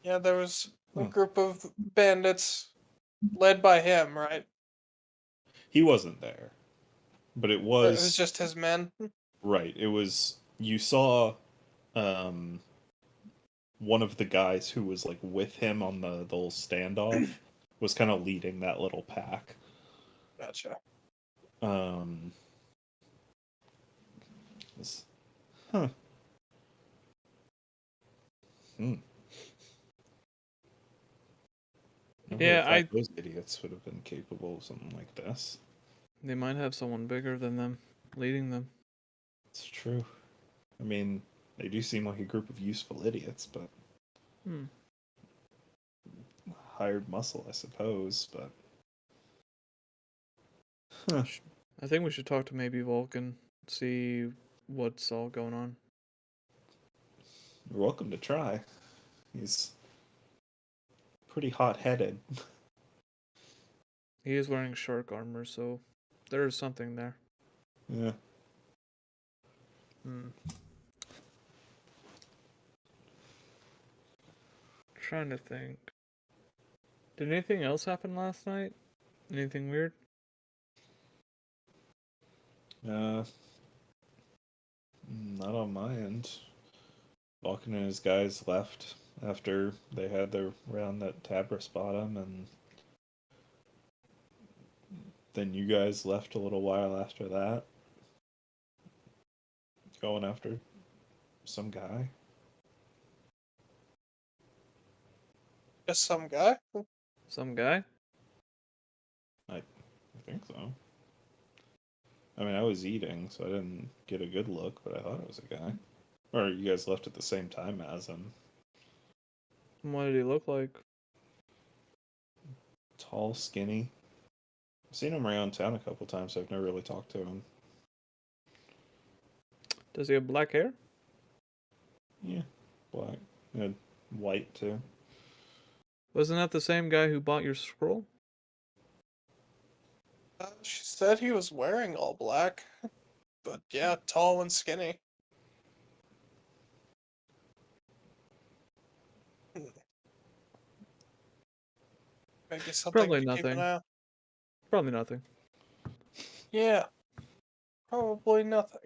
Yeah, there was a Huh. group of bandits led by him, right? He wasn't there, but it Or it was was just his men. right. It was you saw um one of the guys who was like with him on the little standoff was kind of leading that little pack. Gotcha. Um this- huh. Hmm. Never would Yeah, have thought those idiots would have been capable of something like this. they might have someone bigger than them leading them. It's true. I mean, they do seem like a group of useful idiots, but Hmm. hired muscle, I suppose. But huh. I think we should talk to maybe Vulcan, see what's all going on. You're welcome to try. He's pretty hot-headed. He is wearing shark armor, so there is something there. Yeah. Hmm. Trying to think. Did anything else happen last night? Anything weird? Not on my end. Vulcan and his guys left after they had their round that Tabra spot him, and then you guys left a little while after that, going after some guy. Just some guy. Some guy? I think so. I mean, I was eating, so I didn't get a good look, but I thought it was a guy. Or you guys left at the same time as him. What did he look like? Tall, skinny. I've seen him around town a couple times. I've never really talked to him. Does he have black hair? Yeah, black and white too. Wasn't that the same guy who bought your scroll? She said he was wearing all black, but yeah, tall and skinny. Maybe something Probably to keep an nothing. eye on. Probably nothing. Yeah, probably nothing.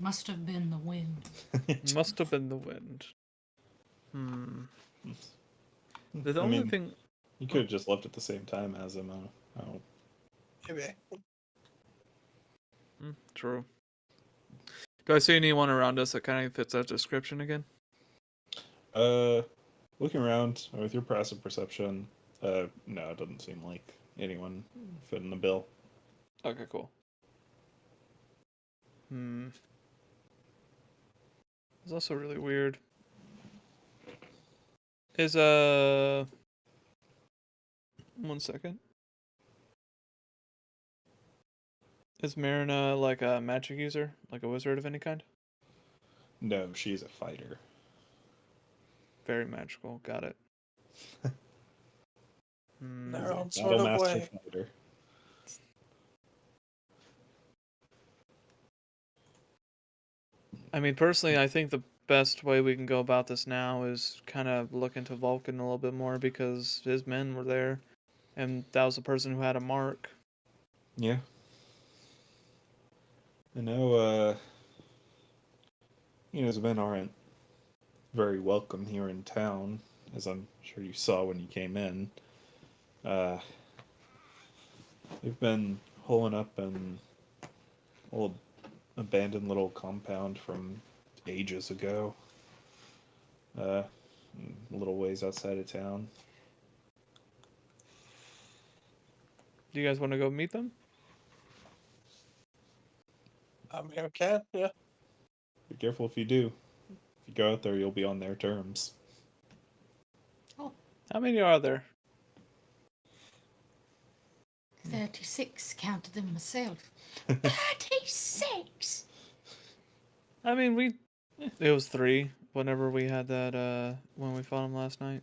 Must have been the wind. Must have been the wind. Hmm. The I only mean, thing. you could have just left at the same time as him. I don't. Maybe. True. Do I see anyone around us that kind of fits that description again? Looking around with your passive perception, no, it doesn't seem like anyone fit in the bill. Okay, cool. Hmm. It's also really weird. Is 1 second. Is Marina like a magic user, like a wizard of any kind? No, she's a fighter. Very magical. Got it. Hmm. Their own She's a sort of Battlemaster way. fighter. I mean, personally, I think the best way we can go about this now is kind of look into Vulcan a little bit more because his men were there, and that was the person who had a mark. Yeah. I know, his men aren't very welcome here in town, as I'm sure you saw when you came in. Uh, they've been holing up an old abandoned little compound from ages ago. A little ways outside of town. Do you guys want to go meet them? I mean, okay, yeah. Be careful if you do. If you go out there, you'll be on their terms. How many are there? 36, counted them myself. 36! I mean, it was 3 whenever we had that, when we fought them last night.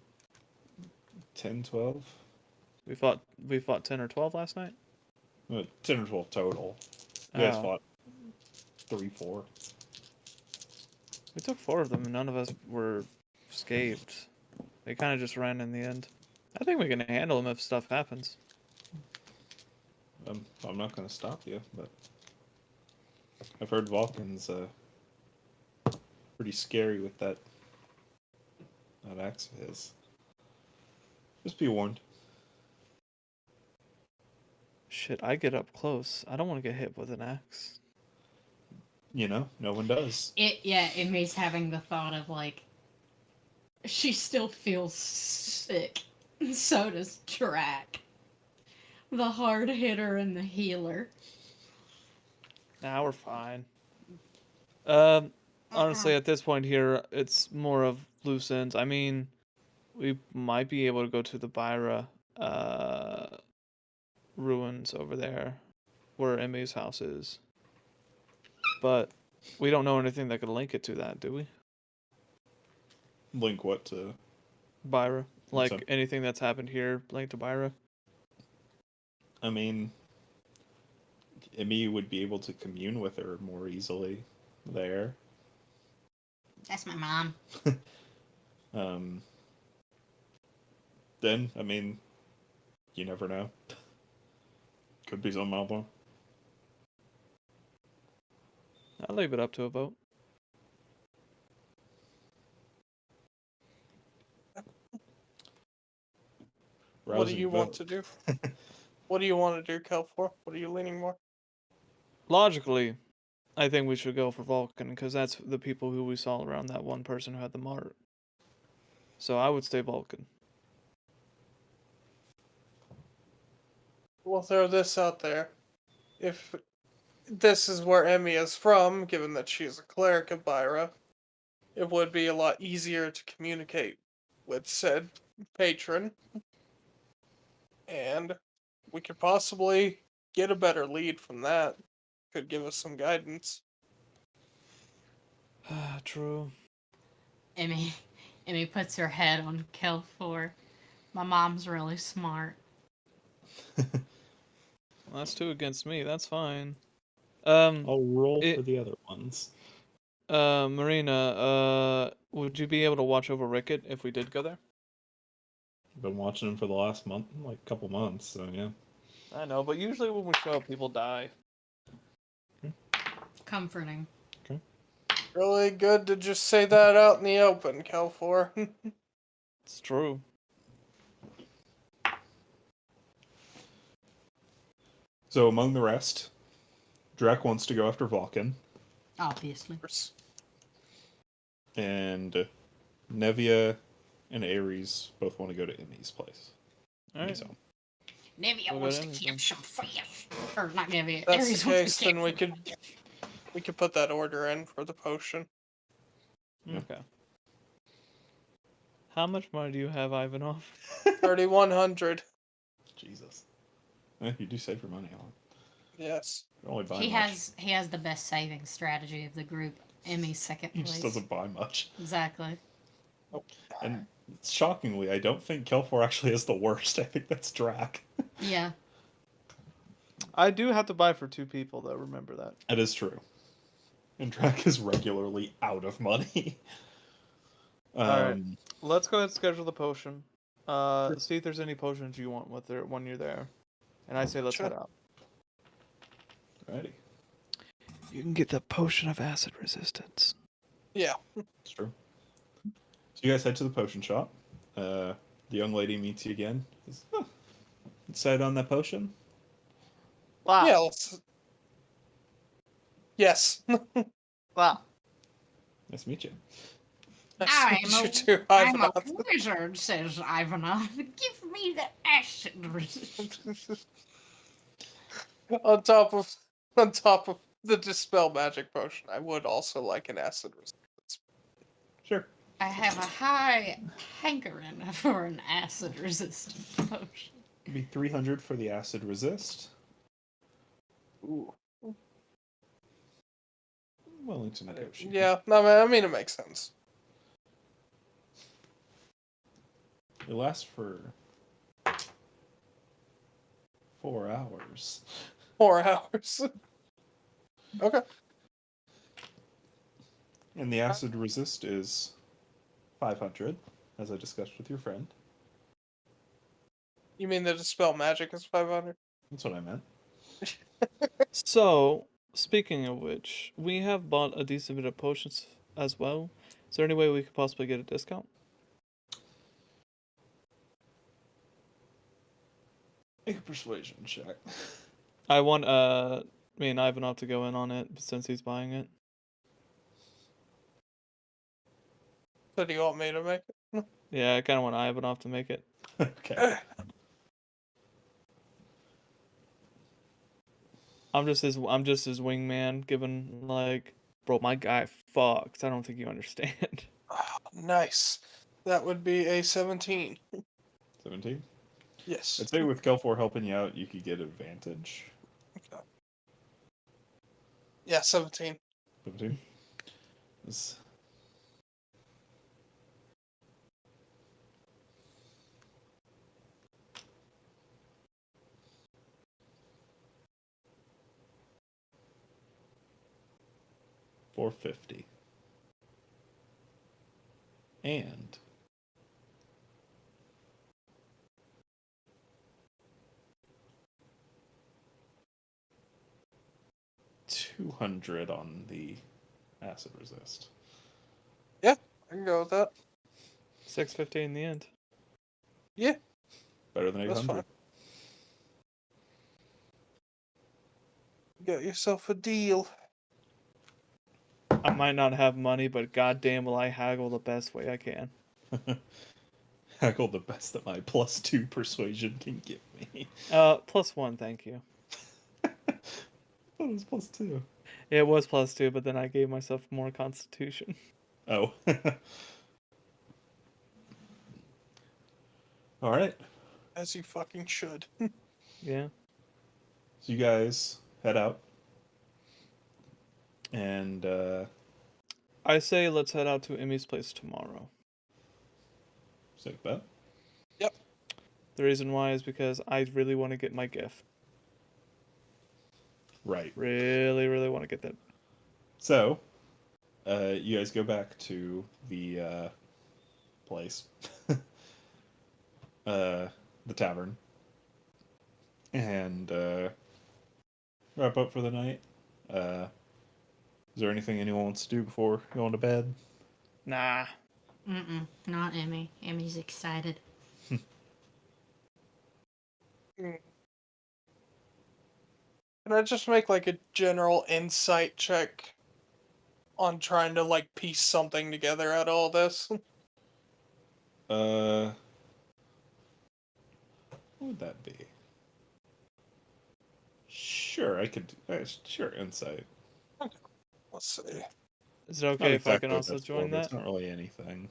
10, 12? We fought 10 or 12 last night? 10 or 12 total. You guys Oh. fought 3, 4. We took 4 of them and none of us were scathed. They kind of just ran in the end. I think we can handle them if stuff happens. I'm not going to stop you, but I've heard Vulcan's pretty scary with that axe of his. Just be warned. Shit, I get up close. I don't want to get hit with an axe. No one does. It makes having the thought of, like, she still feels sick. And so does Drac. The hard hitter and the healer. Nah, we're fine. Honestly, at this point here, it's more of loose ends. I mean, we might be able to go to the Byra ruins over there, where Emmy's house is. But we don't know anything that could link it to that, do we? Link what to? Byra. Like So- anything that's happened here linked to Byra. I mean, Emmy would be able to commune with her more easily there. That's my mom. Then, I mean, you never know. Could be something out there. I'll leave it up to a vote. What do Rousing you vote. want to do? What do you want to do, Kelfor? What are you leaning more? Logically, I think we should go for Vulcan because that's the people who we saw around that one person who had the mark. So I would say Vulcan. We'll throw this out there. If this is where Emmy is from, given that she's a cleric of Byra, it would be a lot easier to communicate with said patron. And we could possibly get a better lead from that. Could give us some guidance. True. Emmy puts her head on Kelfor. My mom's really smart. Well, that's 2 against me. That's fine. I'll roll it- for the other ones. Marina, would you be able to watch over Rickett if we did go there? I've been watching them for the last month, like couple months. So yeah. I know, but usually when we show up, people die. Comforting. Really good to just say that out in the open, Kelfor. It's true. So among the rest, Drek wants to go after Vulcan, Obviously. and Nevia and Ares both want to go to Emmy's place. All right. Emmy's home. Nevia What wants about to anything? keep some fish. Or not Nevia. That's Ares the wants case, to then keep we could put that order in for the potion. Okay. How much money do you have, Ivanov? 3,100. Jesus. You do save your money on. Yes. You only buy He much. has the best saving strategy of the group. Emmy's second He place. just doesn't buy much. Exactly. And shockingly, I don't think Kelfor actually is the worst. I think that's Drac. Yeah. I do have to buy for 2 people, though. Remember that. That is true. And Drac is regularly out of money. Alright. Let's go ahead and schedule the potion. See if there's any potions you want when you're there. And I say let's Sure. head out. Alrighty. You can get the potion of acid resistance. Yeah. It's true. So you guys head to the potion shop. The young lady meets you again. Says, "Oh, decide on that potion?" Wow. Yeah, let's... Yes. Wow. Nice to meet you. You too, I'm a Ivanov. wizard, says Ivanov. Give me the acid resistance. on top of the dispel magic potion, I would also like an acid resistance. Sure. I have a high hankering for an acid resistant potion. It'd be 300 for the acid resist. Ooh. Willing to negotiate. Yeah, no, I mean it makes sense. It lasts for 4 hours. 4 hours. Okay. And the acid resist is 500, as I discussed with your friend. You mean the dispel magic is 500? That's what I meant. So, speaking of which, we have bought a decent bit of potions as well. Is there any way we could possibly get a discount? Make a persuasion check. I want me and Ivanov to go in on it since he's buying it. So do you want me to make it? Yeah, I kind of want Ivanov to make it. Okay. I'm just his wingman, given like, bro, my guy fucks. I don't think you understand. Nice. That would be a 17. 17? Yes. I'd say with Kelfor helping you out, you could get advantage. Okay. Yeah, 17. 17? This... $450. And $200 on the acid resist. I can go with that. 650 in the end. Yeah, Better than 800. that's fine. Get yourself a deal. I might not have money, but goddamn will I haggle the best way I can. Haggle the best that my +2 persuasion can give me. +1, thank you. I thought it was +2. It was +2, but then I gave myself more constitution. Oh. All right. As you fucking should. Yeah. So you guys head out, and I say let's head out to Emmy's place tomorrow. sick bet. Yep. The reason why is because I really want to get my gift. Right. Really, really want to get that. So, you guys go back to the place, the tavern, and wrap up for the night. Uh, is there anything anyone wants to do before going to bed? Nah. Not Emmy. Emmy's excited. Can I just make like a general insight check on trying to like piece something together out of all this? What would that be? Sure, I could. Sure, insight. Let's see. Is it Not okay if I exactly can what also that's for, join but that? it's not really anything.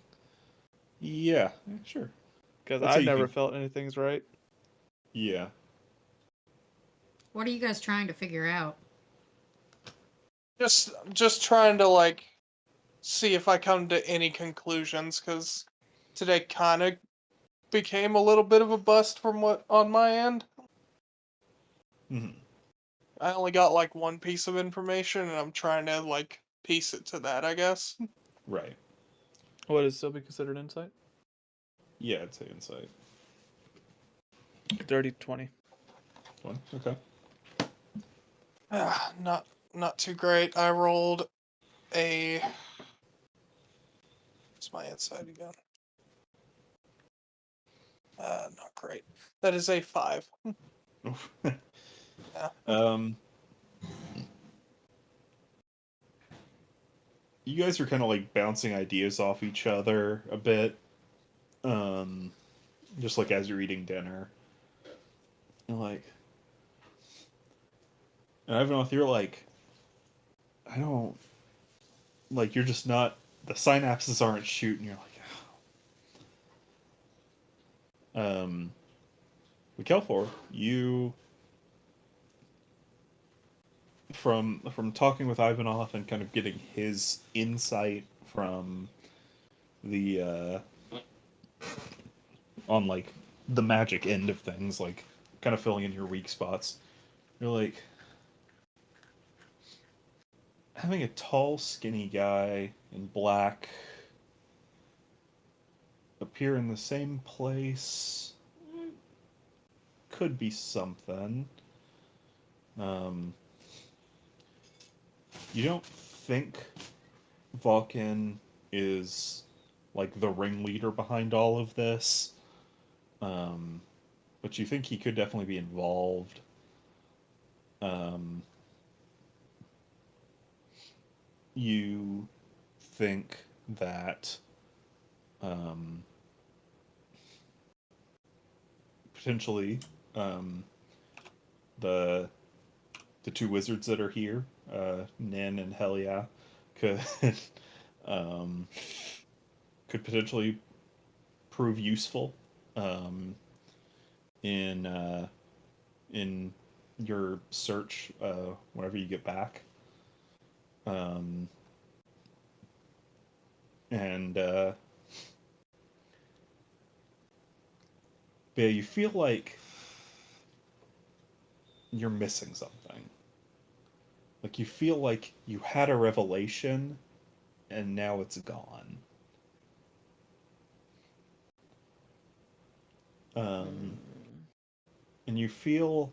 Yeah, sure. Because That's how I've you never can- felt anything's right. Yeah. What are you guys trying to figure out? Just trying to like see if I come to any conclusions, because today kind of became a little bit of a bust from what on my end. hmm I only got like one piece of information, and I'm trying to like piece it to that, I guess. Right. What is still be considered insight? Yeah, I'd say insight. Dirty 20. One. Okay. Not too great. I rolled a. What's my insight again? Not great. That is a 5. Oof. Yeah. um, you guys are kind of like bouncing ideas off each other a bit. Um, just like as you're eating dinner. And like, and I don't know if you're like, I don't like you're just not the synapses aren't shooting. You're like, Kelfor, you from talking with Ivanov and kind of getting his insight from the on like the magic end of things, like kind of filling in your weak spots. You're like having a tall, skinny guy in black appear in the same place could be something. Um, you don't think Vulcan is like the ringleader behind all of this, um, but you think he could definitely be involved. Um, you think that um, potentially um, the the two wizards that are here, Nin and Helia, could um, could potentially prove useful um, in in your search whenever you get back. Um, and but yeah, you feel like you're missing something. Like you feel like you had a revelation and now it's gone. Um, and you feel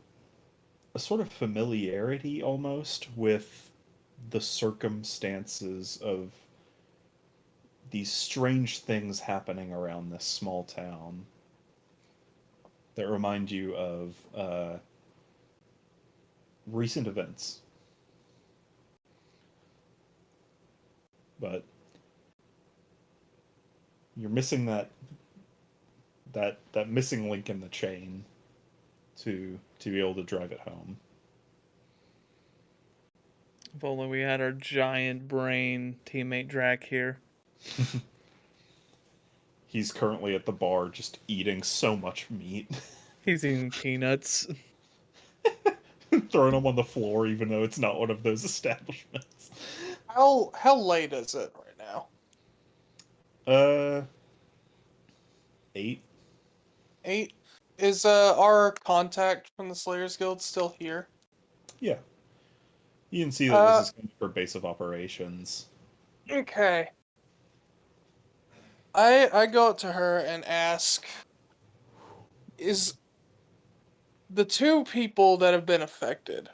a sort of familiarity almost with the circumstances of these strange things happening around this small town that remind you of recent events. But you're missing that missing link in the chain to be able to drive it home. If only we had our giant brain teammate Drac here. He's currently at the bar just eating so much meat. He's eating peanuts. Throwing them on the floor even though it's not one of those establishments. How late is it right now? 8? 8? Is our contact from the Slayers Guild still here? Yeah. You can see that this is kind of her base of operations. Okay. I go up to her and ask, is the two people that have been affected,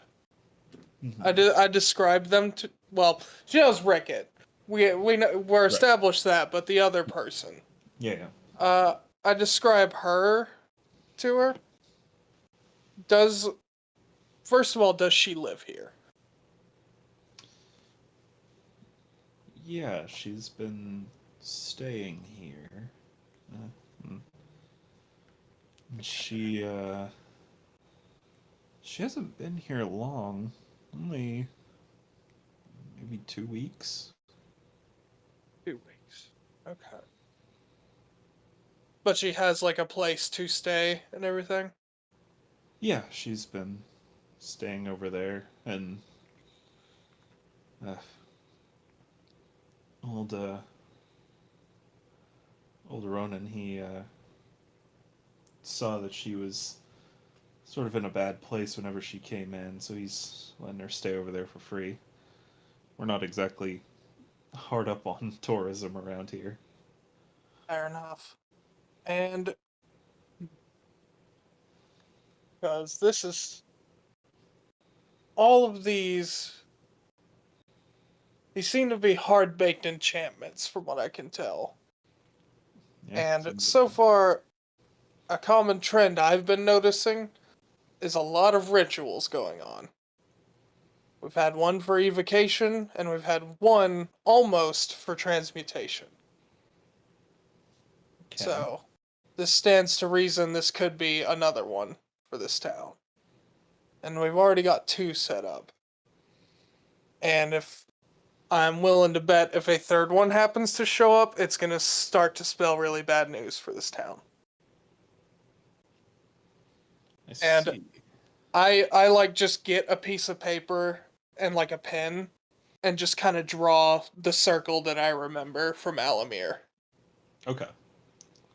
I described them to, well, she knows Rickett. We're established that, but the other person. Yeah. I describe her to her. First of all, does she live here? Yeah, she's been staying here. Hmm. She hasn't been here long. Only maybe 2 weeks. 2 weeks. Okay. But she has like a place to stay and everything? Yeah, she's been staying over there, and uh, old old Ronan, he saw that she was sort of in a bad place whenever she came in, so he's letting her stay over there for free. We're not exactly hard up on tourism around here. Fair enough. And because this is all of these seem to be hard-baked enchantments from what I can tell. Yeah, And so far, a common trend I've been noticing is a lot of rituals going on. We've had one for evocation, and we've had one almost for transmutation. okay. So, this stands to reason this could be another one for this town. And we've already got 2 set up. And if I'm willing to bet if a third one happens to show up, it's going to start to spell really bad news for this town. I And see. I like just get a piece of paper and like a pen and just kind of draw the circle that I remember from Alamir. Okay.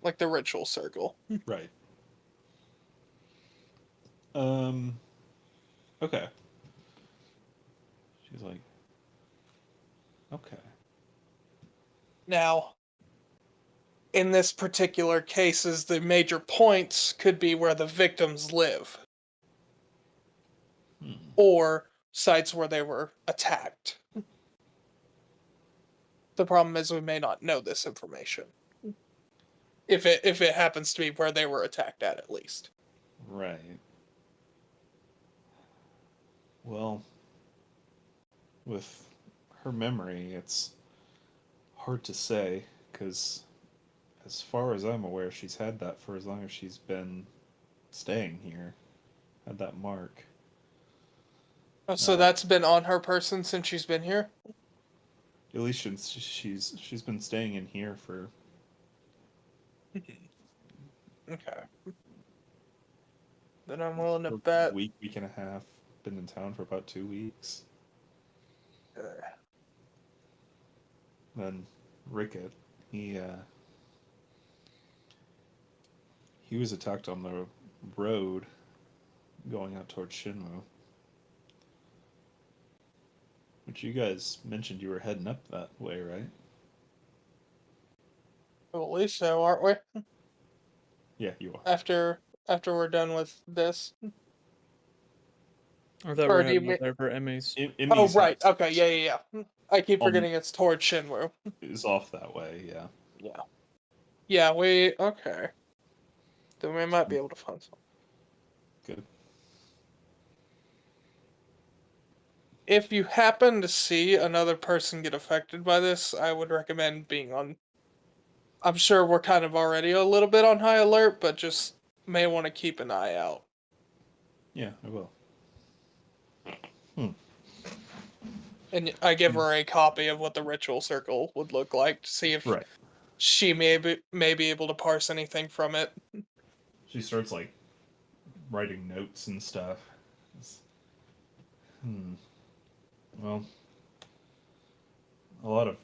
Like the ritual circle. Right. Okay. She's like, okay. Now, in this particular cases, the major points could be where the victims live. Or sites where they were attacked. The problem is we may not know this information. If it happens to be where they were attacked at least. Right. Well, with her memory, it's hard to say, because as far as I'm aware, she's had that for as long as she's been staying here. Had that mark. So that's been on her person since she's been here? At least since she's been staying in here for Okay. Then I'm willing to a bet. week and a half. Been in town for about 2 weeks. Then Rickett, he was attacked on the road going out towards Shinmu. Which you guys mentioned you were heading up that way, right? Well, at least so, aren't we? Yeah, you are. After we're done with this. I thought we Or were do you heading mean- up there for Emmys. Oh, right. Okay, yeah. I keep On- forgetting it's towards Shinwu. Is off that way, yeah. Yeah. Yeah, okay. Then we might be able to find something. Good. If you happen to see another person get affected by this, I would recommend being on... I'm sure we're kind of already a little bit on high alert, but just may want to keep an eye out. Yeah, I will. And I give her a copy of what the ritual circle would look like to see if Right. she may be able to parse anything from it. She starts like writing notes and stuff. Hmm. Well, a lot of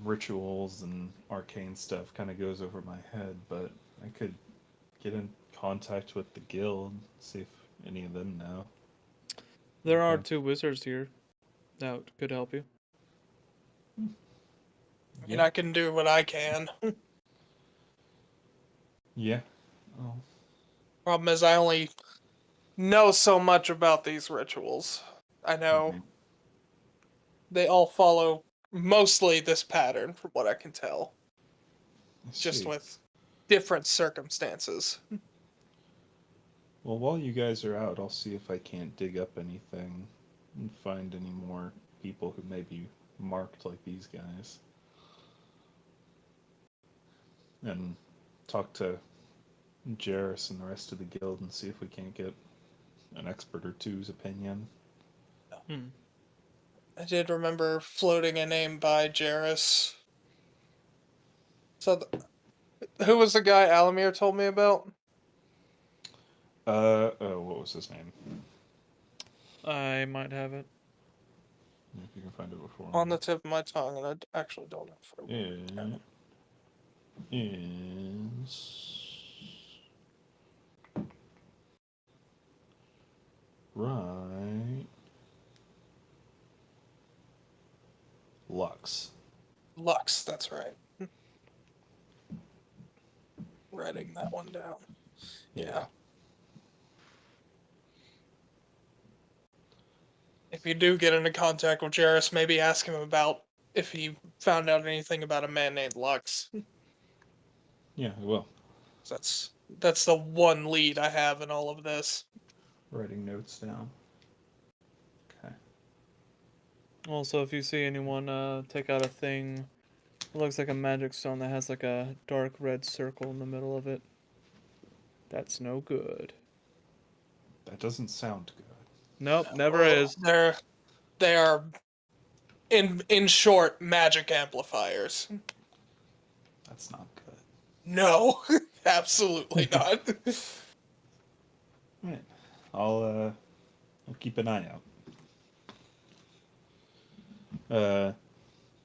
rituals and arcane stuff kind of goes over my head, but I could get in contact with the guild, see if any of them know. There are Okay. 2 wizards here that could help you. I mean, I can do what I can. Yeah. Oh. Problem is, I only know so much about these rituals. I know Mhm. they all follow mostly this pattern, from what I can tell, I just see. with different circumstances. Well, while you guys are out, I'll see if I can't dig up anything and find any more people who may be marked like these guys. And talk to Jarrus and the rest of the guild and see if we can't get an expert or two's opinion. Hmm. I did remember floating a name by Jarrus. So, who was the guy Alamir told me about? Oh, what was his name? I might have it. If you can find it before On me. the tip of my tongue, and I actually don't know if I It is right. Lux. Lux, that's right. Writing that one down. Yeah. If you do get into contact with Jarrus, maybe ask him about if he found out anything about a man named Lux. Yeah, I will. That's the one lead I have in all of this. Writing notes down. Okay. Also, if you see anyone take out a thing, it looks like a magic stone that has like a dark red circle in the middle of it. That's no good. That doesn't sound good. Nope, never Oh, is. they are in short magic amplifiers. That's not good. No, absolutely not. Right. I'll keep an eye out.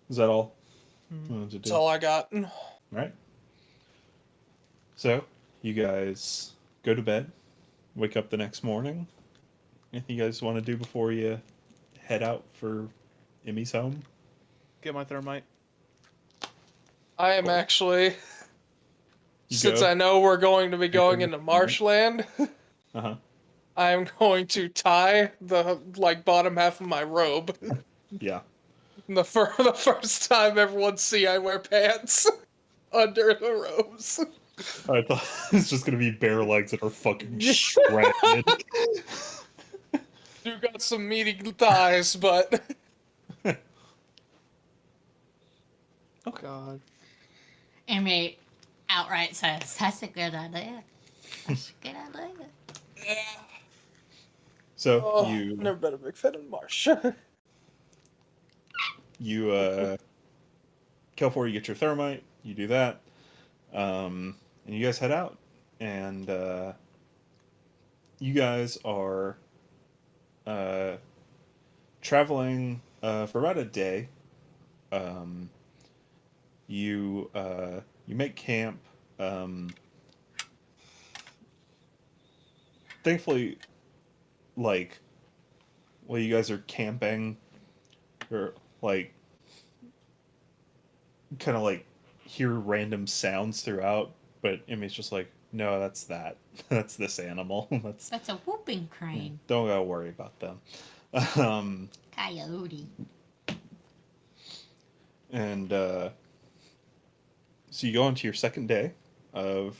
Is that all you wanted to That's do? all I got. Right. So, you guys go to bed, wake up the next morning. Anything you guys want to do before you head out for Emmy's home? Get my thermite. I am Cool. actually, You since go. I know we're going to be going Enter. into marshland, Uh-huh. I am going to tie the bottom half of my robe. Yeah. The first time everyone see I wear pants under the robes. I thought it's just gonna be bare legs that are fucking shredded. You got some meaty thighs, but Oh God. Emmy outright says, "That's a good idea. That's a good idea." yeah. So Oh, you never been a big fan of Marsh. kill for you get your thermite. You do that, and you guys head out, and you guys are uh, traveling for about a day. Um, you make camp. Um, thankfully, like while you guys are camping, or like kind of like hear random sounds throughout, but Emmy's just like, no, that's that. That's this animal. That's That's a whooping crane. don't gotta worry about them. Um, Coyote. and so you go into your second day of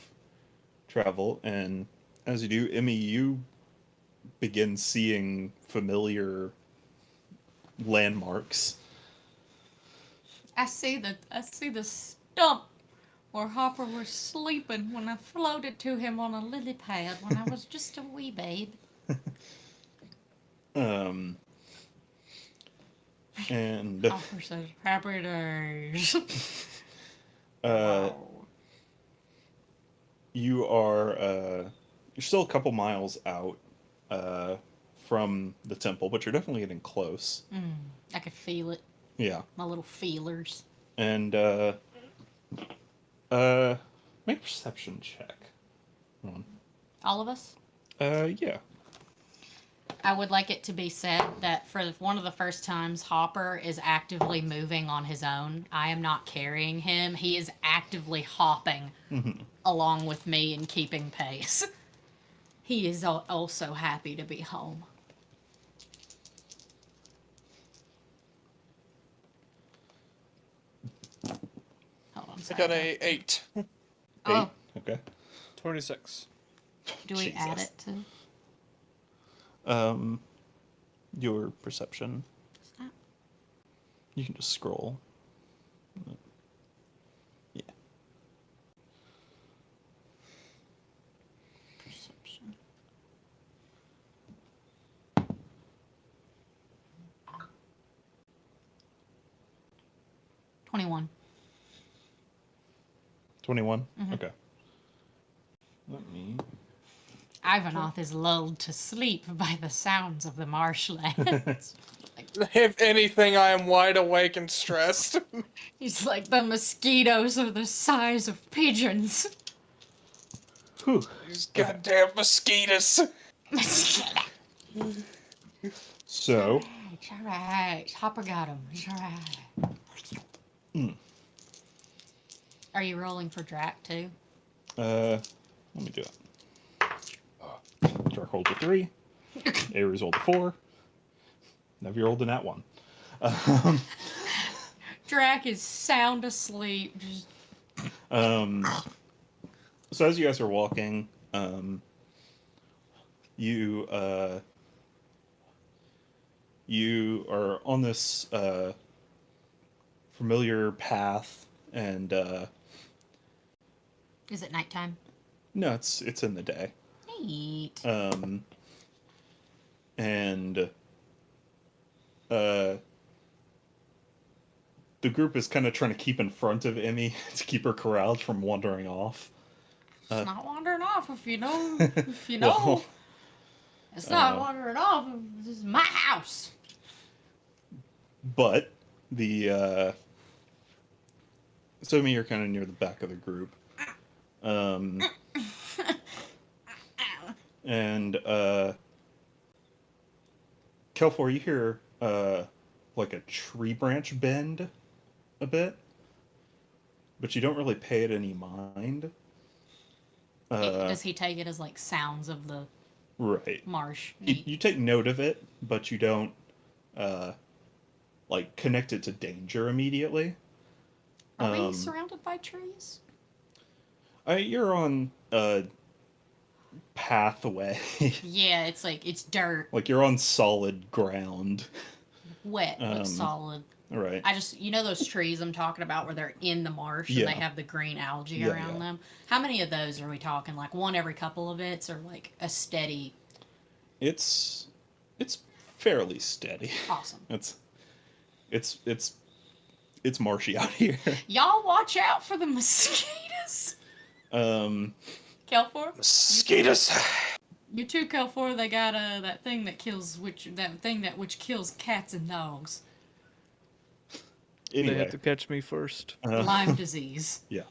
travel, and as you do, Emmy, you begin seeing familiar landmarks. I see the stump where Hopper was sleeping when I floated to him on a lily pad when I was just a wee babe. Um, And Hopper says, "Happy days." uh, Wow. you are you're still a couple miles out from the temple, but you're definitely getting close. I could feel it. Yeah, My little feelers. and make a perception check. Come on. All of us? Yeah. I would like it to be said that for one of the first times, Hopper is actively moving on his own. I am not carrying him. He is actively hopping along with me and keeping pace. He is also happy to be home. Hold on, I sorry. got a 8. 8. Oh, Okay. 26. do we add Jesus. it to? Your perception. Snap. You can just scroll. Yeah. Perception. $21. 21. Okay. Let me. Ivanoth is lulled to sleep by the sounds of the marshlands. If anything, I am wide awake and stressed. He's like, the mosquitoes are the size of pigeons. Whew. These goddamn mosquitoes. Mosquito. So, It's alright. Hopper got him. It's alright. Are you rolling for Drac too? let me do it. Dark rolled a 3. Ares rolled a 4. Never rolled a nat 1. Drac is sound asleep. Just So as you guys are walking, you you are on this familiar path, and is it nighttime? no, it's in the day. Neat. And the group is kind of trying to keep in front of Emmy to keep her corralled from wandering off. It's not wandering off if you know. If you know. Well, It's not wandering off. This is my house. but the so Emmy, you're kind of near the back of the group. And Kelfor, you hear like a tree branch bend a bit, but you don't really pay it any mind. Does he take it as like sounds of the Right. marsh? You take note of it, but you don't like connect it to danger immediately. Are we surrounded by trees? You're on a pathway. Yeah, it's like it's dirt, Like you're on solid ground. wet but solid. Right. I just, you know those trees I'm talking about where they're in the marsh Yeah. and they have the green algae Yeah, around yeah. them? How many of those are we talking? Like one every couple of bits or like a steady? It's fairly steady. Awesome. It's marshy out here. Y'all watch out for the mosquitoes. Kelfor? Mosquitoes. You too, Kelfor. They got that thing that kills which kills cats and dogs. They Anyway, have to catch me first. Lyme disease. yeah.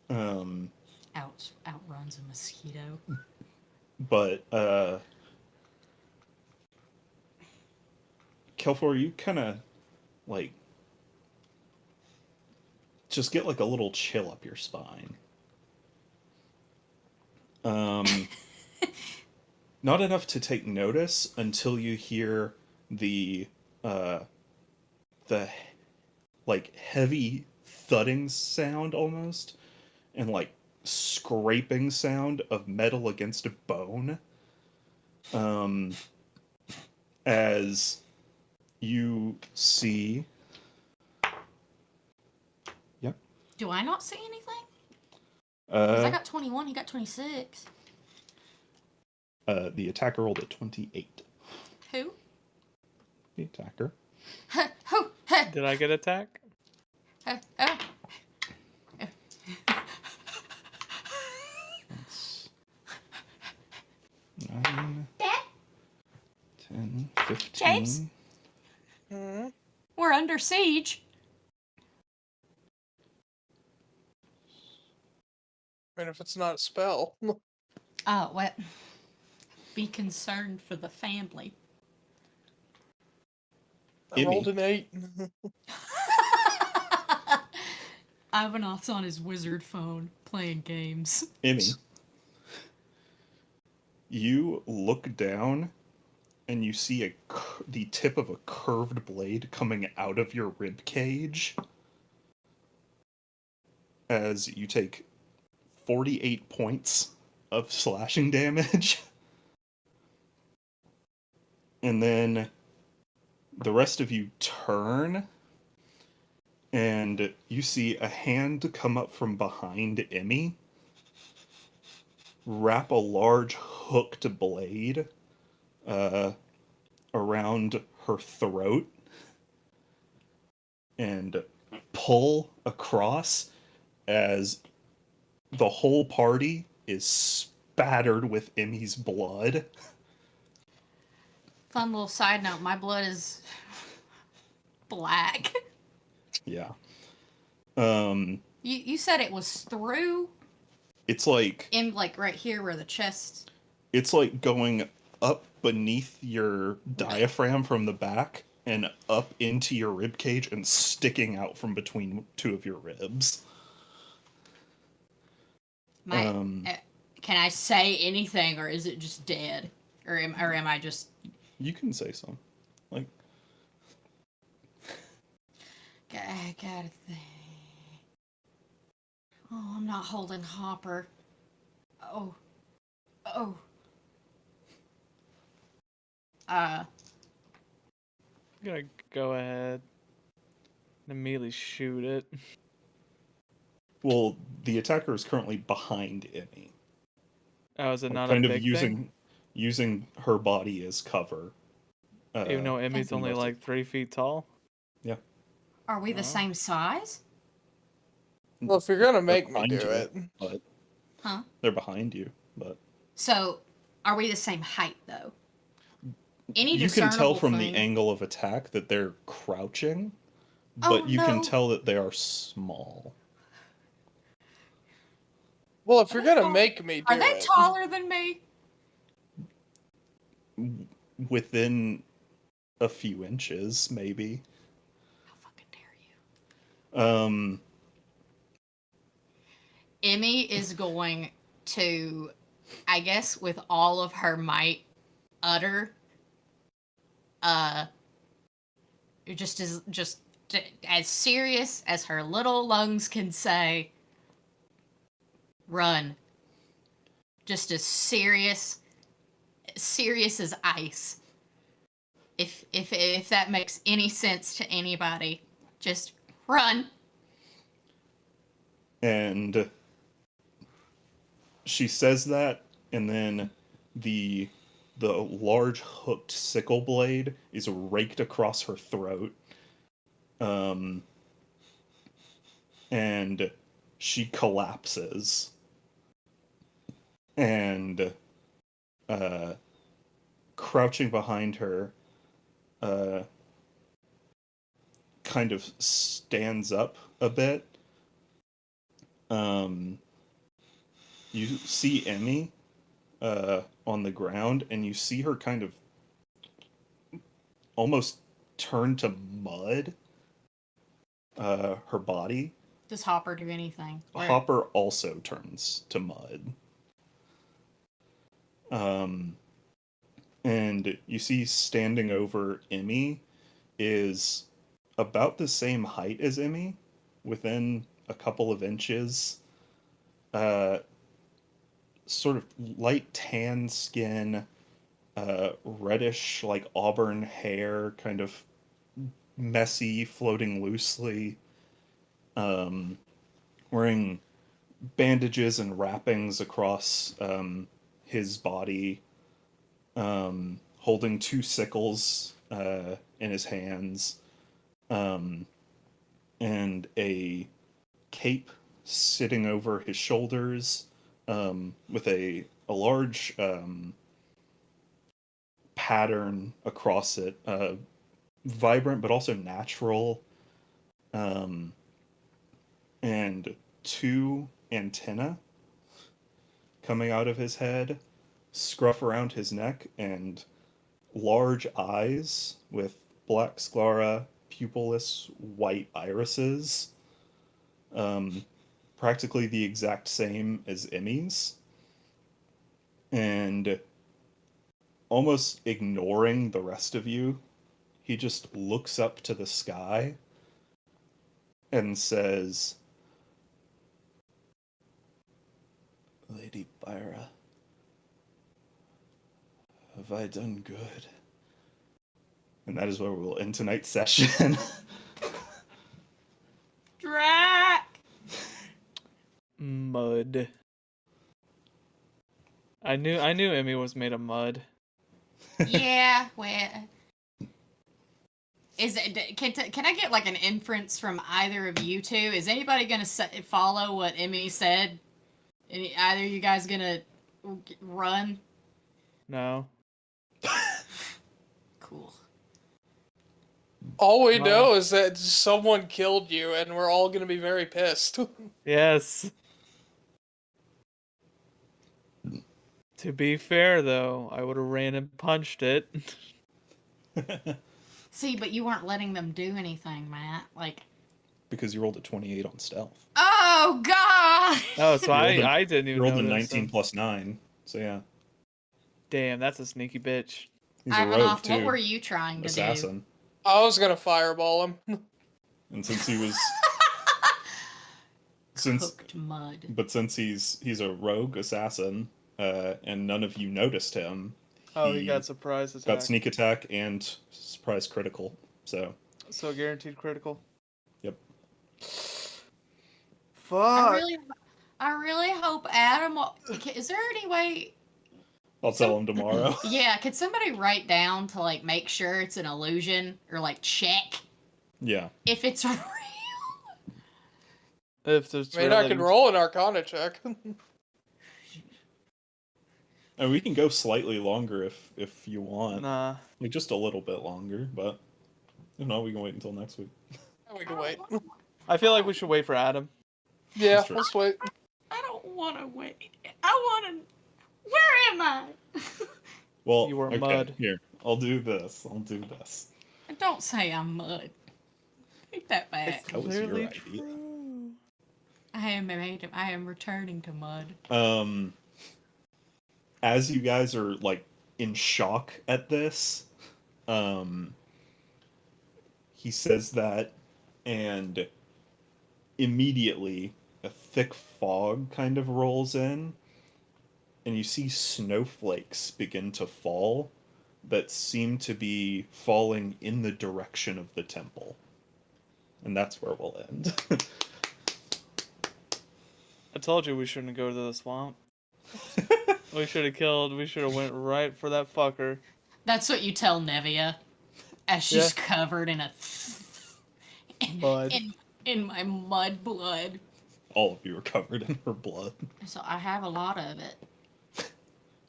Outruns a mosquito. But Kelfor, you kind of like just get like a little chill up your spine. Not enough to take notice until you hear the like heavy thudding sound almost, and like scraping sound of metal against a bone. As you see. Yep. Do I not see anything? Because I Uh, got 21, he got 26. the attacker rolled a 28. Who? the attacker. Did I get attack? That's 9, Dad? 10, 15. James? Hmm? We're under siege. I mean, if it's not a spell. Oh, what? Be concerned for the family. I rolled an 8. Ivanhoff's on his wizard phone playing games. Emmy, you look down and you see the tip of a curved blade coming out of your rib cage as you take 48 points of slashing damage. And then the rest of you turn and you see a hand come up from behind Emmy, wrap a large hooked blade around her throat, and pull across as the whole party is spattered with Emmy's blood. Fun little side note, my blood is black. Yeah. You said it was through It's like in like right here where the chest. it's like going up beneath your diaphragm from the back and up into your rib cage and sticking out from between two of your ribs. Can I say anything, or is it just dead, or am I just? You can say something. Like, I gotta think. Oh, I'm not holding Hopper. Oh. I'm gonna go ahead and immediately shoot it. well, the attacker is currently behind Emmy. Oh, is it not kind a of big using her body as cover. thing? Even though Emmy's only most of- like 3 feet tall? Yeah. Are we the same size? Well, if you're gonna make me behind do you, it. But Huh? they're behind you, but So, are we the same height though? Any you can tell discernible from thing? the angle of attack that they're crouching, Oh, but you can no. tell that they are small. Well, if you're gonna make me do Are they it. taller than me? Within a few inches, maybe. How fucking dare you? Um, Emmy is going to, I guess, with all of her might, utter, just as serious as her little lungs can say, run. Just as serious as ice. If that makes any sense to anybody, just run. and she says that, and then the large hooked sickle blade is raked across her throat. And she collapses. And crouching behind her, kind of stands up a bit. You see Emmy on the ground, and you see her kind of almost turn to mud. Her body. Does Hopper do anything? Hopper also turns to mud. And you see standing over Emmy is about the same height as Emmy, within a couple of inches. Sort of light tan skin, reddish, like auburn hair, kind of messy, floating loosely. Wearing bandages and wrappings across his body, holding two sickles in his hands, and a cape sitting over his shoulders, with a large pattern across it, vibrant but also natural, um, and two antennae coming out of his head, scruff around his neck, and large eyes with black sclera, pupilless white irises, um, practically the exact same as Emmy's, and almost ignoring the rest of you, he just looks up to the sky and says, "Lady Byra, have I done good?" And that is where we'll end tonight's session. Drac! Mud. I knew Emmy was made of mud. Yeah, well. Can I get like an inference from either of you two? Is anybody gonna follow what Emmy said? Either you guys gonna run? No. Cool. All we know is that someone killed you, and we're all gonna be very pissed. Yes. To be fair, though, I would have ran and punched it. See, but you weren't letting them do anything, Matt. Like, Because you rolled a 28 on stealth. oh god! Oh, so You rolled I didn't You even rolled a notice. 19 So. plus 9, so yeah. Damn, that's a sneaky bitch. He's a rogue, Ivanoff, too. what were you trying to Assassin. I was gonna fireball him. And since he was... do? Cooked mud. But since he's a rogue assassin, and none of you noticed him, Oh, he got surprise attack. got sneak attack and surprise critical. So So guaranteed critical. Yep. Fuck. I really hope Adam. Is there any way? I'll tell him tomorrow. Yeah, could somebody write down to like make sure it's an illusion or like check Yeah. if it's real? If there's I mean, I could roll an Arcana check. And we can go slightly longer if you want. Nah. Like just a little bit longer, but if not, we can wait until next week. We can wait. I feel like we should wait for Adam. Yeah, true. let's wait. I don't want to wait. I want to. Where am I? Well, You were okay, mud. Here, I'll do this. Don't say I'm mud. Take that back. That was your Clearly idea. true. I am returning to mud. As you guys are like in shock at this, he says that, and immediately a thick fog kind of rolls in, and you see snowflakes begin to fall that seem to be falling in the direction of the temple. And that's where we'll end. I told you we shouldn't go to the swamp. We should have went right for that fucker. That's what you tell Nevia, as she's covered in a Mud. in my mud blood. All of you are covered in her blood. So I have a lot of it.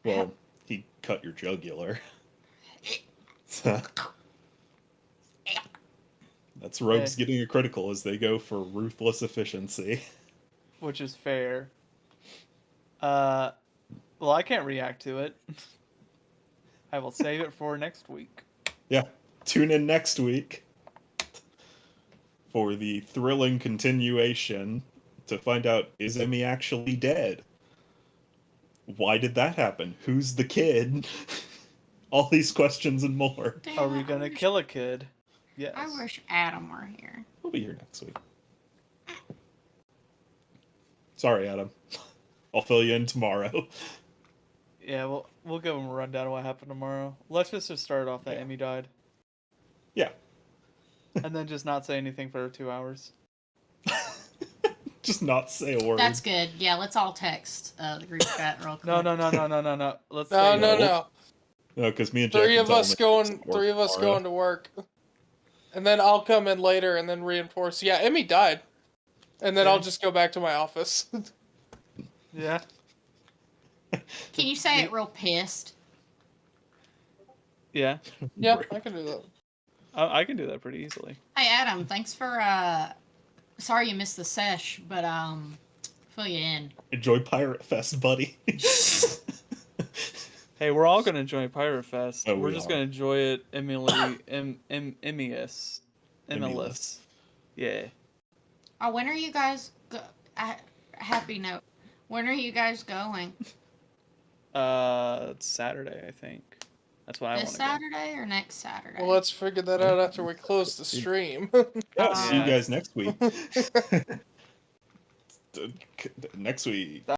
Well, he cut your jugular. So, that's rogues getting a critical as they go for ruthless efficiency. Which is fair. Well, I can't react to it. I will save it for next week. Yeah, tune in next week for the thrilling continuation to find out, is Emmy actually dead? Why did that happen? Who's the kid? All these questions and more. Damn, Are we gonna kill a kid? Yes. I wish Adam were here. We'll be here next week. Sorry, Adam. I'll fill you in tomorrow. Yeah, we'll give him a rundown of what happened tomorrow. Let's just start off that Emmy died. Yeah. And then just not say anything for 2 hours. Just not say a word. That's good. Yeah, let's all text the group chat real quick. No. Let's No, say no, no. No, because me and Jack Three can of tell us him going. to work Three of us tomorrow. going to work, and then I'll come in later and then reinforce. Yeah, Emmy died, and then I'll Yeah. just go back to my office. Yeah. Can you say it real pissed? Yeah. Yeah, I can do that. I can do that pretty easily. Hey Adam, thanks for sorry you missed the sesh, but fill you in. Enjoy Pirate Fest, buddy. Hey, we're all gonna enjoy Pirate Fest. Oh, We're we just are. gonna enjoy it MLS. Emulous. Yeah. Oh, when are you guys happy note. When are you guys going? It's Saturday, I think. That's what I This want to Saturday or next Saturday? Well, let's figure that out after we close the stream. Yeah, see you Yeah. guys next week. Next week.